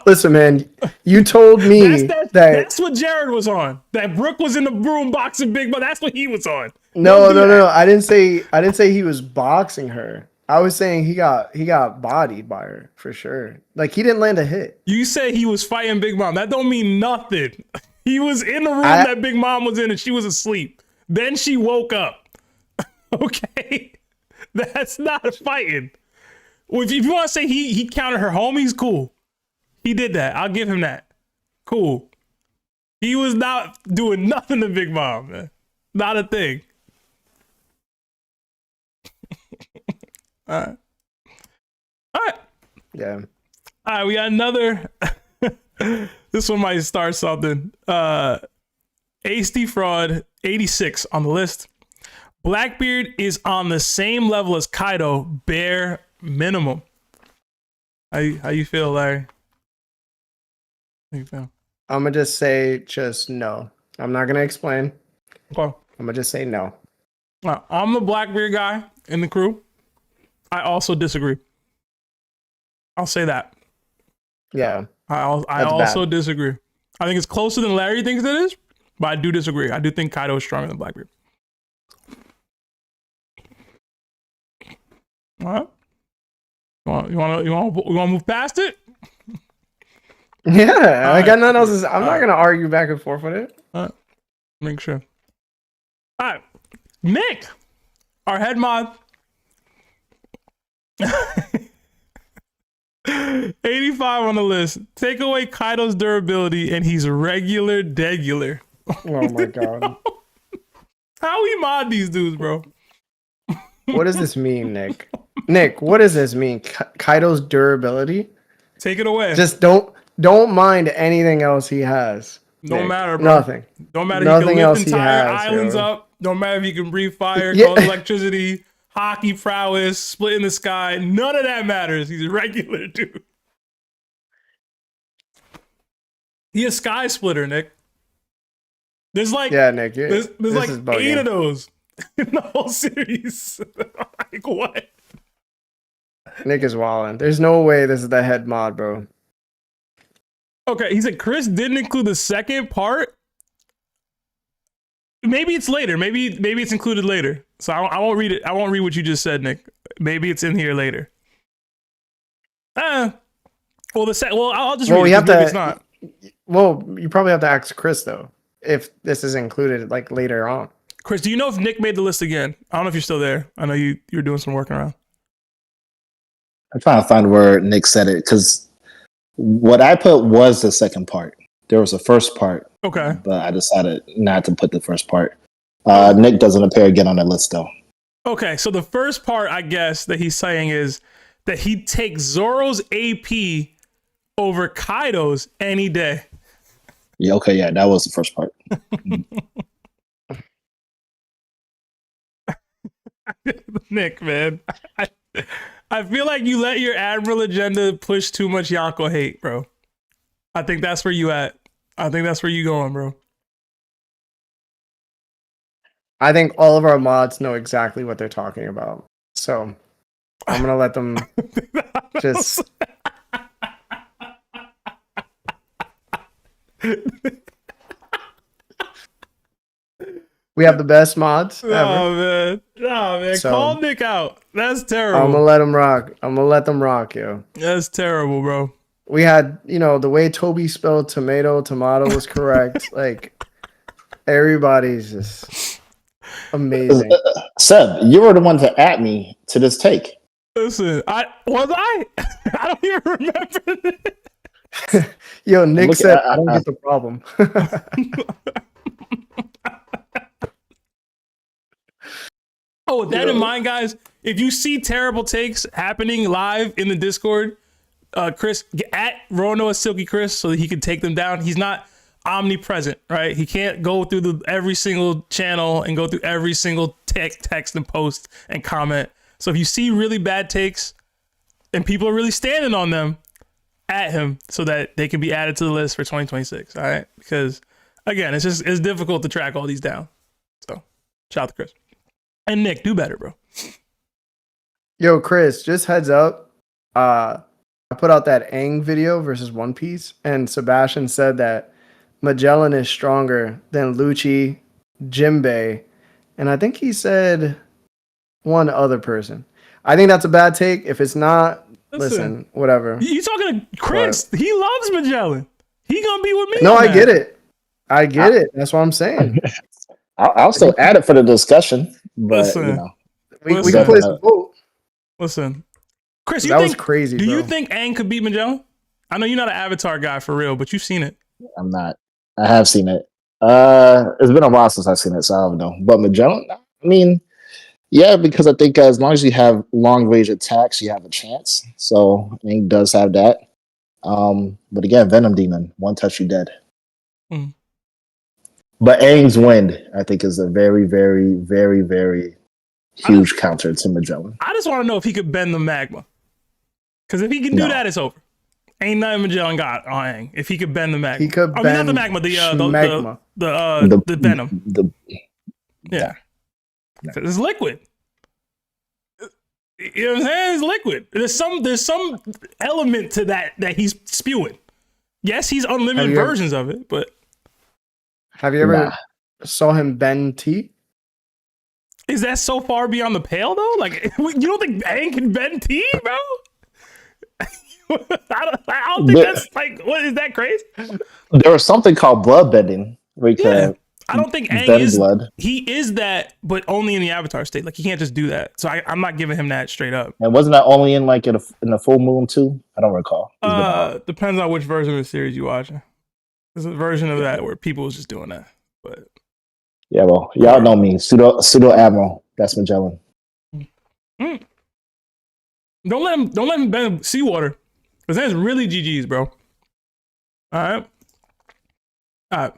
Listen, man, you told me that's what Jared was on. That Brook was in the room boxing Big Mom. That's what he was on. No. I didn't say he was boxing her. I was saying he got bodied by her for sure. Like, he didn't land a hit. You say he was fighting Big Mom. That don't mean nothing. He was in the room that Big Mom was in, and she was asleep. Then she woke up. Okay, that's not fighting. Well, if you want to say he counted her homies, cool. He did that. I'll give him that. Cool. He was not doing nothing to Big Mom, man. Not a thing. All right. Yeah. All right, we got another. This one might start something. Hasty Fraud 86 on the list. Blackbeard is on the same level as Kaido, bare minimum. How you feel, Larry? How you feel? I'm gonna just say no. I'm not gonna explain. Okay. I'm gonna just say no. I'm the Blackbeard guy in the crew. I also disagree. I'll say that. Yeah. I also disagree. I think it's closer than Larry thinks it is, but I do disagree. I do think Kaido is stronger than Blackbeard. All right. You want to move past it? Yeah, I got nothing else. I'm not gonna argue back and forth with it. All right. Make sure. All right, Nick, our head mod. 85 on the list. Take away Kaido's durability, and he's regular. Oh my god. How we mod these dudes, bro? What does this mean, Nick? Nick, what does this mean? Kaido's durability? Take it away. Just don't mind anything else he has. Don't matter, bro. Nothing. Don't matter. Nothing he can else lift he entire has, islands yo. up. Don't matter if he can breathe fire, Yeah. cause electricity, hockey prowess, split in the sky. None of that matters. He's a regular dude. He a sky splitter, Nick. There's like Nick. there's like 8 of those in the whole series. Like what? Nick is wilding. There's no way this is the head mod, bro. Okay, he said Chris didn't include the second part. Maybe it's later. Maybe it's included later. So I won't read it. I won't read what you just said, Nick. Maybe it's in here later. I'll just read it. It's not. Well, you probably have to ask Chris though if this is included like later on. Chris, do you know if Nick made the list again? I don't know if you're still there. I know you're doing some work around. I'm trying to find where Nick said it because what I put was the second part. There was a first part. Okay. But I decided not to put the first part. Nick doesn't appear again on the list though. Okay, so the first part, I guess, that he's saying is that he'd take Zoro's AP over Kaido's any day. Yeah, okay, yeah, that was the first part. Nick, man. I feel like you let your Admiral agenda push too much Yonko hate, bro. I think that's where you at. I think that's where you going, bro. I think all of our mods know exactly what they're talking about. So I'm gonna let them just we have the best mods ever. Oh man. So, call Nick out. That's terrible. I'm gonna let them rock. I'm gonna let them rock, yo. That's terrible, bro. We had, the way Toby spelled tomato was correct. Like, everybody's just Amazing. Seb, you were the one to at me to this take. Listen, I don't even remember this. Yo, Nick said I don't get the problem. Oh, with that in mind, guys, if you see terrible takes happening live in the Discord, Chris, at Roanoa Silky Chris so that he can take them down. He's not omnipresent, right? He can't go through every single channel and go through every single text and post and comment. So if you see really bad takes and people are really standing on them, at him so that they can be added to the list for 2026. All right, because again, it's difficult to track all these down. So shout out to Chris and Nick. Do better, bro. Yo, Chris, just heads up. I put out that Aang video versus One Piece, and Sebastian said that Magellan is stronger than Lucci, Jinbei, and I think he said one other person. I think that's a bad take. If it's not, listen, whatever. You talking to Chris? But he loves Magellan. He gonna be with me. No, I get it. I get it. That's what I'm saying. I'll still add it for the discussion, but you know, we can play some vote. Listen, Chris, that was crazy. Do you think Aang could beat Magellan? I know you're not an Avatar guy for real, but you've seen it. I'm not. I have seen it. It's been a while since I've seen it, so I don't know. But Magellan, I mean, yeah, because I think as long as you have long range attacks, you have a chance. So Aang does have that. But again, Venom Demon, one touch you dead. Mm. But Aang's wind, I think, is a very, very, very, very huge counter to Magellan. I just want to know if he could bend the magma. Because if he can do that, it's over. Ain't nothing Magellan got on Aang. If he could bend the magma. He could bend not the magma, the venom. Yeah. It's liquid. You know what I'm saying? It's liquid. There's some element to that he's spewing. Yes, he's unlimited versions of it, but have you ever saw him bend tea? Is that so far beyond the pale though? Like, you don't think Aang can bend tea, bro? I don't think that's like, what is that crazy? There was something called blood bending where you can I don't think Aang is blood. He is that, but only in the Avatar state. Like, he can't just do that. So I'm not giving him that straight up. And wasn't that only in like in the full moon too? I don't recall. Depends on which version of the series you watching. There's a version of that where people was just doing that. But yeah, well, y'all know me, pseudo Admiral. That's Magellan. Mm. Don't let him bend seawater, because that's really GG's, bro. All right.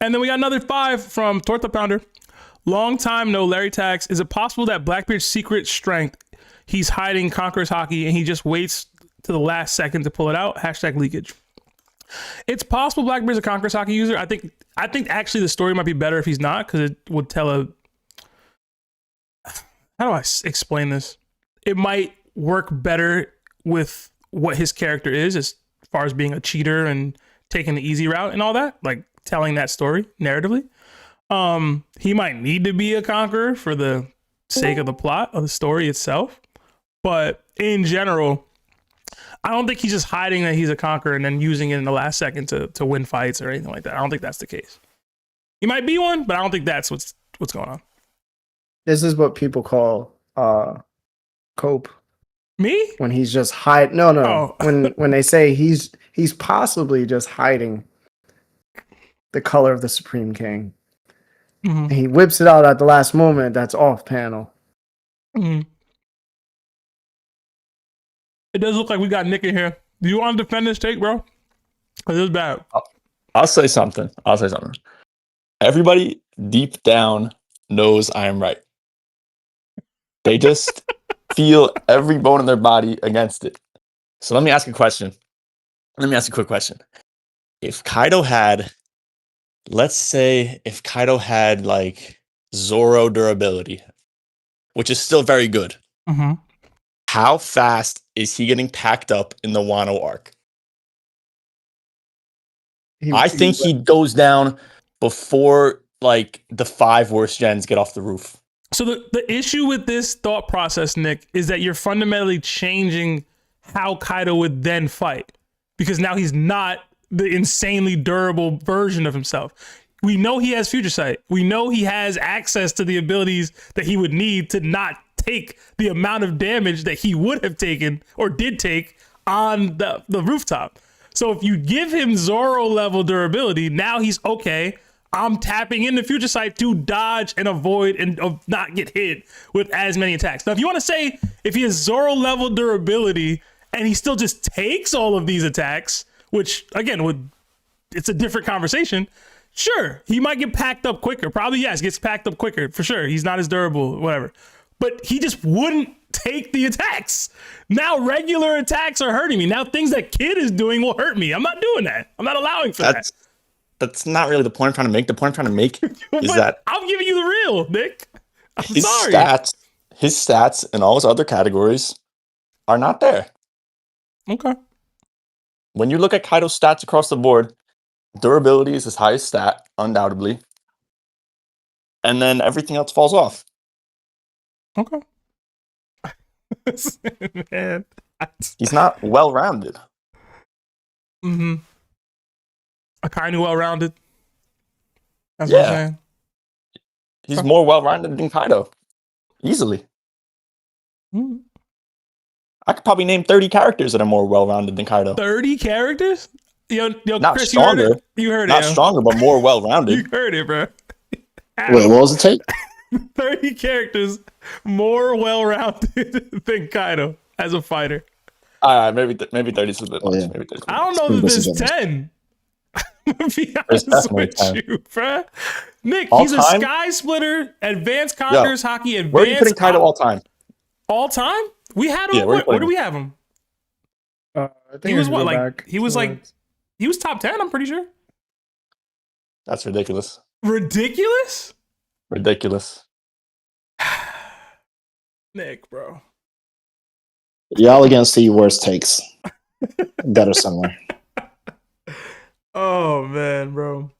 And then we got another 5 from Torta Pounder. Long time no Larry Tax. Is it possible that Blackbeard's secret strength, he's hiding Conqueror's Haki and he just waits to the last second to pull it out? # leakage. It's possible Blackbeard's a Conqueror's Haki user. I think actually the story might be better if he's not, because it would tell a... How do I explain this? It might work better with what his character is as far as being a cheater and taking the easy route and all that. Like, telling that story narratively. He might need to be a conqueror for the sake of the plot of the story itself, but in general, I don't think he's just hiding that he's a conqueror and then using it in the last second to win fights or anything like that. I don't think that's the case. He might be one, but I don't think that's what's going on. This is what people call cope. Me? When he's just hide. No. Oh. when they say he's possibly just hiding the color of the Supreme King. Mm-hmm. And he whips it out at the last moment. That's off panel. Mm-hmm. It does look like we got Nick in here. Do you want to defend this take, bro? This is bad. I'll say something. Everybody deep down knows I am right. They just feel every bone in their body against it. So let me ask a question. Let me ask a quick question. If Kaido had... Let's say if Kaido had like Zoro durability, which is still very good, how fast is he getting packed up in the Wano arc? I think he goes down before like the 5 worst gens get off the roof. So the issue with this thought process, Nick, is that you're fundamentally changing how Kaido would then fight, because now he's not the insanely durable version of himself. We know he has future sight. We know he has access to the abilities that he would need to not take the amount of damage that he would have taken or did take on the rooftop. So if you give him Zoro level durability, now he's okay. I'm tapping into future sight to dodge and avoid and not get hit with as many attacks. Now, if you want to say if he has Zoro level durability and he still just takes all of these attacks, which again it's a different conversation. Sure, he might get packed up quicker. Probably yes, gets packed up quicker for sure. He's not as durable, whatever. But he just wouldn't take the attacks. Now regular attacks are hurting me. Now things that Kid is doing will hurt me. I'm not doing that. I'm not allowing for that. That's not really the point I'm trying to make. The point I'm trying to make is that I'm giving you the real, Nick. I'm sorry. His stats in all his other categories are not there. Okay. When you look at Kaido's stats across the board, durability is his highest stat, undoubtedly. And then everything else falls off. Okay. Man. He's not well-rounded. Mm-hmm. A kind of well-rounded. That's what I'm saying. He's more well-rounded than Kaido. Easily. Mm-hmm. I could probably name 30 characters that are more well-rounded than Kaido. 30 characters? Yo, not Chris, stronger. You heard it. Not stronger, but more well-rounded. You heard it, bro. Wait, what was it take? 30 characters more well-rounded than Kaido as a fighter. All right, maybe 30 is a bit much. Yeah. Maybe 30 I don't know that there's 10. Be honest with you, bro. Nick, all he's time? a sky splitter, advanced conquerors hockey, advanced. Where are you putting Kaido all time? All time? We had him. Yeah, where do we have him? I think He was I what? go Like back he was to like it. he was top 10. I'm pretty sure. That's ridiculous. Ridiculous. Ridiculous. Nick, bro. Y'all are gonna see worse takes that are similar. Oh man, bro.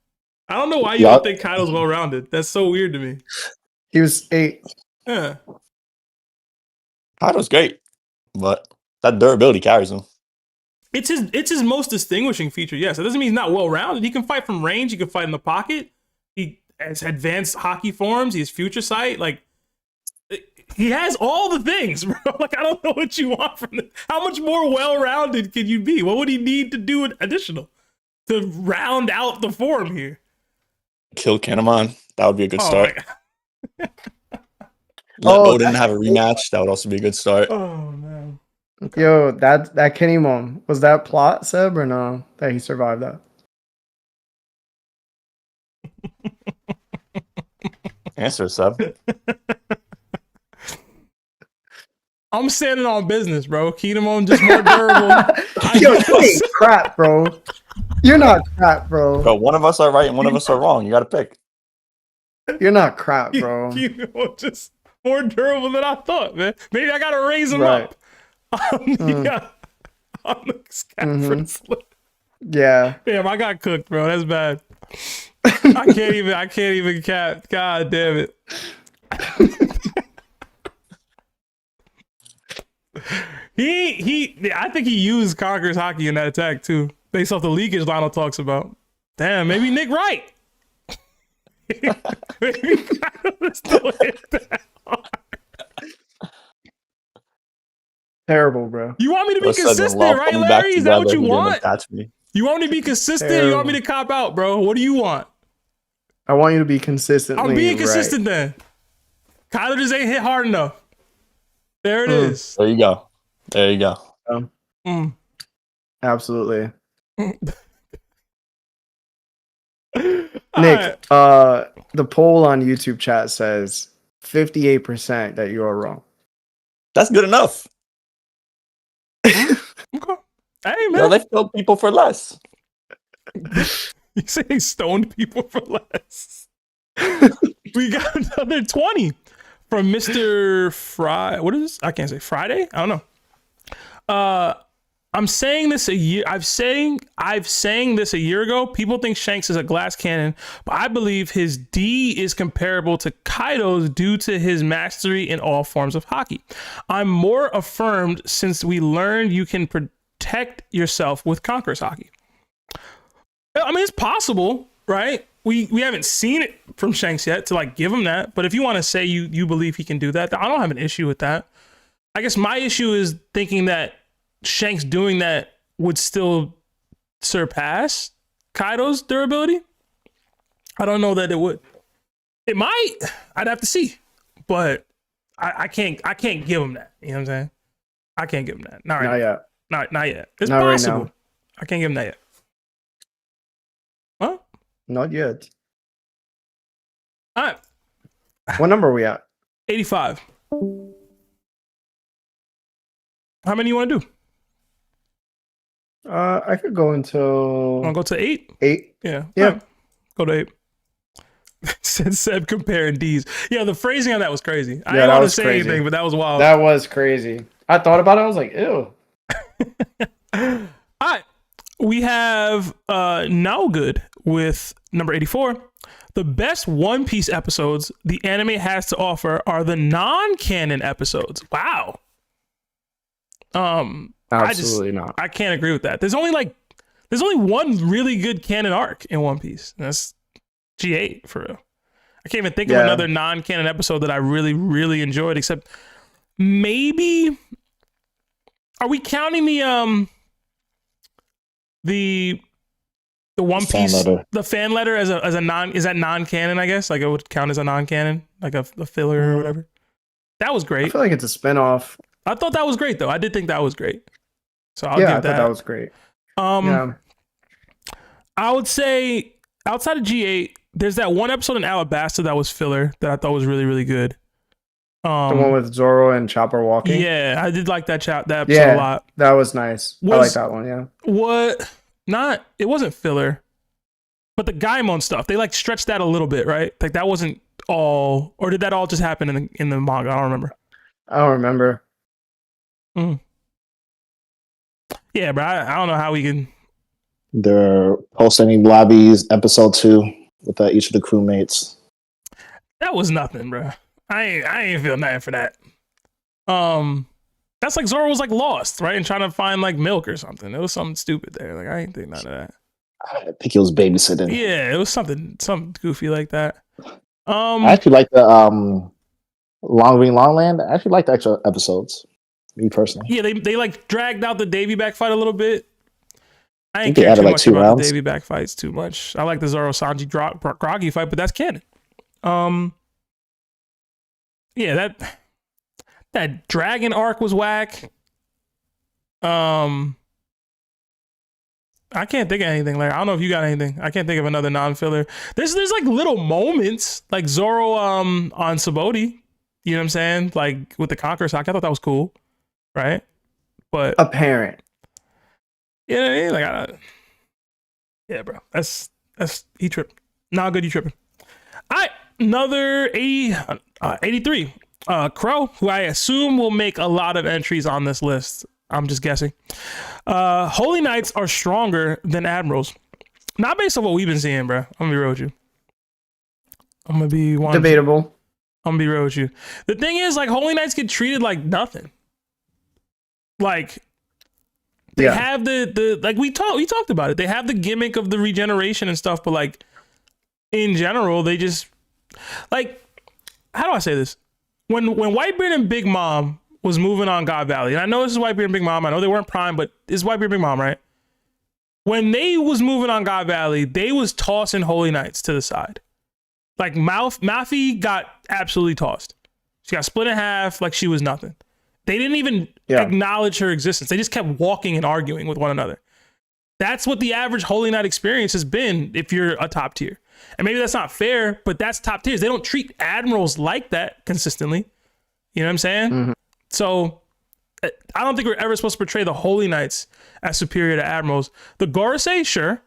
I don't know why you don't think Kaido's well-rounded. That's so weird to me. He was 8. Yeah. Kaido's great, but that durability carries him. It's his most distinguishing feature. Yes, that doesn't mean he's not well-rounded. He can fight from range. He can fight in the pocket. He has advanced hockey forms. He has future sight. Like he has all the things, bro. Like I don't know what you want from him. How much more well-rounded can you be? What would he need to do additional to round out the form here? Kill Kinemon. That would be a good start. Let Oh, Oden have a rematch. That would also be a good start. Oh man. Okay. Yo, that Kinemon, was that plot, Seb, or no? That he survived that? Answer, Sub. I'm standing on business, bro. Kinemon just more durable. Yo, you ain't crap, bro. You're not crap, bro. Bro, one of us are right and one of us are wrong. You got to pick. You're not crap, bro. Kinemon just more durable than I thought, man. Maybe I gotta raise him Right. up on the scabbard slip. Yeah. Damn, I got cooked, bro. That's bad. I can't even cap. God damn it. I think he used Conqueror's hockey in that attack too, based off the leakage Lionel talks about. Damn, maybe Nick right. Maybe Kaido still hit that hard. Terrible, bro. You want me to be Listen, consistent, love right, coming back Larry? Is that what together. you He didn't want? attach me. You want me to be consistent? Or you want me to cop out, bro? What do you want? I want you to be consistently I'm being right. consistent then. Kaido just ain't hit hard enough. There it is. There you go. There you go. Absolutely. All Nick, right. the poll on YouTube chat says 58% that you are wrong. That's good enough. Okay. Hey, man. Yo, they killed people for less. You say they stoned people for less. We got another 20 from Mr. Fry. What is this? I can't say Friday. I don't know. I'm saying this a year. I've saying this a year ago. People think Shanks is a glass cannon, but I believe his D is comparable to Kaido's due to his mastery in all forms of hockey. I'm more affirmed since we learned you can protect yourself with Conqueror's hockey. I mean, it's possible, right? we haven't seen it from Shanks yet to like give him that. But if you want to say you believe he can do that, I don't have an issue with that. I guess my issue is thinking that Shanks doing that would still surpass Kaido's durability. I don't know that it would. It might. I'd have to see. But I can't give him that. You know what I'm saying? I can't give him that. Not yet. Not yet. It's not possible. Right now. I can't give him that yet. Huh? Not yet. All right. What number are we at? 85. How many you want to do? I could go until. Want to go to 8? 8. Yeah. Yeah. Right. Go to 8. Said Seb comparing D's. Yeah, the phrasing on that was crazy. I didn't want to say crazy. anything, but that was wild. That was crazy. I thought about it. I was like, ew. All right. We have Now Good with number 84. The best One Piece episodes the anime has to offer are the non-canon episodes. Wow. Absolutely not. I can't agree with that. There's only one really good canon arc in One Piece. And that's G8 for real. I can't even think of another non-canon episode that I really, really enjoyed, except maybe. Are we counting the One Piece the fan letter as a non-canon? I guess like it would count as a non-canon, like a filler or whatever. That was great. I feel like it's a spinoff. I thought that was great though. I did think that was great. So I'll I give thought that was great. I would say outside of G8, there's that one episode in Alabasta that was filler that I thought was really, really good. The one with Zoro and Chopper walking. Yeah, I did like that episode a lot. That was nice. I like that one. Yeah. It wasn't filler, but the Gaimon stuff, they like stretched that a little bit, right? Like that wasn't all, or did that all just happen in the manga? I don't remember. I don't remember. Yeah, but I don't know how we can. They're posting lobbies episode 2 with each of the crewmates. That was nothing, bro. I ain't feel nothing for that. That's like Zoro was like lost, right, and trying to find like milk or something. It was something stupid there. Like I ain't think none of that. I think he was babysitting. Yeah, it was something goofy like that. I actually like the Long Green Longland. I actually like the extra episodes. Me personally. Yeah, they like dragged out the Davy back fight a little bit. I ain't they care added too like much 2 about rounds. the Davy back fights too much. I like the Zoro Sanji Groggy fight, but that's canon. Yeah, that dragon arc was whack. I can't think of anything. Like I don't know if you got anything. I can't think of another non-filler. There's like little moments like Zoro on Sabaody. You know what I'm saying? Like with the Conqueror Sock. I thought that was cool, right? But apparent. Yeah, like yeah, bro. That's he tripping. Not good. You tripping. All right, another 83. Crow, who I assume will make a lot of entries on this list. I'm just guessing. Holy Knights are stronger than Admirals. Not based on what we've been seeing, bro. I'm gonna be real with you. I'm gonna be debatable. I'm gonna be real with you. The thing is, like, Holy Knights get treated like nothing. Like they have the like we talked about it. They have the gimmick of the regeneration and stuff, but like in general, they just like, how do I say this? When Whitebeard and Big Mom was moving on God Valley, and I know this is Whitebeard and Big Mom, I know they weren't Prime, but it's Whitebeard and Big Mom, right? When they was moving on God Valley, they was tossing Holy Knights to the side. Like Mafi got absolutely tossed. She got split in half like she was nothing. They didn't even acknowledge her existence. They just kept walking and arguing with one another. That's what the average Holy Knight experience has been if you're a top tier. And maybe that's not fair, but that's top tiers. They don't treat admirals like that consistently. You know what I'm saying? Mm-hmm. So I don't think we're ever supposed to portray the Holy Knights as superior to admirals. The Gorosei, sure.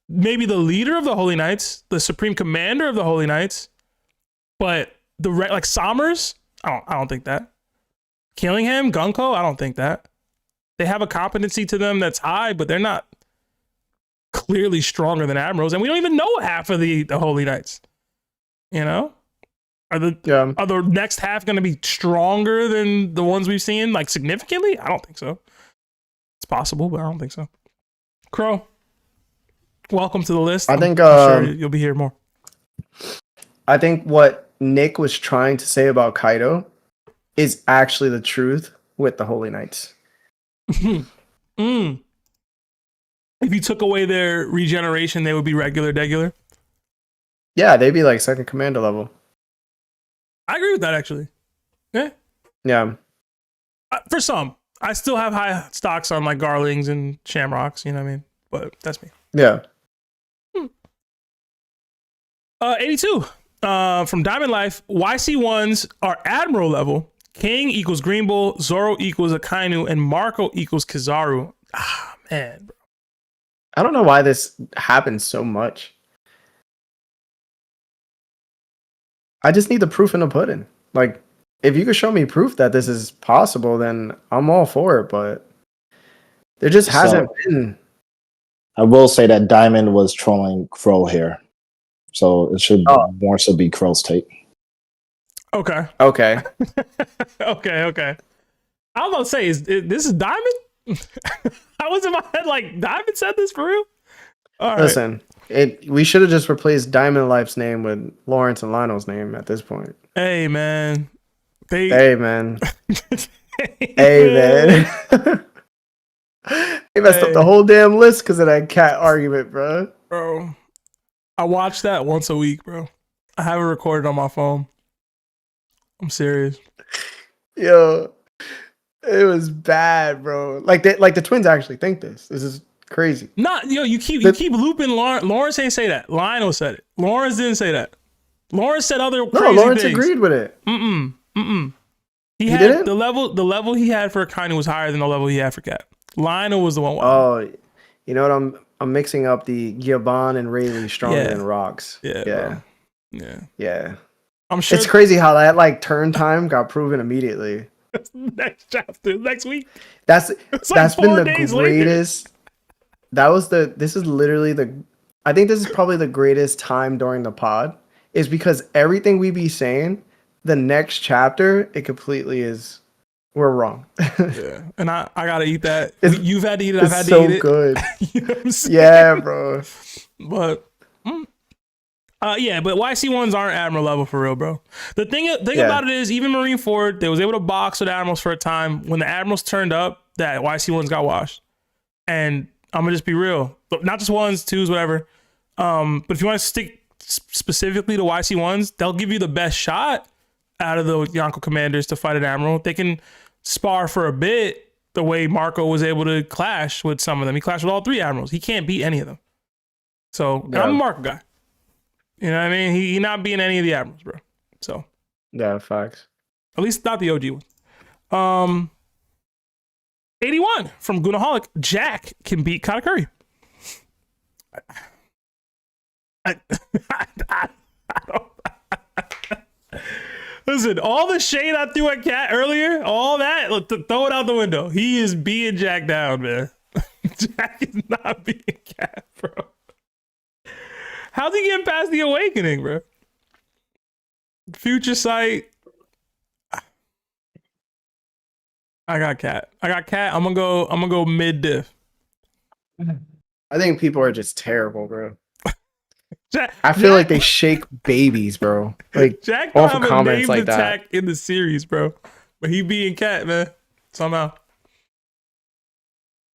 Maybe the leader of the Holy Knights, the supreme commander of the Holy Knights, but like Sommers, I don't think that. Killingham, Gunko, I don't think that. They have a competency to them that's high, but they're not clearly stronger than admirals, and we don't even know half of the Holy Knights. You know, are the next half going to be stronger than the ones we've seen, like significantly? I don't think so. It's possible, but I don't think so. Crow, welcome to the list. I think I'm sure you'll be here more. I think what Nick was trying to say about Kaido is actually the truth with the Holy Knights. If you took away their regeneration, they would be regular. Yeah, they'd be like second commander level. I agree with that, actually. Yeah. For some, I still have high stocks on like Garlings and Shamrocks. You know what I mean? But that's me. Yeah. 82. From Diamond Life, YC1s are Admiral level. King equals Green Bull, Zoro equals Akainu, and Marco equals Kizaru. Ah, man, bro. I don't know why this happens so much. I just need the proof in the pudding. Like, if you could show me proof that this is possible, then I'm all for it. But there just hasn't been. I will say that Diamond was trolling Crow here. So it should more so be Crow's take. Okay. Okay. Okay. I was about to say, this is Diamond? I was in my head like, Diamond said this for real? All right. Listen, we should have just replaced Diamond Life's name with Lawrence and Lionel's name at this point. Hey, man. Hey, man. Hey, man. They messed up the whole damn list because of that cat argument, bro. Bro, I watch that once a week, bro. I have it recorded on my phone. I'm serious. Yo, it was bad, bro. Like the twins actually think this. This is crazy. You keep looping Lawrence. Lawrence ain't say that. Lionel said it. Lawrence didn't say that. Lawrence said other crazy Lawrence things. agreed with it. He had didn't? the level he had for Akainu was higher than the level he had for Cat. Lionel was the one. Oh, you know what? I'm mixing up the Gabon and Rayleigh stronger than rocks. Yeah. I'm sure it's crazy how that like turn time got proven immediately. Next chapter, next week. That's been the Later. greatest. This is literally I think this is probably the greatest time during the pod, is because everything we be saying, the next chapter, it completely is, we're wrong. Yeah. And I gotta eat that. You've had to eat it, I've had so to eat good. it. You know what I'm saying? Yeah, bro. But but YC1s aren't Admiral level for real, bro. The thing about it is, even Marineford, they was able to box with Admirals for a time. When the Admirals turned up, that YC1s got washed. And I'm gonna just be real. But not just ones, twos, whatever. But if you want to stick specifically to YC1s, they'll give you the best shot out of the Yonko commanders to fight an Admiral. They can spar for a bit the way Marco was able to clash with some of them. He clashed with all three Admirals. He can't beat any of them. So I'm a Marco guy. You know what I mean? He not beating any of the Admirals, bro. So yeah, facts. At least not the OG one. 81 from Gunaholic. Jack can beat Katakuri. I don't. Listen, all the shade I threw at Cat earlier, all that, throw it out the window. He is beating Jack down, man. Jack is not beating Cat, bro. How's he getting past the awakening, bro? Future Sight. I got Cat. I'm gonna go mid Diff. I think people are just terrible, bro. I feel like they shake babies, bro. Like Jack don't have a comments named like attack that in the series, bro. But he being Cat, man. Somehow.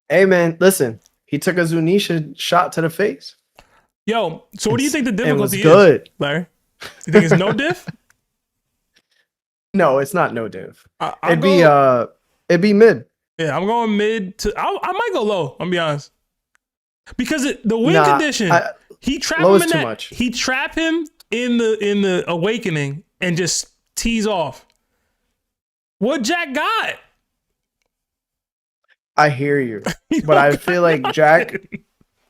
Hey, man, listen. He took a Zunisha shot to the face. Yo, so what do you think the difficulty is, Larry? You think it's no diff? No, it's not no diff. It'd be mid. Yeah, I'm going mid to. I might go low. I'm gonna be honest. Because the win condition, he trapped him in that. Much. He trapped him in the awakening and just tease off. What Jack got? I hear you, but I feel like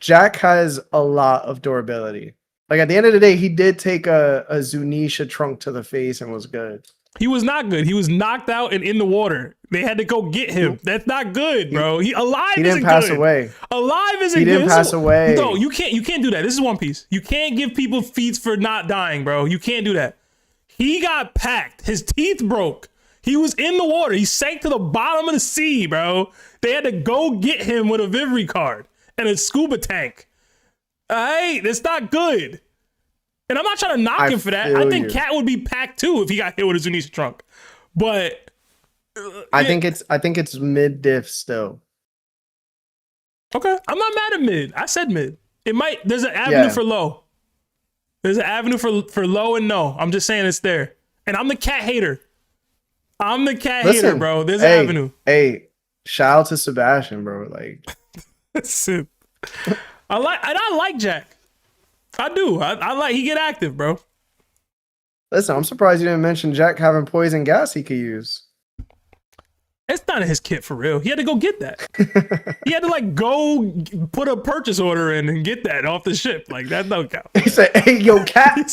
Jack has a lot of durability. Like at the end of the day, he did take a Zunisha trunk to the face and was good. He was not good. He was knocked out and in the water. They had to go get him. That's not good, bro. He didn't pass away. Alive isn't good. He didn't pass away. No, you can't do that. This is One Piece. You can't give people feats for not dying, bro. You can't do that. He got packed. His teeth broke. He was in the water. He sank to the bottom of the sea, bro. They had to go get him with a Vivre card and a scuba tank. Hey, that's not good. And I'm not trying to knock him for that. I think Cat would be packed too if he got hit with a Zunisha trunk. But I think it's mid diff still. Okay, I'm not mad at mid. I said mid. It might. There's an avenue for low. There's an avenue for low and no. I'm just saying it's there. And I'm the Cat hater. Hater, bro. There's an avenue. Hey, shout out to Sebastian, bro. Like, listen, I like Jack. I do. I like he get active, bro. Listen, I'm surprised you didn't mention Jack having poison gas he could use. It's not in his kit for real. He had to go get that. He had to like go put a purchase order in and get that off the ship. Like that don't count. He said, "Hey, yo, Cat,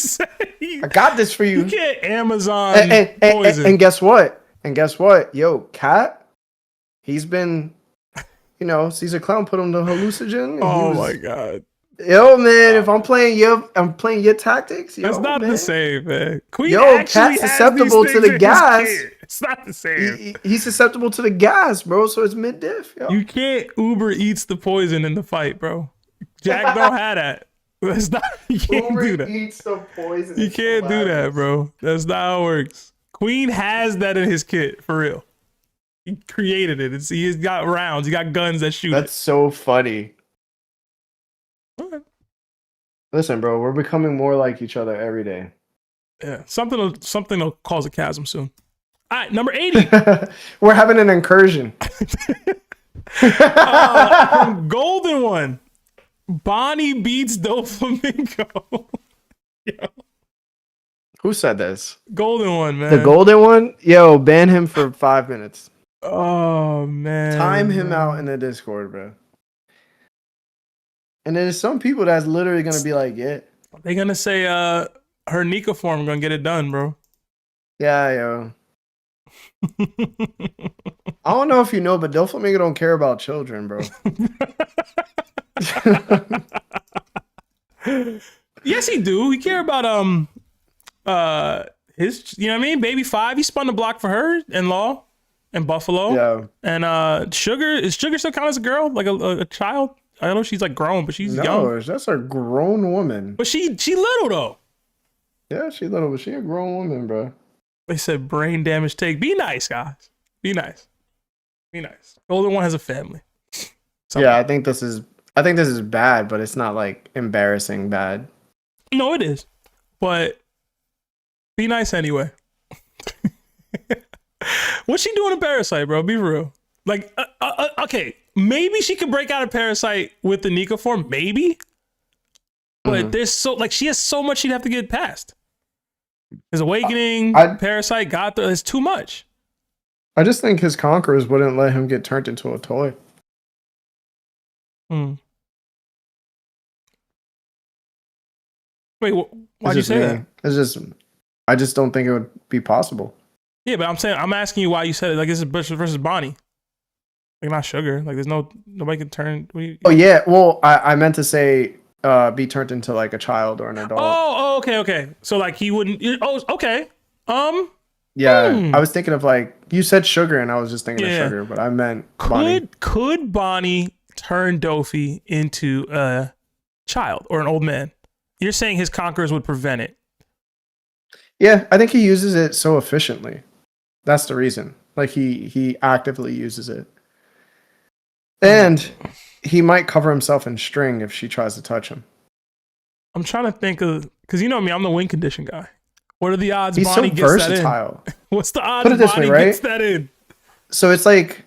I got this for you." You can't Amazon poison. And guess what? Yo, Cat, he's been, Caesar Clown put him to hallucinogen. Oh my god. Yo, man, if I'm playing your tactics. That's not the same, man. Queen Cat's susceptible to the gas. It's not the same. He's susceptible to the gas, bro. So it's mid diff. You can't Uber eats the poison in the fight, bro. Jack don't have that. That's not. You can't do that. Eats the poison. You can't do that, bro. That's not how it works. Queen has that in his kit for real. He created it. He's got rounds. He got guns that shoot. That's so funny. Okay. Listen, bro, we're becoming more like each other every day. Yeah, something will cause a chasm soon. All right, number 80. We're having an incursion. Golden one. Bonnie beats Doflamingo. Yo. Who said this? Golden one, man. The golden one? Yo, ban him for 5 minutes. Oh, man. Time him out in the Discord, bro. And there's some people that's literally going to be like, yeah. They're going to say her Nika form going to get it done, bro. Yeah, yo. I don't know if you know, but Doflamingo don't care about children, bro. Yes, he do. He care about his, you know what I mean? Baby 5, he spun the block for her in Law and Buffalo. Yeah. And Sugar, is Sugar still count as a girl? Like a child? I know she's like grown, but she's young. No, that's a grown woman. But she little though. Yeah, she little, but she a grown woman, bro. They said brain damage take. Be nice, guys. Be nice. Be nice. Golden one has a family. Yeah, I think this is bad, but it's not like embarrassing bad. No, it is. But be nice anyway. What's she doing in Parasite, bro? Be real. Like, okay, maybe she could break out of Parasite with the Nika form, maybe. But there's she has so much she'd have to get past. His Awakening, Parasite, it's too much. I just think his conquerors wouldn't let him get turned into a toy. Wait, why'd you say that? I just don't think it would be possible. Yeah, but I'm asking you why you said it. Like, this is versus Bonnie. Like, not Sugar. Like, there's nobody can turn. Oh yeah, well, I meant to say be turned into like a child or an adult. Oh, okay. So like he wouldn't. Oh, okay. Yeah, I was thinking of like you said Sugar, and I was just thinking of Sugar, but I meant Bonnie. Could Bonnie turn Dofi into a child or an old man? You're saying his conquerors would prevent it? Yeah, I think he uses it so efficiently. That's the reason. Like he actively uses it, and he might cover himself in string if she tries to touch him. I'm trying to think of, because you know me, I'm the win condition guy. What are the odds He's Bonnie so gets versatile. that in? What's the odds Bonnie gets that in? So it's like,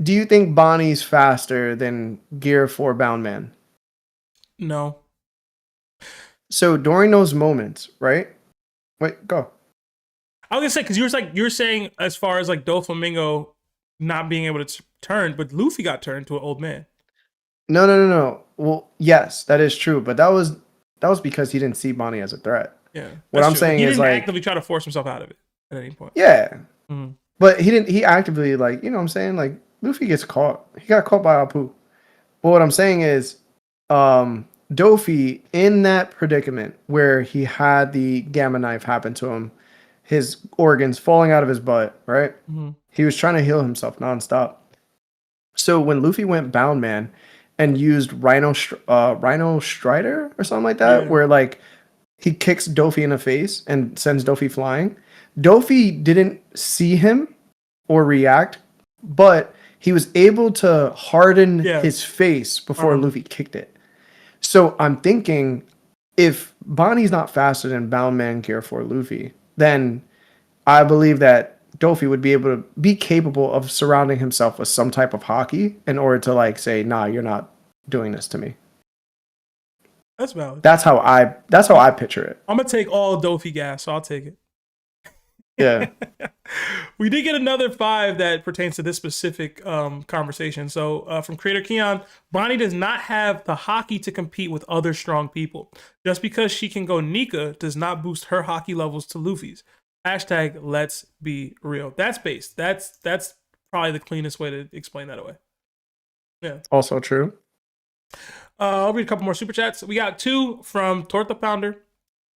do you think Bonnie's faster than Gear 4 Bound Man? No. So during those moments, right? Wait, go. I was gonna say, because you're saying as far as like Doflamingo not being able to turn, but Luffy got turned to an old man. No. Well, yes, that is true, but that was because he didn't see Bonnie as a threat. Yeah. What I'm saying is, like, he didn't actively try to force himself out of it at any point. Yeah. Mm-hmm. But he actively, like, you know what I'm saying? Like, Luffy gets caught. He got caught by Apu. But what I'm saying is, Dofi, in that predicament where he had the gamma knife happen to him, his organs falling out of his butt, right? Mm-hmm. He was trying to heal himself nonstop. So when Luffy went Bound Man, and used Rhino Strider or something like that, where like he kicks Dofi in the face and sends Dofi flying. Dofi didn't see him or react, but he was able to harden his face before Luffy kicked it. So I'm thinking, if Bonnie's not faster than Bound Man Gear for Luffy, then I believe that Dofi would be able to be capable of surrounding himself with some type of hockey in order to like say, nah, you're not doing this to me. That's valid. That's how I picture it. I'm gonna take all Dofi gas, so I'll take it. Yeah. We did get another 5 that pertains to this specific conversation. So from creator Keon, Bonnie does not have the hockey to compete with other strong people. Just because she can go Nika does not boost her hockey levels to Luffy's. Hashtag let's be real. That's based. That's probably the cleanest way to explain that away. Yeah. Also true. I'll read a couple more super chats. We got 2 from Torta Pounder.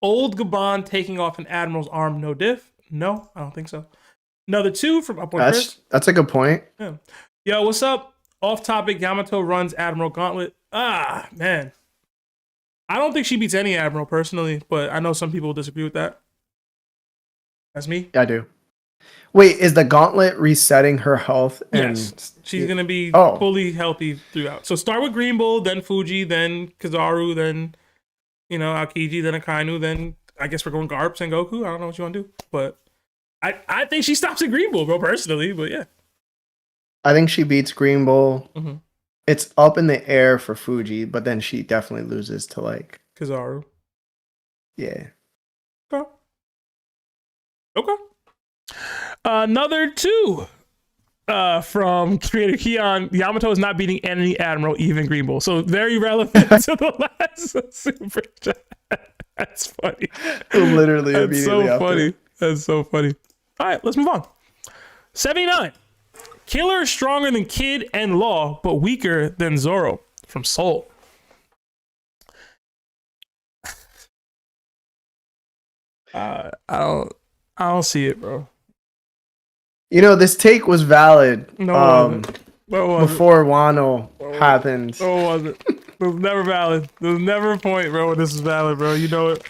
Old Gabon taking off an Admiral's arm, no diff. No, I don't think so. Another 2 from Upward Chris. That's a good point. Yeah. Yo, what's up? Off topic, Yamato runs Admiral Gauntlet. Ah, man. I don't think she beats any Admiral personally, but I know some people disagree with that. That's me. I do. Wait, is the gauntlet resetting her health? Yes. She's going to be fully healthy throughout. So start with Green Bull, then Fuji, then Kizaru, then, Aokiji, then Akainu, then I guess we're going Garp, Sengoku. I don't know what you want to do. But I think she stops at Green Bull, bro, personally. But yeah. I think she beats Green Bull. Mm-hmm. It's up in the air for Fuji, but then she definitely loses to like Kizaru. Yeah. Okay. Another 2 from creator Keon. Yamato is not beating any Admiral, even Green Bull. So very relevant to the last super chat. That's funny. Literally That's immediately so after. funny. That's so funny. All right, let's move on. 79. Killer is stronger than Kid and Law, but weaker than Zoro from Soul. I don't see it, bro. This take was valid. No, before Wano happened. No, it wasn't. It was never valid. There was never a point, bro, when this is valid, bro. You know it.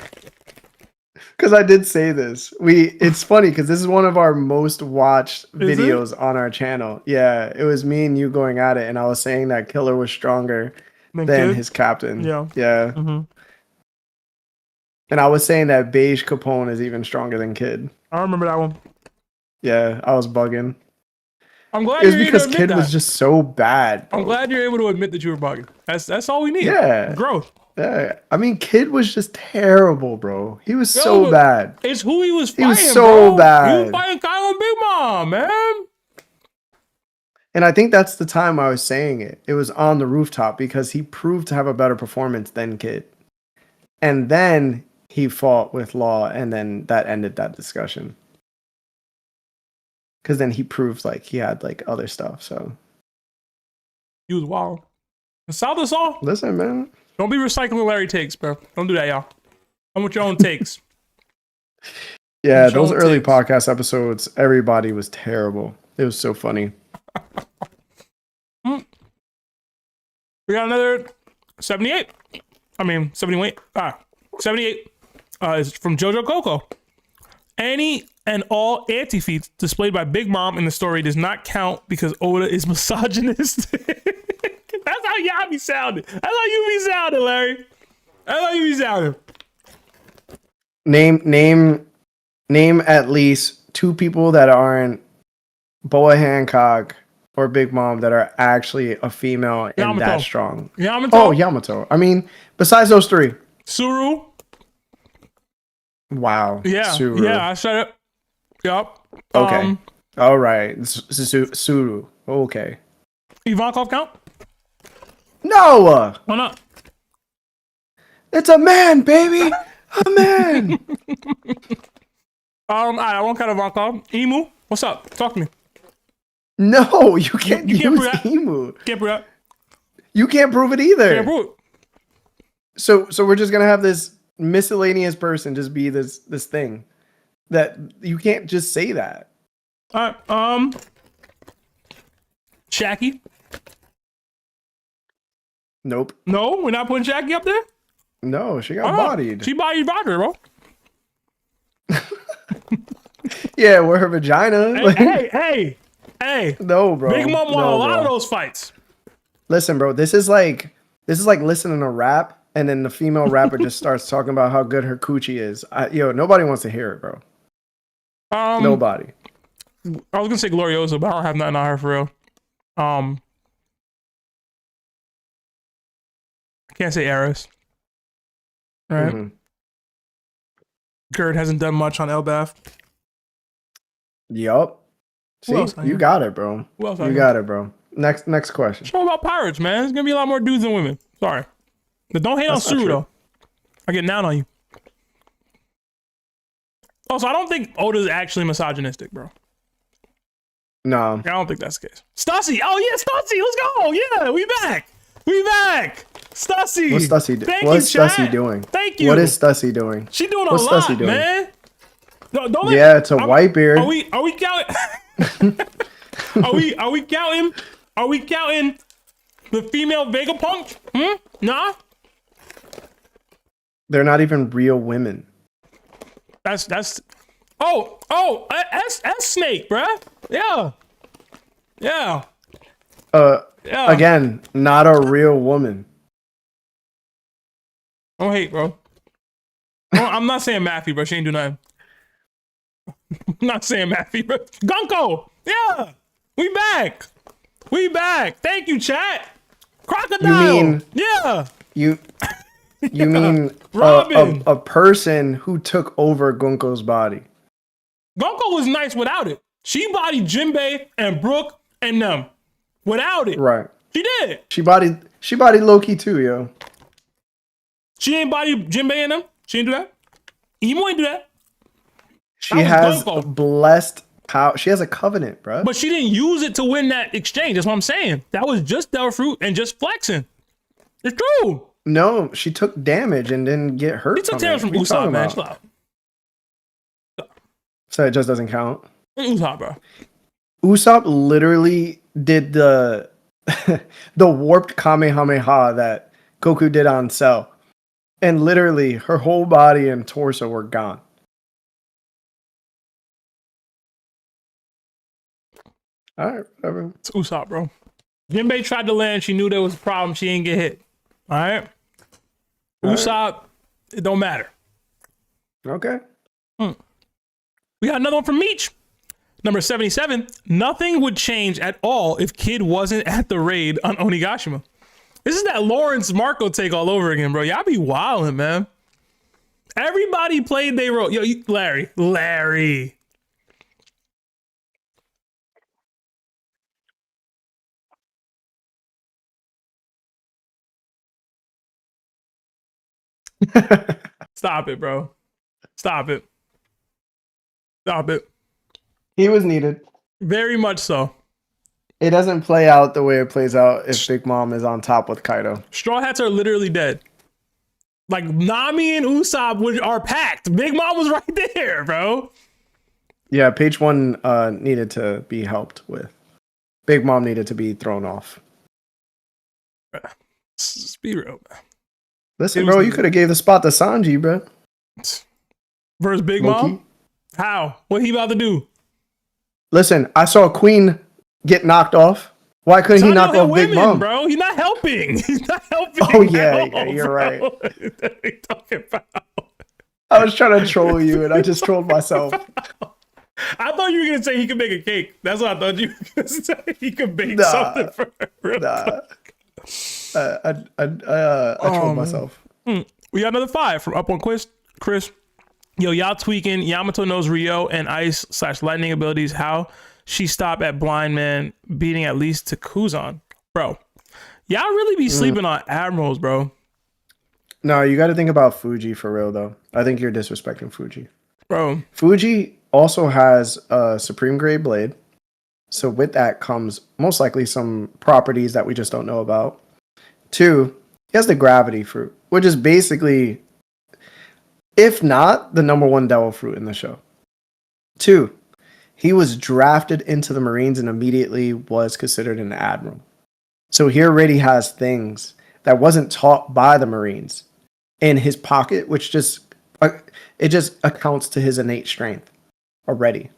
Because I did say this. It's funny because this is one of our most watched videos on our channel. Yeah, it was me and you going at it, and I was saying that Killer was stronger than his captain. Yeah. Mm-hmm. And I was saying that Beige Capone is even stronger than Kid. I remember that one. Yeah, I was bugging. I'm glad it was because Kid was just so bad. Bro. I'm glad you're able to admit that you were bugging. That's all we need. Yeah. Growth. Yeah. I mean, Kid was just terrible, bro. He was so bad. It's who he was fighting, He was so bad. He was fighting Kyle and Big Mom, man. And I think that's the time I was saying it. It was on the rooftop because he proved to have a better performance than Kid. And then he fought with Law, and then that ended that discussion. Because then he proved like he had like other stuff. So he was wild. Solve this all. Listen, man. Don't be recycling Larry takes, bro. Don't do that, y'all. Come with your own takes. Yeah, those early podcast episodes, everybody was terrible. It was so funny. We got another 78. 78. 78 is from Jojo Coco. Any and all anti-feats displayed by Big Mom in the story does not count because Oda is misogynist. That's how y'all be sounding. That's how you be sounding, Larry. That's how you be sounding. Name at least 2 people that aren't Boa Hancock or Big Mom that are actually a female and that strong. Yamato. Oh, Yamato. I mean, besides those 3. Suru. Wow. Yeah. Suru. Yeah, I said it. Yup. Okay. All right. Suru. Okay. Ivankov count? No. Why not? It's a man, baby. A man. I won't count Ivankov. Emu, what's up? Talk to me. No, you can't you use can't Emu. Can't prove that. You can't prove it either. Can't prove it. So we're just gonna have this miscellaneous person just be this thing that you can't just say that. All right. Shaggy. Nope. No, we're not putting Jackie up there? No, she got bodied. She bodied Roger, bro. Yeah, with her vagina. Hey. No, bro. Big Mom won No, a lot of bro. those fights. Listen, bro, this is like listening to rap, and then the female rapper just starts talking about how good her coochie is. Nobody wants to hear it, bro. Nobody. I was gonna say Gloriosa, but I don't have nothing on her for real. I can't say Eris. Right? Mm-hmm. Gerd hasn't done much on Elbath. Yup. See, you got it, bro. You got it, bro. Next question. Show about pirates, man. There's gonna be a lot more dudes than women. Sorry. But don't hate on Suru, though. I get down on you. Also, I don't think Oda's actually misogynistic, bro. No. I don't think that's the case. Stussy! Oh, yeah, Stussy! Let's go! Yeah, we back! Stussy! What's Stussy doing? Thank you! What is Stussy doing? She doing a lot, Stussy doing? Man! No, don't yeah, it's a white beard. Are we counting? are we counting? Are we counting the female Vegapunk? Nah. They're not even real women. That's S Snake, bruh. Yeah. Again, not a real woman. Don't hate, bro. I'm not saying Matthew, bro. She ain't do nothing. I'm not saying Matthew, bro. Gunko! Yeah! We back! Thank you, chat! Crocodile! You mean... Yeah! You mean Robin. A person who took over Gunko's body? Gunko was nice without it. She bodied Jinbei and Brook and them. Without it. Right. She did. She bodied Loki too, yo. She ain't body Jinbei and them. She ain't do that. Emo ain't do that. She has blessed power. She has a covenant, bro. But she didn't use it to win that exchange. That's what I'm saying. That was just Devil Fruit and just flexing. It's true. No, she took damage and didn't get hurt. She took damage from Usopp, man. So it just doesn't count. Usopp, bro. Usopp literally did the the warped Kamehameha that Goku did on Cell. And literally her whole body and torso were gone. Alright, whatever. It's Usopp, bro. Jinbei tried to land. She knew there was a problem. She didn't get hit. Alright? Usopp, it don't matter. Okay. We got another one from Meech. Number 77. Nothing would change at all if Kid wasn't at the raid on Onigashima. This is that Lawrence Marco take all over again, bro. Y'all be wildin', man. Everybody played they role. Yo, Larry. Stop it, bro. Stop it. He was needed. Very much so. It doesn't play out the way it plays out if Big Mom is on top with Kaido. Straw Hats are literally dead. Like, Nami and Usopp are packed. Big Mom was right there, bro. Yeah, page 1 needed to be helped with. Big Mom needed to be thrown off. Let's be real, man. Listen, bro, you could have gave the spot to Sanji, bro. Versus Big Mom? How? What he about to do? Listen, I saw Queen get knocked off. Why couldn't he knock off Big Mom? Bro, he's not helping. Oh, yeah, you're right. What are you talking about? I was trying to troll you, and I just trolled myself. I thought you were going to say he could make a cake. That's what I thought you were going to say. He could bake something for her. I trolled myself. We got another 5 from Up on Chris. Yo, y'all tweaking. Yamato knows Rio and Ice/Lightning abilities. How she stopped at Blind Man beating at least to Kuzan. Bro, y'all really be sleeping on Admirals, bro. No, you got to think about Fuji for real, though. I think you're disrespecting Fuji. Bro. Fuji also has a Supreme Grade Blade. So with that comes most likely some properties that we just don't know about. 2, he has the Gravity Fruit, which is basically, if not, the number 1 Devil Fruit in the show. 2, he was drafted into the Marines and immediately was considered an admiral. So he already has things. that wasn't taught by the Marines in his pocket, which just it just accounts to his innate strength already.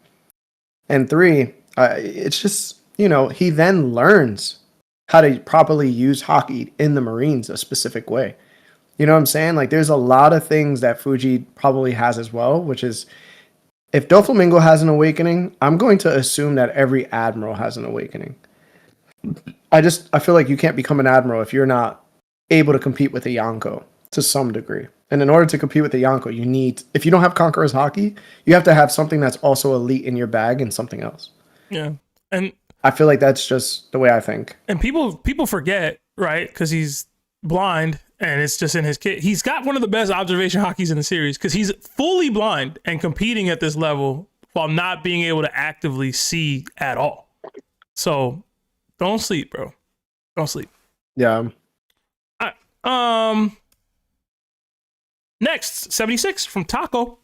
And 3, it's just, he then learns how to properly use Haki in the Marines a specific way. You know what I'm saying? Like, there's a lot of things that Fuji probably has as well, which is, if Doflamingo has an awakening, I'm going to assume that every Admiral has an awakening. I feel like you can't become an Admiral if you're not able to compete with a Yonko to some degree. And in order to compete with the Yonko, if you don't have Conqueror's Haki, you have to have something that's also elite in your bag and something else. Yeah. And I feel like that's just the way I think. And people forget, right? Because he's blind and it's just in his kit. He's got one of the best observation Hakis in the series because he's fully blind and competing at this level while not being able to actively see at all. So don't sleep, bro. Don't sleep. Yeah. Next, 76 from Taco.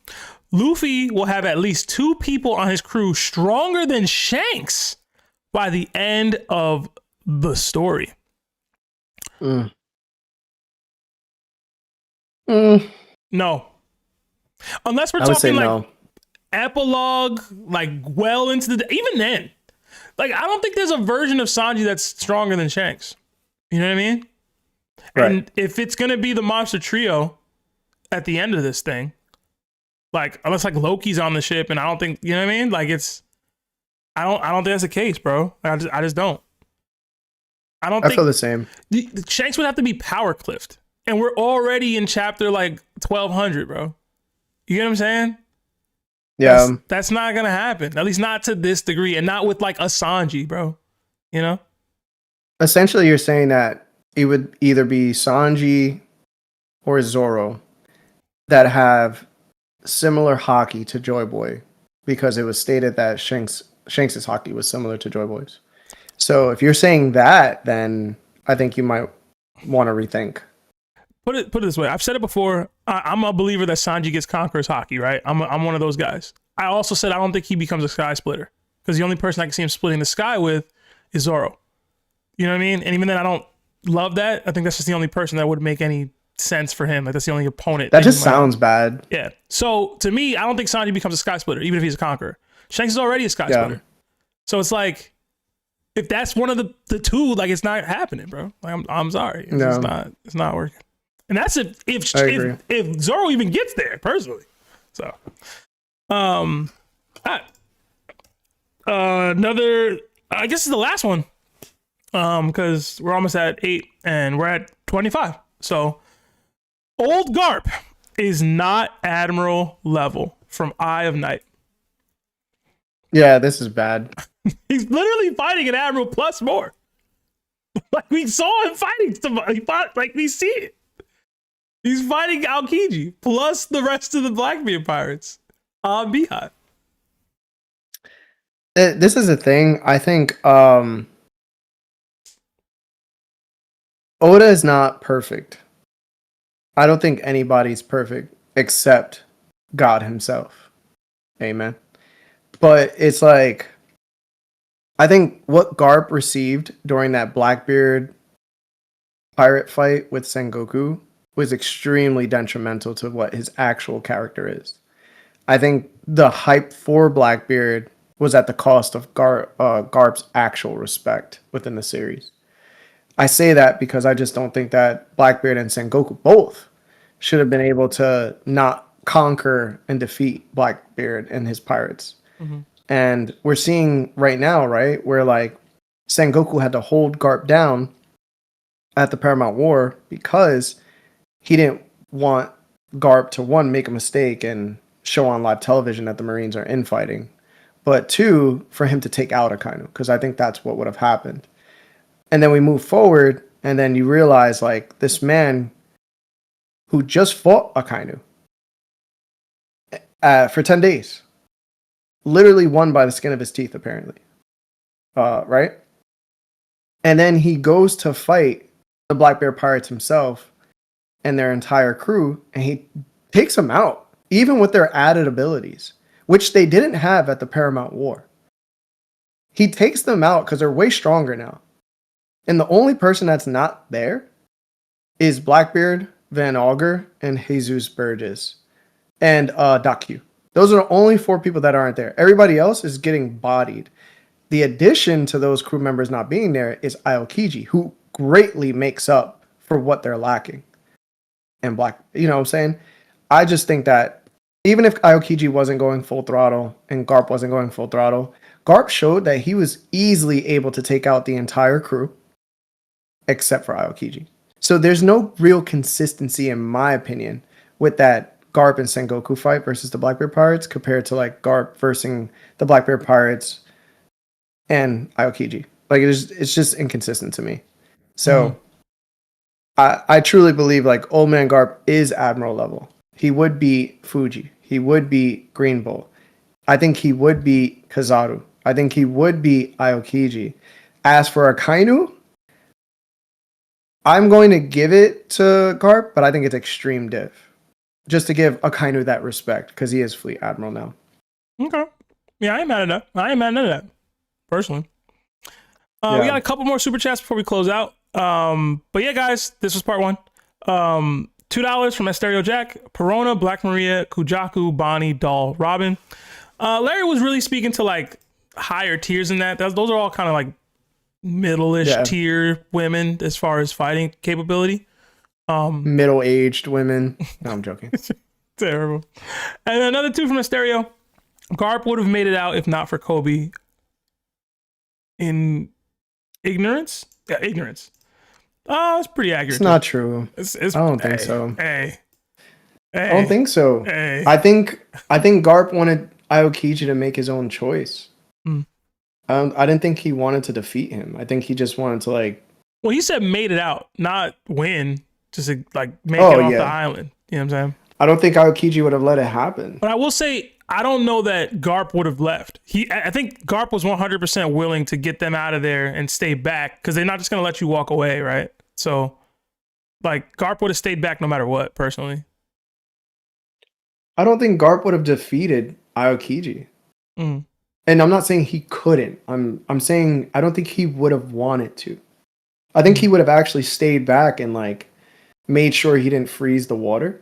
Luffy will have at least 2 people on his crew stronger than Shanks by the end of the story. Mm. No. Unless we're talking like no. epilogue, like well into the... Even then, like, I don't think there's a version of Sanji that's stronger than Shanks. You know what I mean? Right. And if it's going to be the monster trio at the end of this thing, like, unless like Loki's on the ship, and I don't think, you know what I mean? Like, it's... I don't think that's the case, bro. I just don't. I feel the same. Shanks would have to be power cliffed. And we're already in chapter like 1200, bro. You get what I'm saying? Yeah. That's not going to happen. At least not to this degree. And not with like a Sanji, bro. You know? Essentially, you're saying that it would either be Sanji or Zoro that have similar Haki to Joy Boy, because it was stated that Shanks's Haki was similar to Joy Boy's. So if you're saying that, then I think you might want to rethink. Put it this way. I've said it before. I'm a believer that Sanji gets Conqueror's Haki, right? I'm one of those guys. I also said I don't think he becomes a sky splitter because the only person I can see him splitting the sky with is Zoro. You know what I mean? And even then, I don't love that. I think that's just the only person that would make any sense for him. Like, that's the only opponent. That just sounds bad. Yeah. So to me, I don't think Sanji becomes a sky splitter, even if he's a conqueror. Shanks is already a sky splitter. So it's like, if that's one of the two, like, it's not happening, bro. Like, I'm sorry. It's not working. And that's if Zoro even gets there, personally. So, another, I guess, is the last one, because we're almost at 8 and we're at 25. So, Old Garp is not Admiral level from Eye of Night. Yeah, this is bad. He's literally fighting an Admiral plus more. Like, we saw him fighting somebody. He fought, like, we see it. He's fighting Aokiji plus the rest of the Blackbeard pirates on Beehive. This is a thing. I think Oda is not perfect. I don't think anybody's perfect except God himself. Amen. But it's like, I think what Garp received during that Blackbeard pirate fight with Sengoku was extremely detrimental to what his actual character is. I think the hype for Blackbeard was at the cost of Garp's actual respect within the series. I say that because I just don't think that Blackbeard and Sengoku both should have been able to not conquer and defeat Blackbeard and his pirates. Mm-hmm. And we're seeing right now, right, where like Sengoku had to hold Garp down at the Paramount War because he didn't want Garp to, one, make a mistake and show on live television that the Marines are infighting, but two, for him to take out Akainu, because I think that's what would have happened. And then we move forward, and then you realize, like, this man who just fought Akainu for 10 days, literally won by the skin of his teeth, apparently. Right? And then he goes to fight the Black Bear Pirates himself and their entire crew, and he takes them out, even with their added abilities, which they didn't have at the Paramount War. He takes them out because they're way stronger now. And the only person that's not there is Blackbeard, Van Auger, and Jesus Burgess, and Daku. Those are the only 4 people that aren't there. Everybody else is getting bodied. The addition to those crew members not being there is Aokiji, who greatly makes up for what they're lacking. And you know what I'm saying? I just think that even if Aokiji wasn't going full throttle and Garp wasn't going full throttle, Garp showed that he was easily able to take out the entire crew except for Aokiji. So there's no real consistency, in my opinion, with that Garp and Sengoku fight versus the Blackbeard Pirates compared to like Garp versus the Blackbeard Pirates and Aokiji. Like it's just inconsistent to me. So I truly believe like Old Man Garp is Admiral level. He would be Fuji. He would be Green Bull. I think he would be Kizaru. I think he would be Aokiji. As for Akainu, I'm going to give it to Garp, but I think it's extreme diff. Just to give Akainu that respect, because he is Fleet Admiral now. Okay. Yeah, I ain't mad at that. Personally. We got a couple more super chats before we close out. But yeah, guys, this was part 1. $2 from Asterio Jack, Perona, Black Maria, Kujaku, Bonnie, Doll, Robin. Larry was really speaking to like higher tiers than that. Those are all kind of like middle-ish tier women as far as fighting capability. Middle-aged women. No, I'm joking. Terrible. And another 2 from Asterio. Garp would have made it out if not for Kobe. In ignorance? Yeah, ignorance. Oh, it's pretty accurate. It's not true. I don't think so. I don't think so. I think Garp wanted Aokiji to make his own choice. I didn't think he wanted to defeat him. I think he just wanted to like. Well, he said made it out, not win. Just like make it off the island. You know what I'm saying? I don't think Aokiji would have let it happen. But I will say, I don't know that Garp would have left. I think Garp was 100% willing to get them out of there and stay back because they're not just going to let you walk away, right? So, like, Garp would have stayed back no matter what, personally. I don't think Garp would have defeated Aokiji. And I'm not saying he couldn't. I'm saying I don't think he would have wanted to. I think he would have actually stayed back and, like, made sure he didn't freeze the water.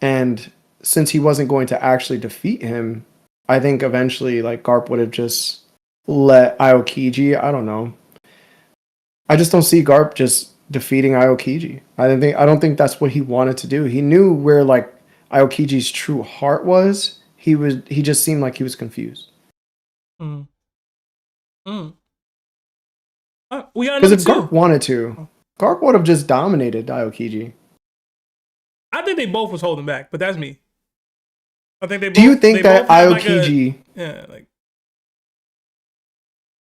And since he wasn't going to actually defeat him, I think eventually like Garp would have just let Aokiji. I don't know. I just don't see Garp just defeating Aokiji. I don't think that's what he wanted to do. He knew where like Aokiji's true heart was. He just seemed like he was confused. We got because if Garp wanted to, Garp would have just dominated Aokiji. I think they both was holding back, but that's me. I think they. Do you think that Aokiji?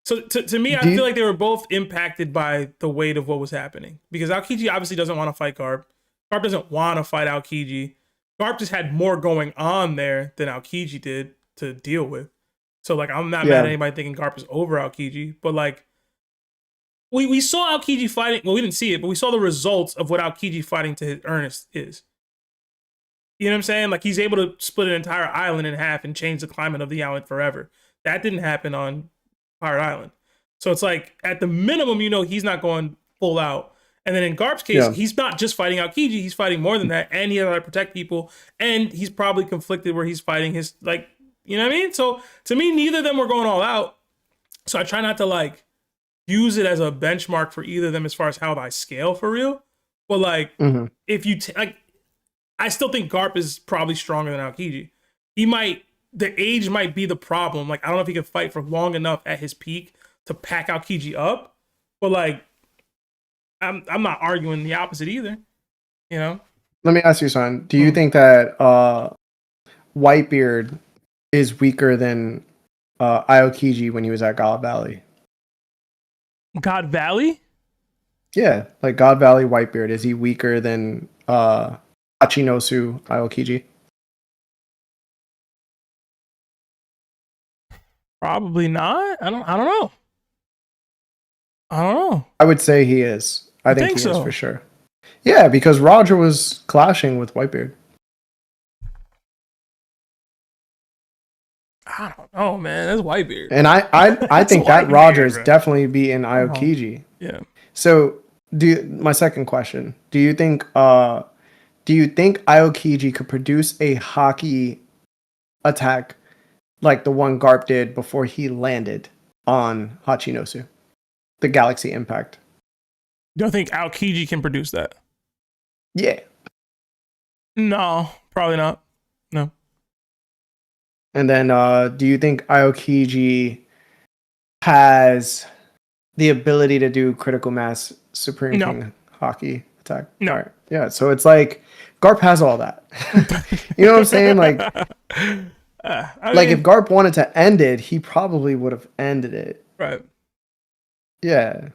So to me, I feel like they were both impacted by the weight of what was happening because Aokiji obviously doesn't want to fight Garp. Garp doesn't want to fight Aokiji. Garp just had more going on there than Aokiji did to deal with. So like, I'm not mad at anybody thinking Garp is over Aokiji, but like, we saw Aokiji fighting. Well, we didn't see it, but we saw the results of what Aokiji fighting to his earnest is. You know what I'm saying? Like he's able to split an entire island in half and change the climate of the island forever. That didn't happen on Pirate Island. So it's like at the minimum, you know, he's not going full out. And then in Garp's case, he's not just fighting Aokiji, he's fighting more than that. And he has to protect people. And he's probably conflicted where he's fighting his, like, you know what I mean? So to me, neither of them were going all out. So I try not to like use it as a benchmark for either of them as far as how I scale for real. But like, if you like, I still think Garp is probably stronger than Aokiji. The age might be the problem. Like, I don't know if he can fight for long enough at his peak to pack Aokiji up. But like, I'm not arguing the opposite either. You know? Let me ask you something. Do you think that Whitebeard is weaker than Aokiji when he was at God Valley? God Valley? Yeah, like God Valley Whitebeard. Is he weaker than Hachinosu Aokiji? Probably not. I don't know. I would say he is. I think he so? is for sure. Yeah, because Roger was clashing with Whitebeard. I don't know, man. That's Whitebeard. And I think that Roger is definitely beating Aokiji. Yeah. So My second question. Do you think Aokiji could produce a hockey attack like the one Garp did before he landed on Hachinosu? The Galaxy Impact. Don't think Aokiji can produce that. Yeah. No, probably not. No. And then do you think Aokiji has the ability to do critical mass Supreme King hockey attack? No. All right. Yeah, so it's like Garp has all that. You know what I'm saying? Like, if Garp wanted to end it, he probably would have ended it. Right. Yeah.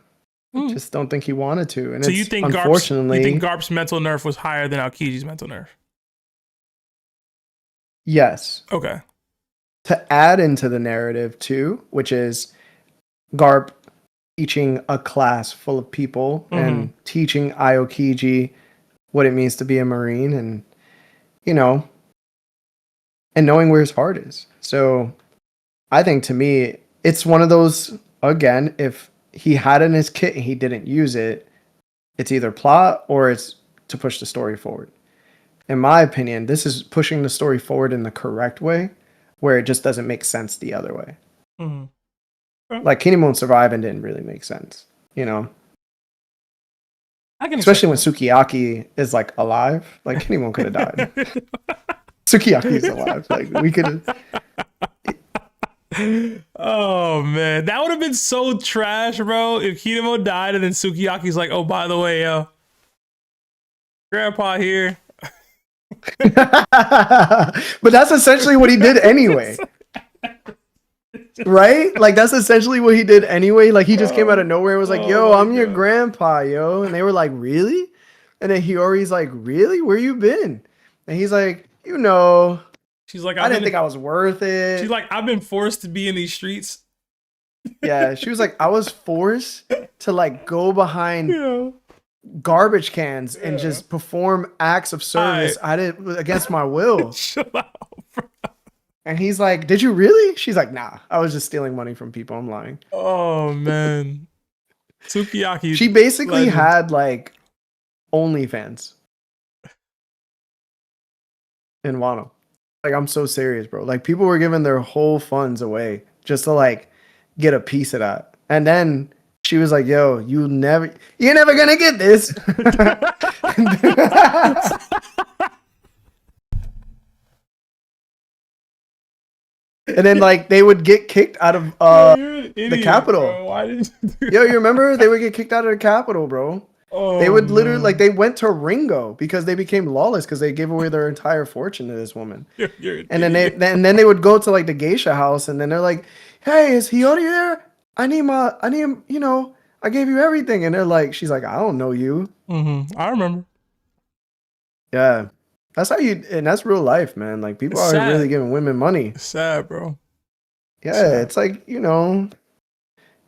I just don't think he wanted to. And so it's, you think Garp's mental nerf was higher than Aokiji's mental nerf? Yes. Okay. To add into the narrative too, which is Garp teaching a class full of people and teaching Aokiji what it means to be a Marine and, you know, and knowing where his heart is. So I think to me, it's one of those, again, if he had it in his kit and he didn't use it, it's either plot or it's to push the story forward. In my opinion, this is pushing the story forward in the correct way, where it just doesn't make sense the other way. Like Kinemon survived and didn't really make sense, you know? Especially when Sukiyaki is like alive. Like Kinemon could have died. Sukiyaki is alive. Like we could have. Oh man, that would have been so trash, bro. If Kinemon died and then Sukiyaki's like, "Oh, by the way, yo, Grandpa here." But that's essentially what he did anyway. Right? Like that's essentially what he did anyway. Like he just came out of nowhere and was like, "Yo, I'm your grandpa, yo." And they were like, "Really?" And then Hiyori's like, "Really? Where you been?" And he's like, "You know." She's like, I didn't think I was worth it. She's like, "I've been forced to be in these streets." Yeah, she was like, I was forced to like go behind garbage cans and just perform acts of service against my will. Chill out, bro. And he's like, "Did you really?" She's like, "Nah, I was just stealing money from people. I'm lying." Oh man, Sukiyaki. She basically had like OnlyFans in Wano. Like, I'm so serious, bro. Like, people were giving their whole funds away just to like get a piece of that. And then she was like, "Yo, you're never gonna get this." And then like they would get kicked out of the capital. Bro. Why did you do Yo, you remember they would get kicked out of the capital, bro? Oh, they would literally like they went to Ringo because they became lawless because they gave away their entire fortune to this woman. And then they would go to like the geisha house and then they're like, "Hey, is Hiyori there? I need you know, I gave you everything." And they're like, she's like, "I don't know you." I remember. Yeah. That's how and that's real life, man. Like people are really giving women money. It's sad, bro. Yeah, it's like, you know,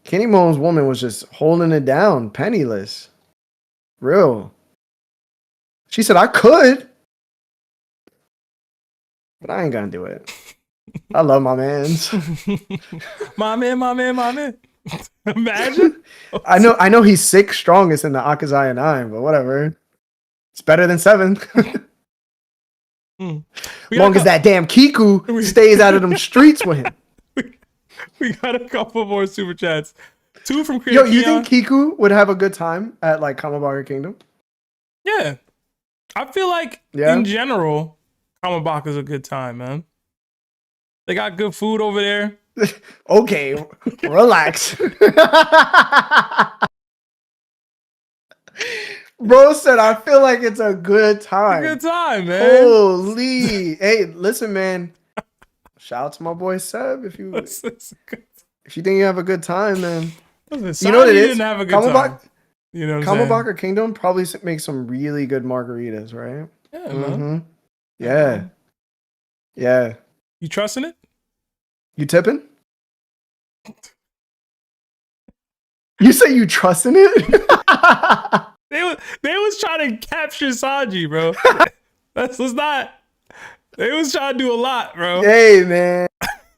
Kenny Moan's woman was just holding it down, penniless. Real. She said, "I could, but I ain't gonna do it." I love my mans. my man. Imagine. I know he's sixth strongest in the Akazaya 9, but whatever. It's better than 7. Long as that damn Kiku stays out of them streets with him. We got a couple more super chats. 2 from Creator. Yo, you think Kiku would have a good time at like Kamabaka Kingdom? Yeah. I feel like in general, Kamabaka's a good time, man. They got good food over there. Okay, relax. Bro said, "I feel like it's a good time." It's a good time, man. Holy. Hey, listen, man. Shout out to my boy Seb. If you think you have a good time, then you know what it is. Didn't have a good time. You know what I'm saying? Kamabaka Kingdom probably makes some really good margaritas, right? Yeah, man. Yeah. Yeah. You trusting it? You tipping? You say you trusting it? They was trying to capture Sanji, bro. That's not. They was trying to do a lot, bro. Hey, man.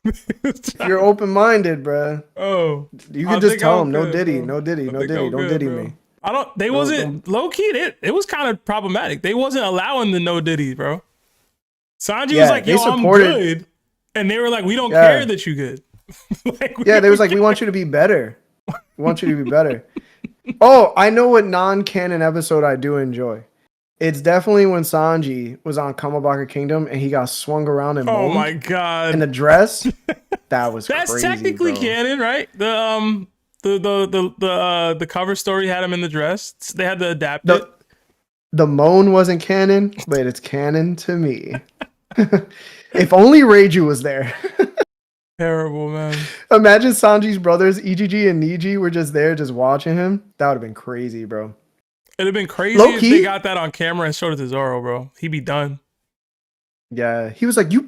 If you're open-minded, bro. Oh, you can just tell them, "No Diddy, no Diddy, no Diddy, don't Diddy me." I don't. They wasn't low key. It was kind of problematic. They wasn't allowing the no diddy, bro. Sanji was like, "Yo, I'm good," and they were like, "We don't care that you good." Like, they was like, "We want you to be better. We want you to be better." Oh, I know what non-canon episode I do enjoy. It's definitely when Sanji was on Kamabaka Kingdom and he got swung around and oh my god, in the dress. That was that's crazy, technically bro. canon, right? The cover story had him in the dress. They had to adapt it. The moan wasn't canon, but it's canon to me. If only Reiju was there. Terrible, man. Imagine Sanji's brothers, EGG and Niji, were just there, just watching him. That would have been crazy, bro. It'd have been crazy if they got that on camera and showed it to Zoro, bro. He'd be done. Yeah, he was like, you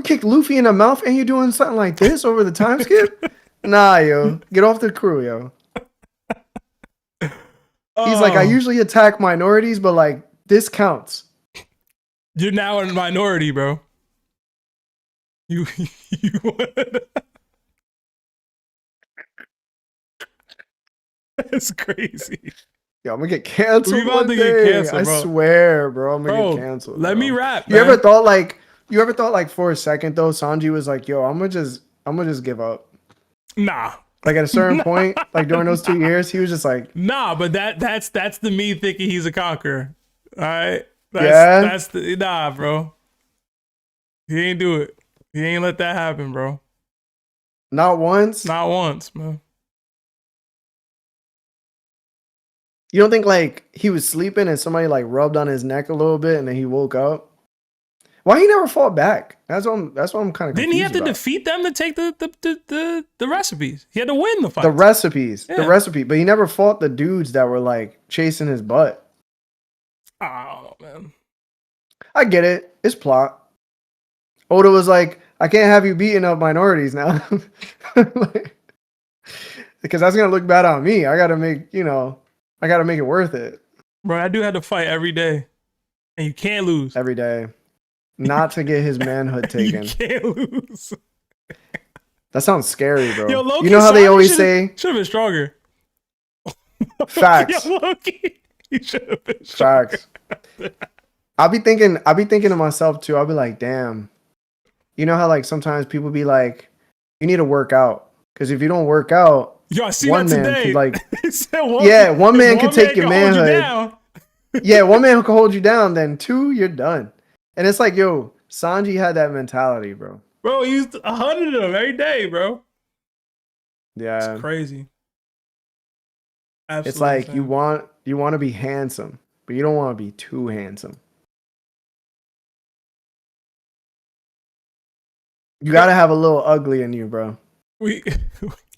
kicked Luffy in the mouth and you're doing something like this over the time skip? Nah, yo. Get off the crew, yo. He's like, I usually attack minorities, but like, this counts. You're now a minority, bro. You That's crazy. Yo, I'm gonna get canceled. We about to get canceled, bro. I swear, bro. I'm gonna get canceled. Let me rap. You ever thought like for a second though, Sanji was like, yo, I'm gonna just give up. Nah. Like at a certain point, like during those 2 years, he was just like, nah, but that's the me thinking he's a conqueror. All right. That's the nah, bro. He ain't do it. He ain't let that happen, bro. Not once? Not once, man. You don't think like he was sleeping and somebody like rubbed on his neck a little bit and then he woke up? Why he never fought back? That's what I'm kind of confused. Didn't he have to defeat them to take the recipes? He had to win the fight. The recipe, but he never fought the dudes that were like chasing his butt. I don't know, man. I get it. It's plot. Oda was like, I can't have you beating up minorities now. Because that's gonna look bad on me. I gotta make it worth it. Bro, that dude had to fight every day. And you can't lose. Every day. Not to get his manhood taken. You can't lose. That sounds scary, bro. Yo, Loki, you know how they always say should have been stronger. Facts. Yo, Loki, you should have been stronger. Facts. I'll be thinking to myself too, I'll be like, damn. You know how like sometimes people be like, you need to work out. Because if you don't work out, yo, I see one that man today. could like one man can take your manhood. Yeah, one man who can hold you down, then two, you're done. And it's like, yo, Sanji had that mentality, bro. Bro, he used 100 of them every day, bro. Yeah. It's crazy. Absolutely it's like insane. you want to be handsome, but you don't want to be too handsome. You got to have a little ugly in you, bro. We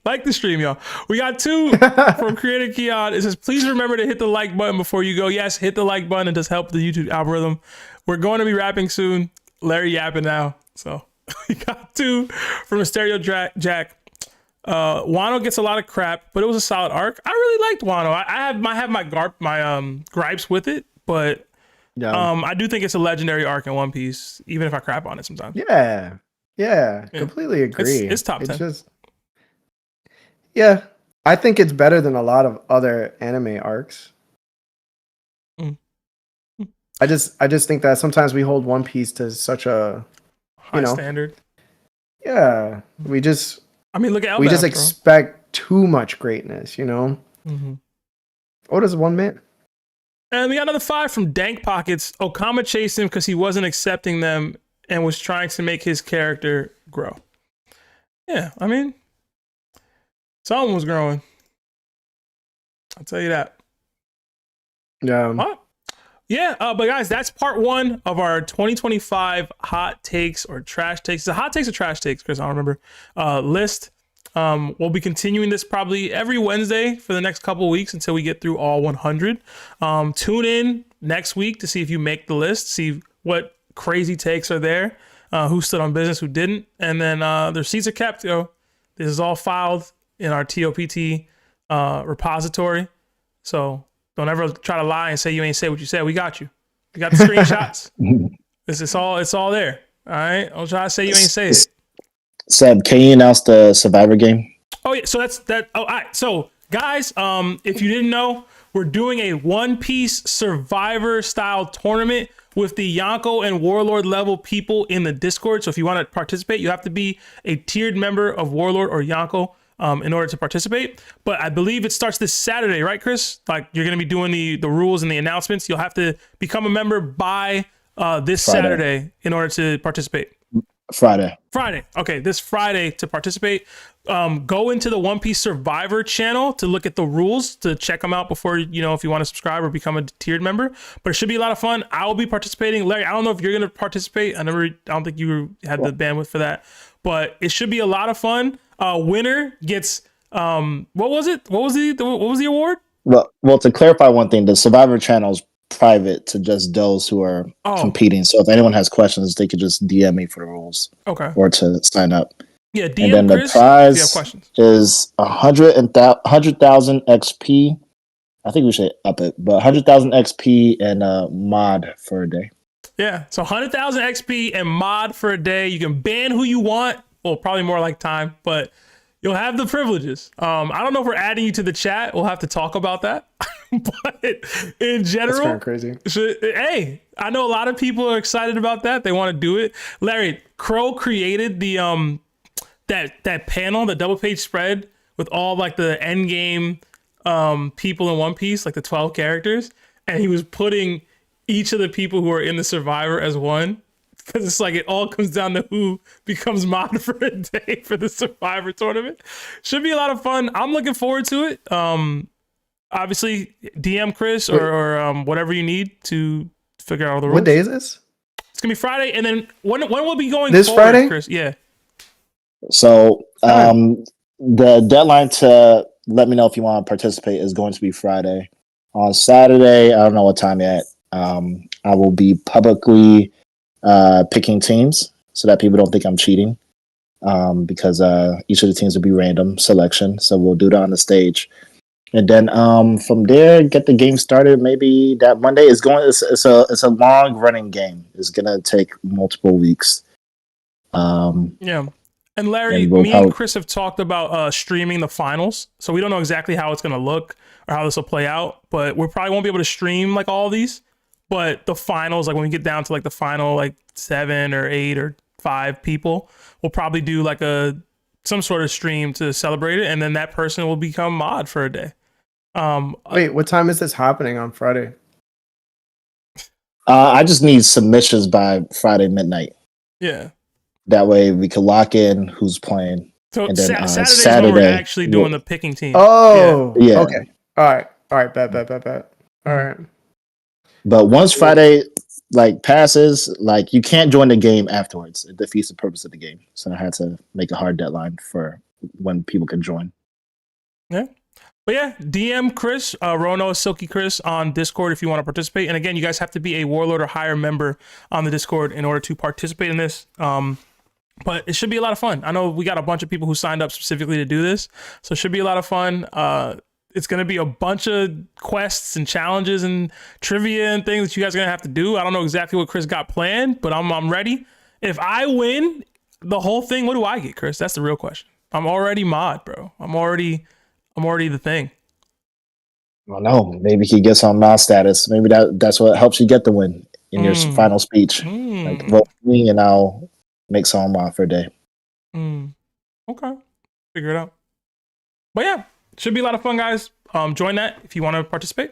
like the stream, y'all. We got two from Creator Keon. It says, please remember to hit the like button before you go. Yes, hit the like button. It does help the YouTube algorithm. We're going to be rapping soon. Larry yapping now. So we got two from Stereo Jack. Wano gets a lot of crap, but it was a solid arc. I really liked Wano. I have my gripes with it, but I do think it's a legendary arc in One Piece, even if I crap on it sometimes. Yeah, completely agree. It's top 10. Yeah, I think it's better than a lot of other anime arcs. I just think that sometimes we hold One Piece to such a high standard. Yeah, we just look at Elbaf, we just expect too much greatness, you know. Mm-hmm. Oda's one man. And we got another 5 from Dank Pockets. Okama chased him because he wasn't accepting them and was trying to make his character grow. Yeah, someone was growing. I'll tell you that. Yeah. Huh? Yeah, but guys, that's part 1 of our 2025 hot takes or trash takes. Is it hot takes or trash takes, Chris? I don't remember. List. We'll be continuing this probably every Wednesday for the next couple of weeks until we get through all 100. Tune in next week to see if you make the list, see what crazy takes are there, who stood on business, who didn't, and then their seats are kept. This is all filed in our TOPT repository, so don't ever try to lie and say you ain't say what you said. We got you. We got the screenshots. It's all there. All right, don't try to say you ain't say it. Seb, can you announce the Survivor game? Oh yeah, so that's that. Oh, all right. So guys, if you didn't know, we're doing a One Piece Survivor style tournament with the Yonko and Warlord level people in the Discord. So if you want to participate, you have to be a tiered member of Warlord or Yonko in order to participate. But I believe it starts this Saturday, right, Chris? Like, you're going to be doing the rules and the announcements. You'll have to become a member by this Saturday in order to participate. Friday. Okay, this Friday to participate. Go into the One Piece Survivor channel to look at the rules, to check them out before, if you want to subscribe or become a tiered member. But it should be a lot of fun. I will be participating. Larry, I don't know if you're going to participate. I don't think you had the bandwidth for that. But it should be a lot of fun. Winner gets what was it? What was the award? Well, to clarify one thing, the Survivor channel is private to just those who are competing. So if anyone has questions, they could just DM me for the rules. Okay. Or to sign up. Yeah, DM and then Chris, the prize if you have questions. is 100,000 XP. I think we should up it, but 100,000 XP and mod for a day. Yeah, so 100,000 XP and mod for a day. You can ban who you want. Well, probably more like time, but you'll have the privileges. I don't know if we're adding you to the chat. We'll have to talk about that. But in general, that's kind of crazy. Hey, I know a lot of people are excited about that. They want to do it. Larry, Crow created the that panel, the double page spread with all like the end game people in One Piece, like the 12 characters, and he was putting each of the people who are in the Survivor as one, because it's like it all comes down to who becomes mod for a day for the Survivor tournament. Should be a lot of fun. I'm looking forward to it. Obviously, DM Chris or whatever you need to figure out all the rules. What day is this? It's gonna be Friday, and then when will be going this forward, Friday, Chris? Yeah. So the deadline to let me know if you want to participate is going to be Friday. On Saturday, I don't know what time yet. I will be publicly picking teams so that people don't think I'm cheating, because each of the teams will be random selection. So we'll do that on the stage. And then from there, get the game started. Maybe that Monday is going. It's a long running game. It's gonna take multiple weeks. Yeah. And Larry, me and Chris have talked about streaming the finals. So we don't know exactly how it's gonna look or how this will play out. But we probably won't be able to stream like all of these. But the finals, like when we get down to like the final, like 7 or 8 or 5 people, we'll probably do like some sort of stream to celebrate it, and then that person will become mod for a day. Wait, what time is this happening on Friday? I just need submissions by Friday midnight. Yeah. That way we can lock in who's playing. So and then Saturday's Saturday, when we're actually doing the picking team. Oh, yeah. Okay. All right. Bet. All right. But once Friday passes, you can't join the game afterwards. It defeats the purpose of the game. So I had to make a hard deadline for when people can join. Yeah. But yeah, DM Chris, Rono Silky Chris on Discord if you want to participate. And again, you guys have to be a Warlord or higher member on the Discord in order to participate in this. But it should be a lot of fun. I know we got a bunch of people who signed up specifically to do this, so it should be a lot of fun. It's going to be a bunch of quests and challenges and trivia and things that you guys are going to have to do. I don't know exactly what Chris got planned, but I'm ready. If I win the whole thing, what do I get, Chris? That's the real question. I'm already mod, bro. I'm already the thing. I don't know. Maybe he gets on mod status. Maybe that's what helps you get the win in your final speech. Like, vote for me and I'll make someone mod for a day. Okay. Figure it out. But yeah, should be a lot of fun, guys. Join that if you want to participate.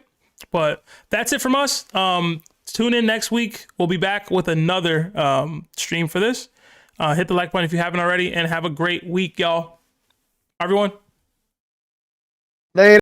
But that's it from us. Tune in next week. We'll be back with another stream for this. Hit the like button if you haven't already, and have a great week, y'all. Everyone. Later.